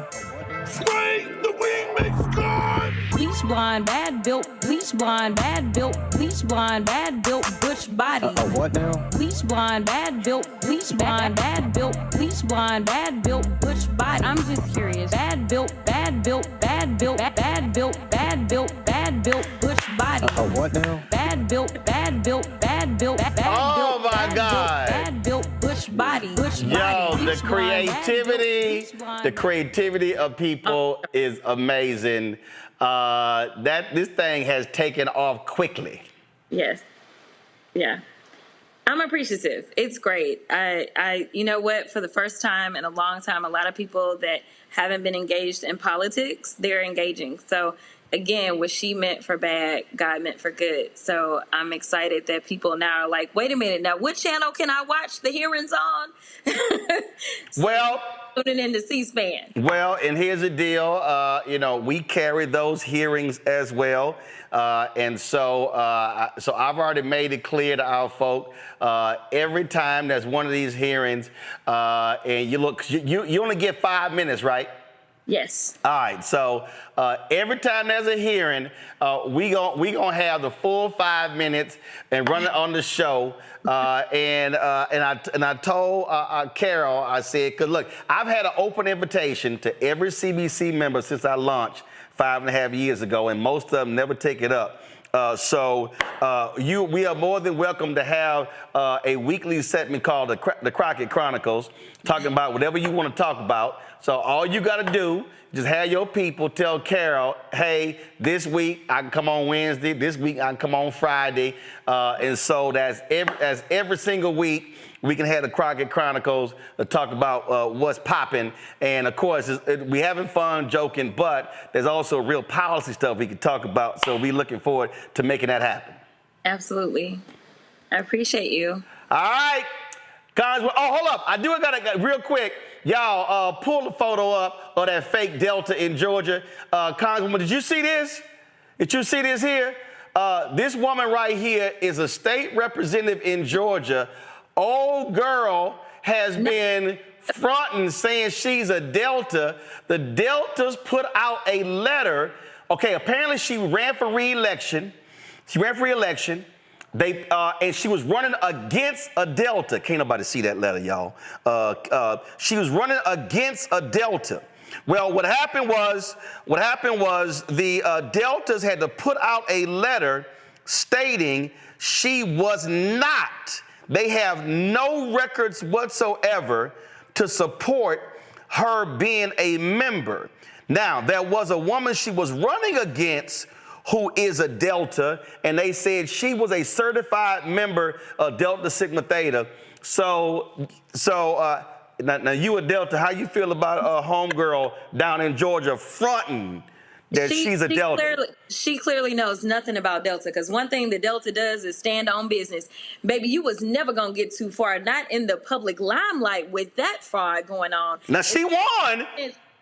Sway, the wing makes God. Bleach blonde, bad built, bleach blonde, bad built, bleach blonde, bad built, butch body. A what now? Bleach blonde, bad built, bleach blonde, bad built, bleach blonde, bad built, butch body. I'm just curious. Bad built, bad built, bad built, bad built, bad built, bad built, butch body. A what now? Bad built, bad built, bad built, bad built. Oh my God. Bad built, butch body, butch Yo, body. the creativity of people is amazing. This thing has taken off quickly. Yes. Yeah. I'm appreciative. It's great. I you know what, for the first time in a long time, a lot of people that haven't been engaged in politics, they're engaging. So again, what she meant for bad, God meant for good. So I'm excited that people now are like, wait a minute, now what channel can I watch the hearings on? Well, tuning into C-SPAN. Well, and here's the deal. We carry those hearings as well. So I've already made it clear to our folk, every time there's one of these hearings, and you look, you only get 5 minutes, right? Yes. All right. So every time there's a hearing, we gonna have the full 5 minutes and run it on the show. And I told Carol, I said, because look, I've had an open invitation to every CBC member since I launched 5.5 years ago, and most of them never take it up. We are more than welcome to have a weekly segment called the Crockett Chronicles, talking about whatever you want to talk about. So all you got to do, just have your people tell Carol, hey, this week I can come on Wednesday, this week I can come on Friday. And so that's every single week we can have the Crockett Chronicles to talk about what's popping. And of course, we having fun, joking, but there's also real policy stuff we can talk about. So we're looking forward to making that happen. Absolutely. I appreciate you. All right. Guys, hold up. I got real quick. Y'all, pull the photo up of that fake Delta in Georgia. Congresswoman, did you see this? Did you see this here? This woman right here is a state representative in Georgia. Old girl has been fronting saying she's a Delta. The Deltas put out a letter. Okay, apparently she ran for re-election. And she was running against a Delta. Can't nobody see that letter, y'all. She was running against a Delta. Well, what happened was the Deltas had to put out a letter stating she was not. They have no records whatsoever to support her being a member. Now, there was a woman she was running against who is a Delta, and they said she was a certified member of Delta Sigma Theta. So now you a Delta, how you feel about a homegirl down in Georgia fronting that she's a Delta? She clearly knows nothing about Delta, because one thing the Delta does is stand on business. Baby, you was never going to get too far, not in the public limelight with that fraud going on. Now, she won.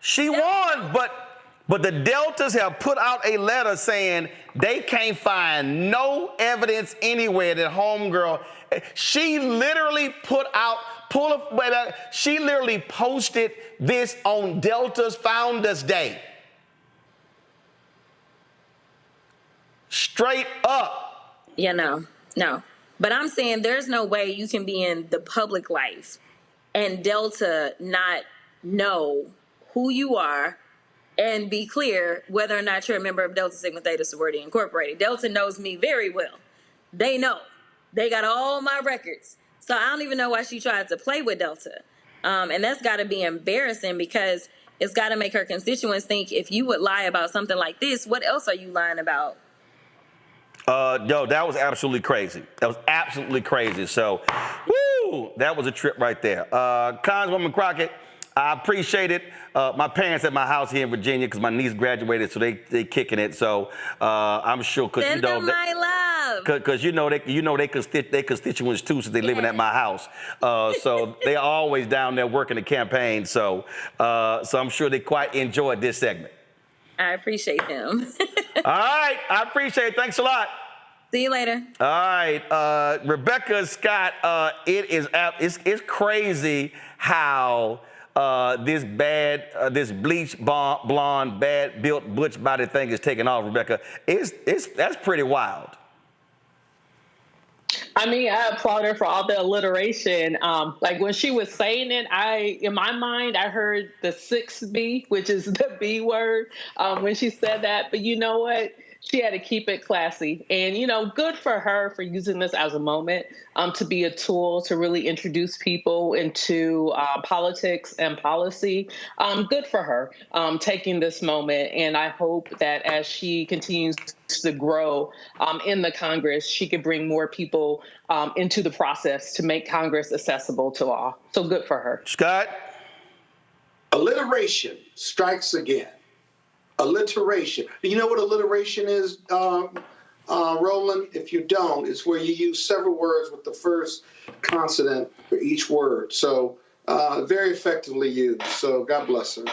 She won, but the Deltas have put out a letter saying they can't find no evidence anywhere that homegirl. She literally she literally posted this on Delta's Founders Day. Straight up. Yeah, no. But I'm saying there's no way you can be in the public life and Delta not know who you are and be clear whether or not you're a member of Delta Sigma Theta Sorority Incorporated. Delta knows me very well. They know. They got all my records. So I don't even know why she tried to play with Delta. And that's got to be embarrassing, because it's got to make her constituents think, if you would lie about something like this, what else are you lying about? Yo, that was absolutely crazy. So, woo, that was a trip right there. Congresswoman Crockett, I appreciate it. My parents at my house here in Virginia, because my niece graduated, so they kicking it. So I'm sure, because Send them my love. Because they constituents too, since they living at my house. So they always down there working the campaign. So I'm sure they quite enjoyed this segment. I appreciate them. All right, I appreciate it. Thanks a lot. See you later. All right, Rebecca Scott. It's crazy how this bleach blonde, bad built butch body thing is taking off, Rebecca. That's pretty wild. I mean, I applaud her for all the alliteration. Like when she was saying it, in my mind, I heard the 6B, which is the B word, when she said that. But you know what? She had to keep it classy. And, good for her for using this as a moment to be a tool to really introduce people into politics and policy. Good for her taking this moment. And I hope that as she continues to grow in the Congress, she could bring more people into the process to make Congress accessible to all. So good for her. Scott? Alliteration strikes again. Alliteration. You know what alliteration is, Roland? If you don't, it's where you use several words with the first consonant for each word. So very effectively used. So God bless her.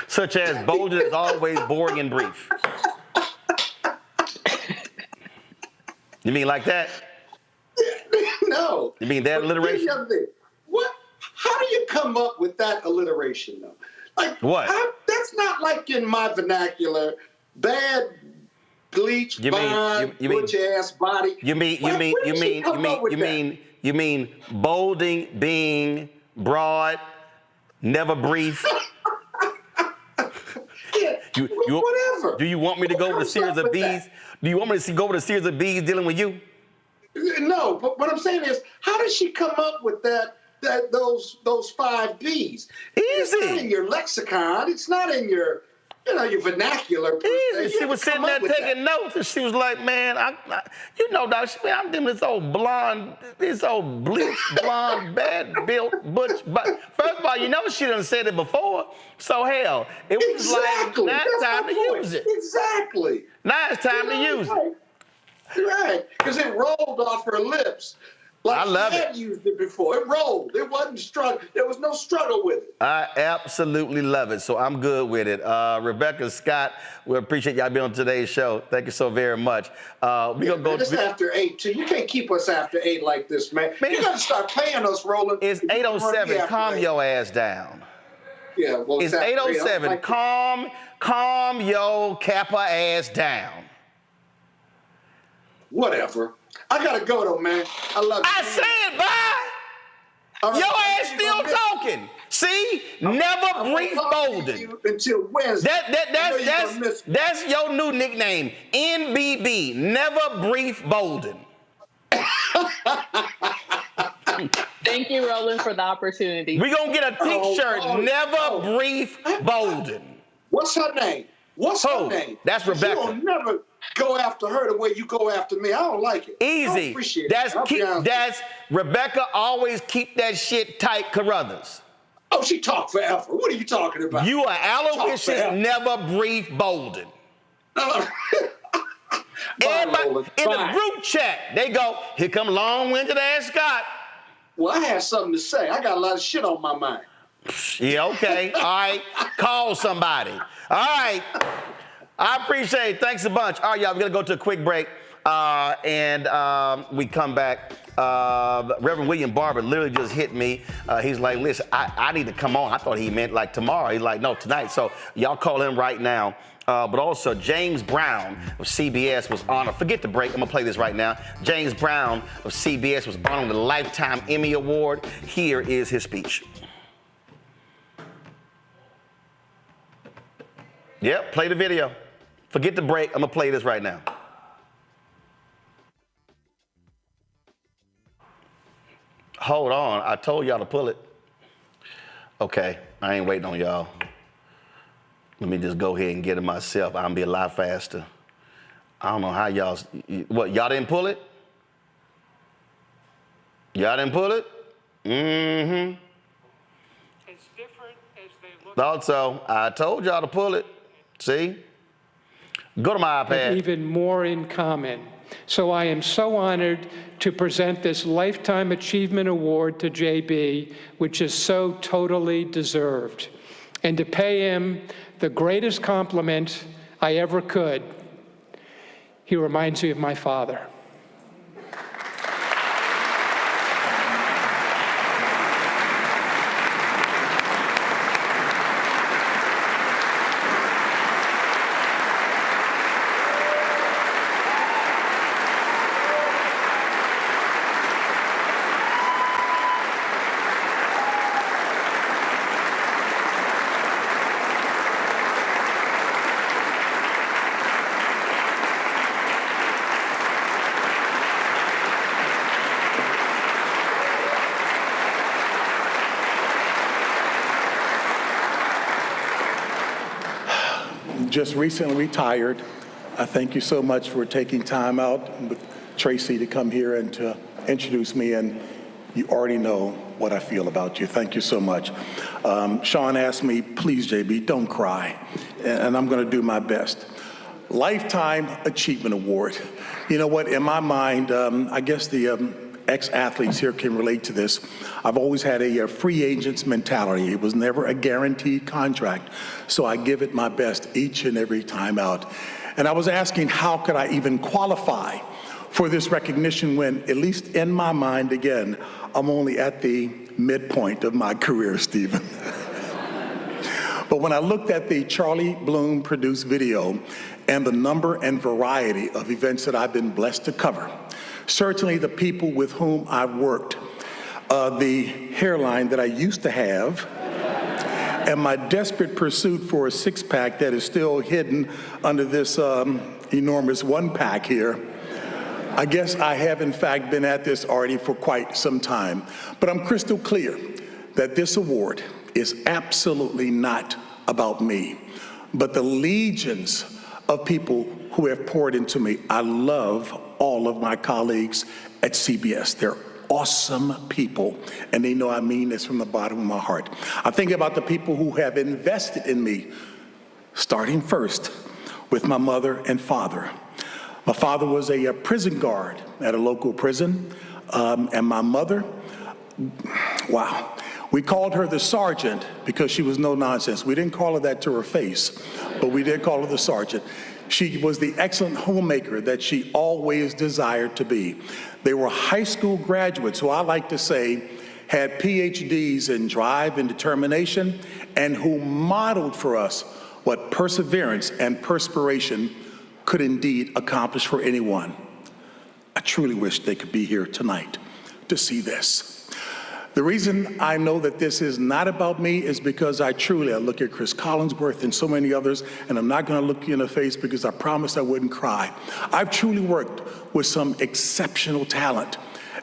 Such as bolded is always boring and brief. You mean like that? No. You mean that alliteration? What? How do you come up with that alliteration, though? Like what? That's not like in my vernacular. Bad bleach, butch ass body. You mean bolding, being broad, never brief. Whatever. Do you want me to go with a series of B's? Do you want me to go with a series of B's dealing with you? No, but what I'm saying is, how did she come up with those 5 B's? It's not in your lexicon. It's not in your vernacular. Easy. She was sitting there taking notes, and she was like, "Man, dog, I'm doing this old bleach blonde, bad built butch." But first of all, she done said it before, so hell, it was like now it's time to use it. Exactly. Now it's time to use it. Right, because it rolled off her lips Like I love she had used it before. It rolled. It wasn't struggle. There was no struggle with it. I absolutely love it, so I'm good with it. Rebecca Scott, we appreciate y'all being on today's show. Thank you so very much. We're gonna go. It's after 8 too. You can't keep us after 8 like this, man. You gotta start paying us, Roland. It's 8:07. Calm your ass down. Yeah, well, it's 8:07. Calm your Kappa ass down. Whatever. I gotta go though, man. I love you. I said bye. Your ass still talking. See? Never brief Bolden. Until Wednesday. That's your new nickname. NBB. Never brief Bolden. Thank you, Roland, for the opportunity. We're going to get a t-shirt. Never brief Bolden. What's her name? What's her name? That's Rebecca. You'll never go after her the way you go after me. I don't like it. Easy. I don't appreciate it. That's Rebecca. Always keep that shit tight, Carruthers. Oh, she talked forever. What are you talking about? You are Aloysius Never Brief Bolden. Everybody in the group chat, they go, here come long-winded ass Scott. Well, I had something to say. I got a lot of shit on my mind. Yeah, okay. All right. Call somebody. All right. I appreciate it. Thanks a bunch. All right, y'all, we're going to go to a quick break. And we come back. Reverend William Barber literally just hit me. He's like, listen, I need to come on. I thought he meant like tomorrow. He's like, no, tonight. So y'all call him right now. But also James Brown of CBS was honored. Forget the break. I'm going to play this right now. James Brown of CBS was honored with the Lifetime Emmy Award. Here is his speech. Yep, play the video. Forget the break. I'm going to play this right now. Hold on. I told y'all to pull it. Okay. I ain't waiting on y'all. Let me just go ahead and get it myself. I'm going to be a lot faster. I don't know how y'all... What, y'all didn't pull it? Y'all didn't pull it? Mm-hmm. As different as they look... Thought so. I told y'all to pull it. See? Go to my iPad. Even more in common. So I am so honored to present this Lifetime Achievement Award to JB, which is so totally deserved, and to pay him the greatest compliment I ever could. He reminds me of my father. Just recently retired. I thank you so much for taking time out with Tracy to come here and to introduce me, and you already know what I feel about you. Thank you so much. Sean asked me, please, JB, don't cry, and I'm going to do my best. Lifetime Achievement Award. You know what, in my mind, I guess the ex-athletes here can relate to this. I've always had a free agent's mentality. It was never a guaranteed contract, so I give it my best each and every time out. And I was asking, how could I even qualify for this recognition when, at least in my mind, again, I'm only at the midpoint of my career, Stephen. But when I looked at the Charlie Bloom produced video and the number and variety of events that I've been blessed to cover, certainly the people with whom I've worked, the hairline that I used to have, and my desperate pursuit for a six-pack that is still hidden under this enormous one-pack here, I guess I have in fact been at this already for quite some time. But I'm crystal clear that this award is absolutely not about me, but the legions of people who have poured into me. I love all of my colleagues at CBS. They're awesome people, and they know I mean this from the bottom of my heart. I think about the people who have invested in me, starting first with my mother and father. My father was a prison guard at a local prison. And my mother, wow. We called her the sergeant because she was no nonsense. We didn't call her that to her face, but we did call her the sergeant. She was the excellent homemaker that she always desired to be. They were high school graduates who I like to say had PhDs in drive and determination, and who modeled for us what perseverance and perspiration could indeed accomplish for anyone. I truly wish they could be here tonight to see this. The reason I know that this is not about me is because I look at Chris Collinsworth and so many others, and I'm not going to look you in the face because I promised I wouldn't cry. I've truly worked with some exceptional talent,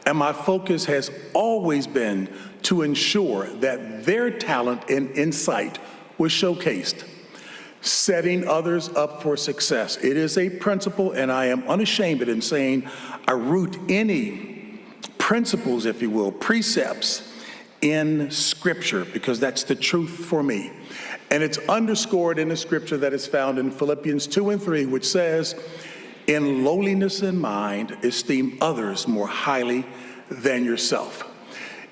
and my focus has always been to ensure that their talent and insight was showcased, setting others up for success. It is a principle, and I am unashamed in saying I root any principles, if you will, precepts in Scripture, because that's the truth for me. And it's underscored in the Scripture that is found in Philippians 2 and 3, which says, in lowliness in mind, esteem others more highly than yourself.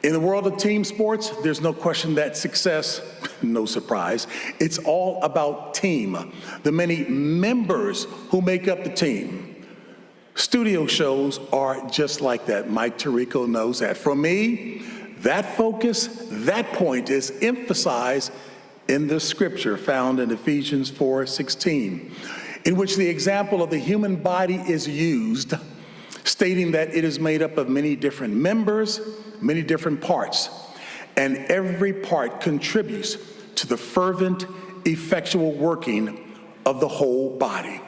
In the world of team sports, there's no question that success, no surprise, it's all about team, the many members who make up the team. Studio shows are just like that. Mike Tirico knows that. For me, that focus, that point is emphasized in the scripture found in Ephesians 4:16, in which the example of the human body is used, stating that it is made up of many different members, many different parts, and every part contributes to the fervent, effectual working of the whole body.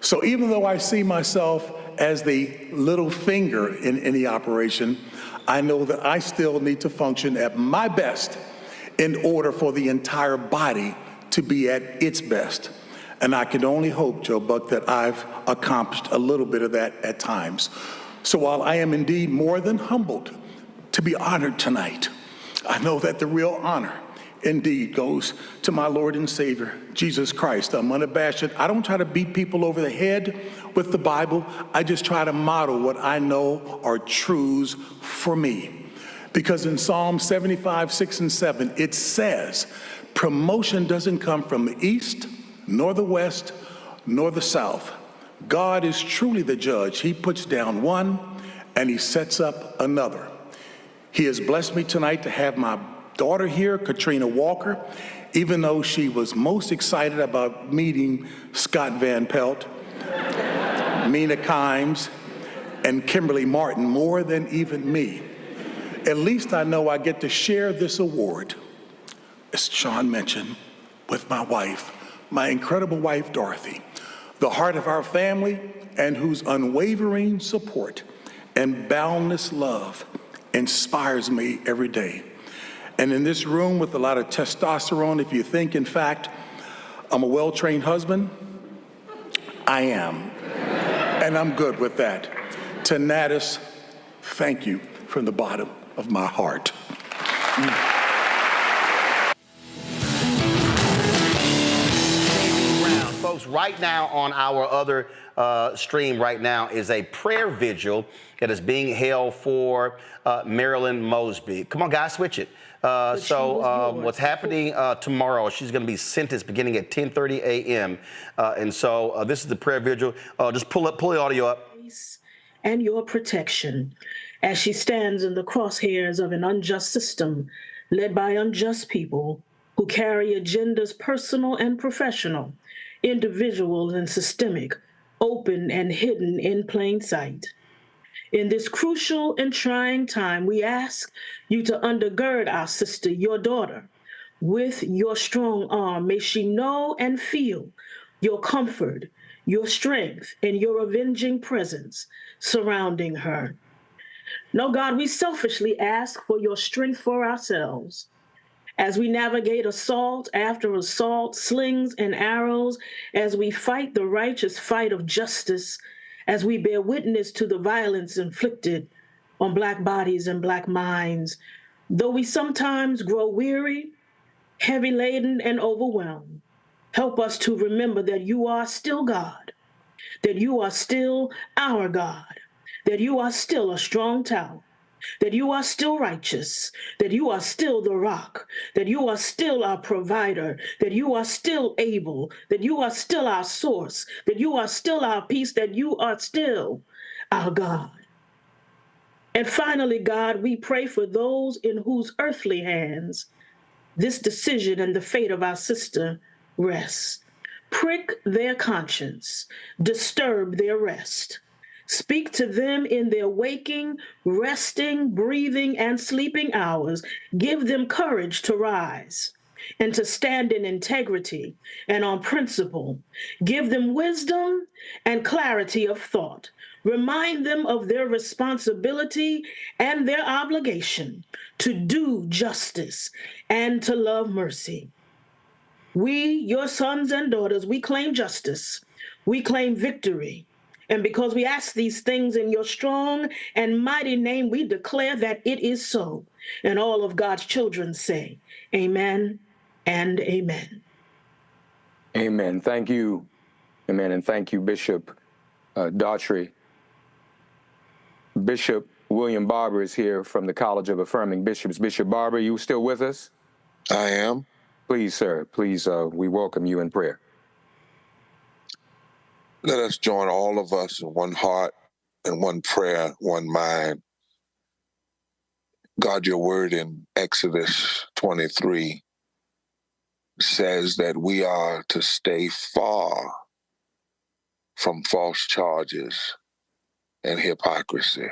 So even though I see myself as the little finger in any operation, I know that I still need to function at my best in order for the entire body to be at its best. And I can only hope, Joe Buck, that I've accomplished a little bit of that at times. So while I am indeed more than humbled to be honored tonight, I know that the real honor indeed goes to my Lord and Savior, Jesus Christ. I'm unabashed. I don't try to beat people over the head with the Bible. I just try to model what I know are truths for me. Because in Psalm 75:6-7, it says, promotion doesn't come from the east, nor the west, nor the south. God is truly the judge. He puts down one and he sets up another. He has blessed me tonight to have my daughter here, Katrina Walker, even though she was most excited about meeting Scott Van Pelt, Mina Kimes, and Kimberly Martin more than even me. At least I know I get to share this award, as Sean mentioned, with my wife, my incredible wife, Dorothy, the heart of our family, and whose unwavering support and boundless love inspires me every day. And in this room with a lot of testosterone, if you think, in fact, I'm a well-trained husband, I am. And I'm good with that. To Natus, thank you from the bottom of my heart. Folks, right now on our other stream right now is a prayer vigil that is being held for Marilyn Mosby. Come on, guys, switch it. What's happening tomorrow, she's going to be sentenced beginning at 10:30 a.m. This is the prayer vigil. Just pull the audio up. And your protection as she stands in the crosshairs of an unjust system led by unjust people who carry agendas personal and professional, individual and systemic, open and hidden in plain sight. In this crucial and trying time, we ask you to undergird our sister, your daughter, with your strong arm. May she know and feel your comfort, your strength, and your avenging presence surrounding her. No, God, we selfishly ask for your strength for ourselves as we navigate assault after assault, slings and arrows, as we fight the righteous fight of justice, as we bear witness to the violence inflicted on Black bodies and Black minds. Though we sometimes grow weary, heavy laden, and overwhelmed, help us to remember that you are still God, that you are still our God, that you are still a strong tower, that you are still righteous, that you are still the rock, that you are still our provider, that you are still able, that you are still our source, that you are still our peace, that you are still our God. And finally, God, we pray for those in whose earthly hands this decision and the fate of our sister rests. Prick their conscience, disturb their rest. Speak to them in their waking, resting, breathing, and sleeping hours. Give them courage to rise and to stand in integrity and on principle. Give them wisdom and clarity of thought. Remind them of their responsibility and their obligation to do justice and to love mercy. We, your sons and daughters, we claim justice. We claim victory. And because we ask these things in your strong and mighty name, we declare that it is so. And all of God's children say, amen and amen. Amen. Thank you. Amen. And thank you, Bishop Daughtry. Bishop William Barber is here from the College of Affirming Bishops. Bishop Barber, you still with us? I am. Please, sir. Please, we welcome you in prayer. Let us join all of us in one heart and one prayer, one mind. God, your word in Exodus 23 says that we are to stay far from false charges and hypocrisy.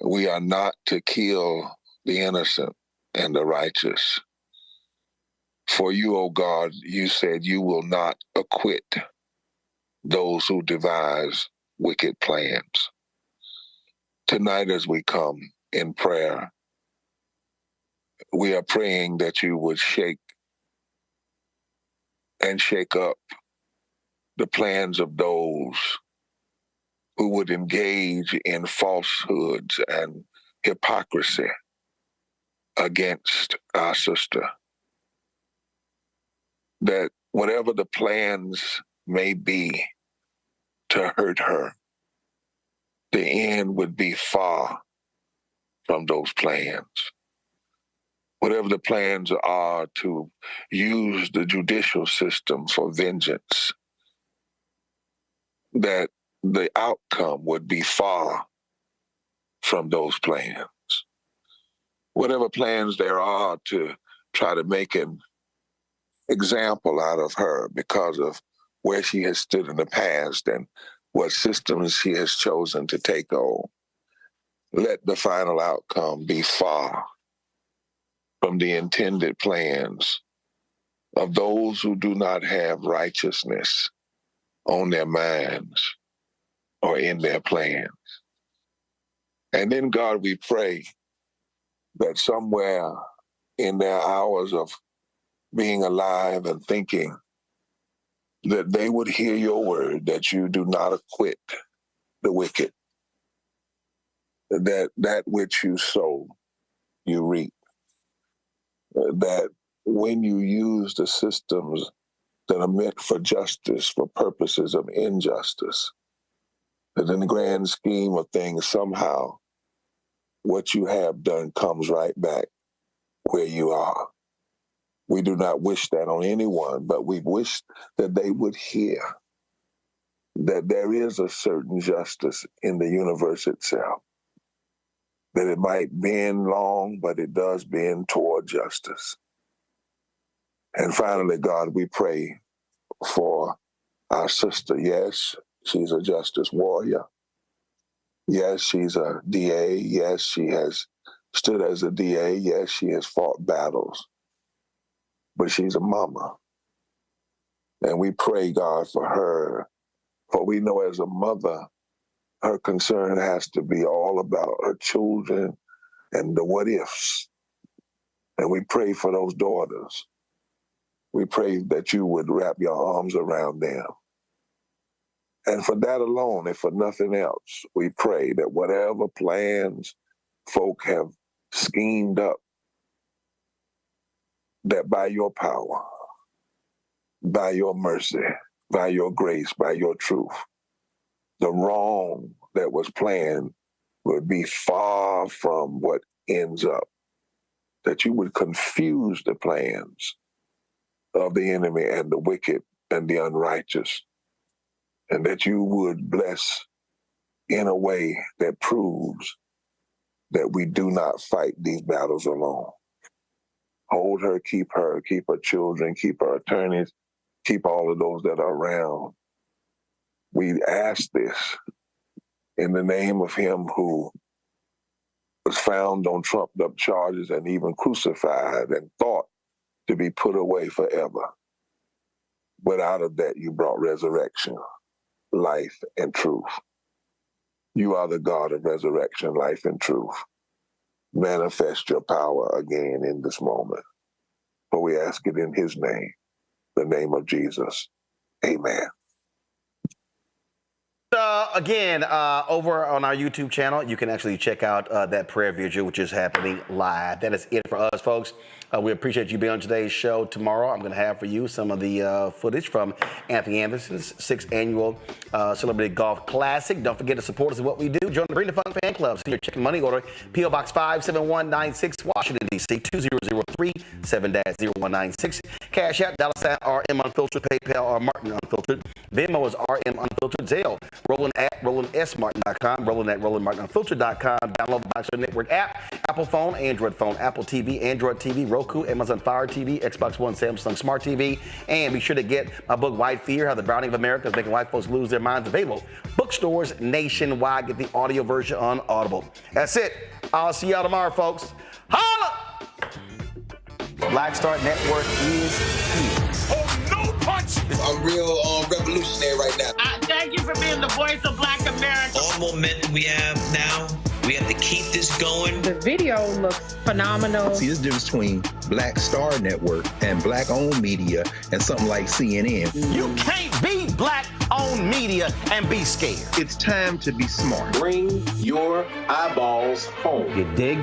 We are not to kill the innocent and the righteous. For you, O God, you said you will not acquit those who devise wicked plans. Tonight, as we come in prayer, we are praying that you would shake up the plans of those who would engage in falsehoods and hypocrisy against our sister. That whatever the plans may be to hurt her, the end would be far from those plans. Whatever the plans are to use the judicial system for vengeance, that the outcome would be far from those plans. Whatever plans there are to try to make an example out of her because of where she has stood in the past and what systems she has chosen to take on, let the final outcome be far from the intended plans of those who do not have righteousness on their minds or in their plans. And then, God, we pray that somewhere in their hours of being alive and thinking, that they would hear your word, that you do not acquit the wicked, that which you sow, you reap, that when you use the systems that are meant for justice for purposes of injustice, that in the grand scheme of things, somehow what you have done comes right back where you are. We do not wish that on anyone, but we wish that they would hear that there is a certain justice in the universe itself, that it might bend long, but it does bend toward justice. And finally, God, we pray for our sister. Yes, she's a justice warrior. Yes, she's a DA. Yes, she has stood as a DA. Yes, she has fought battles. But she's a mama. And we pray, God, for her. For we know as a mother, her concern has to be all about her children and the what ifs. And we pray for those daughters. We pray that you would wrap your arms around them. And for that alone, if for nothing else, we pray that whatever plans folk have schemed up, that by your power, by your mercy, by your grace, by your truth, the wrong that was planned would be far from what ends up, that you would confuse the plans of the enemy and the wicked and the unrighteous, and that you would bless in a way that proves that we do not fight these battles alone. Hold her, keep her children, keep her attorneys, keep all of those that are around. We ask this in the name of him who was found on trumped up charges and even crucified and thought to be put away forever. But out of that, you brought resurrection, life, and truth. You are the God of resurrection, life, and truth. Manifest your power again in this moment. For we ask it in his name, the name of Jesus. Amen. Again, over on our YouTube channel, you can actually check out that prayer vigil, which is happening live. That is it for us, folks. We appreciate you being on today's show. Tomorrow, I'm going to have for you some of the footage from Anthony Anderson's 6th annual Celebrity Golf Classic. Don't forget to support us in what we do. Join the Bring the Fun fan club. Send your check and money order, P.O. Box 57196, Washington, D.C. 20003 7-0196. Cash out, $RM Unfiltered, PayPal or Martin Unfiltered. Venmo is RM Unfiltered. Zelle, Roland at RolandSMartin.com, Roland at RolandMartinUnfiltered.com. Download the Boxer Network app, Apple phone, Android phone, Apple TV, Android TV, Roku, Amazon Fire TV, Xbox One, Samsung Smart TV. And be sure to get my book, White Fear, How the Browning of America is Making White Folks Lose Their Minds, available bookstores nationwide. Get the audio version on Audible. That's it. I'll see y'all tomorrow, folks. Holla! Black Star Network is here. Oh, no punches! I'm real revolutionary right now. Thank you for being the voice of Black America. All momentum we have now, we have to keep this going. The video looks phenomenal. See, there's a difference between Black Star Network and Black-owned media and something like CNN. You can't be Black-owned media and be scared. It's time to be smart. Bring your eyeballs home. You dig?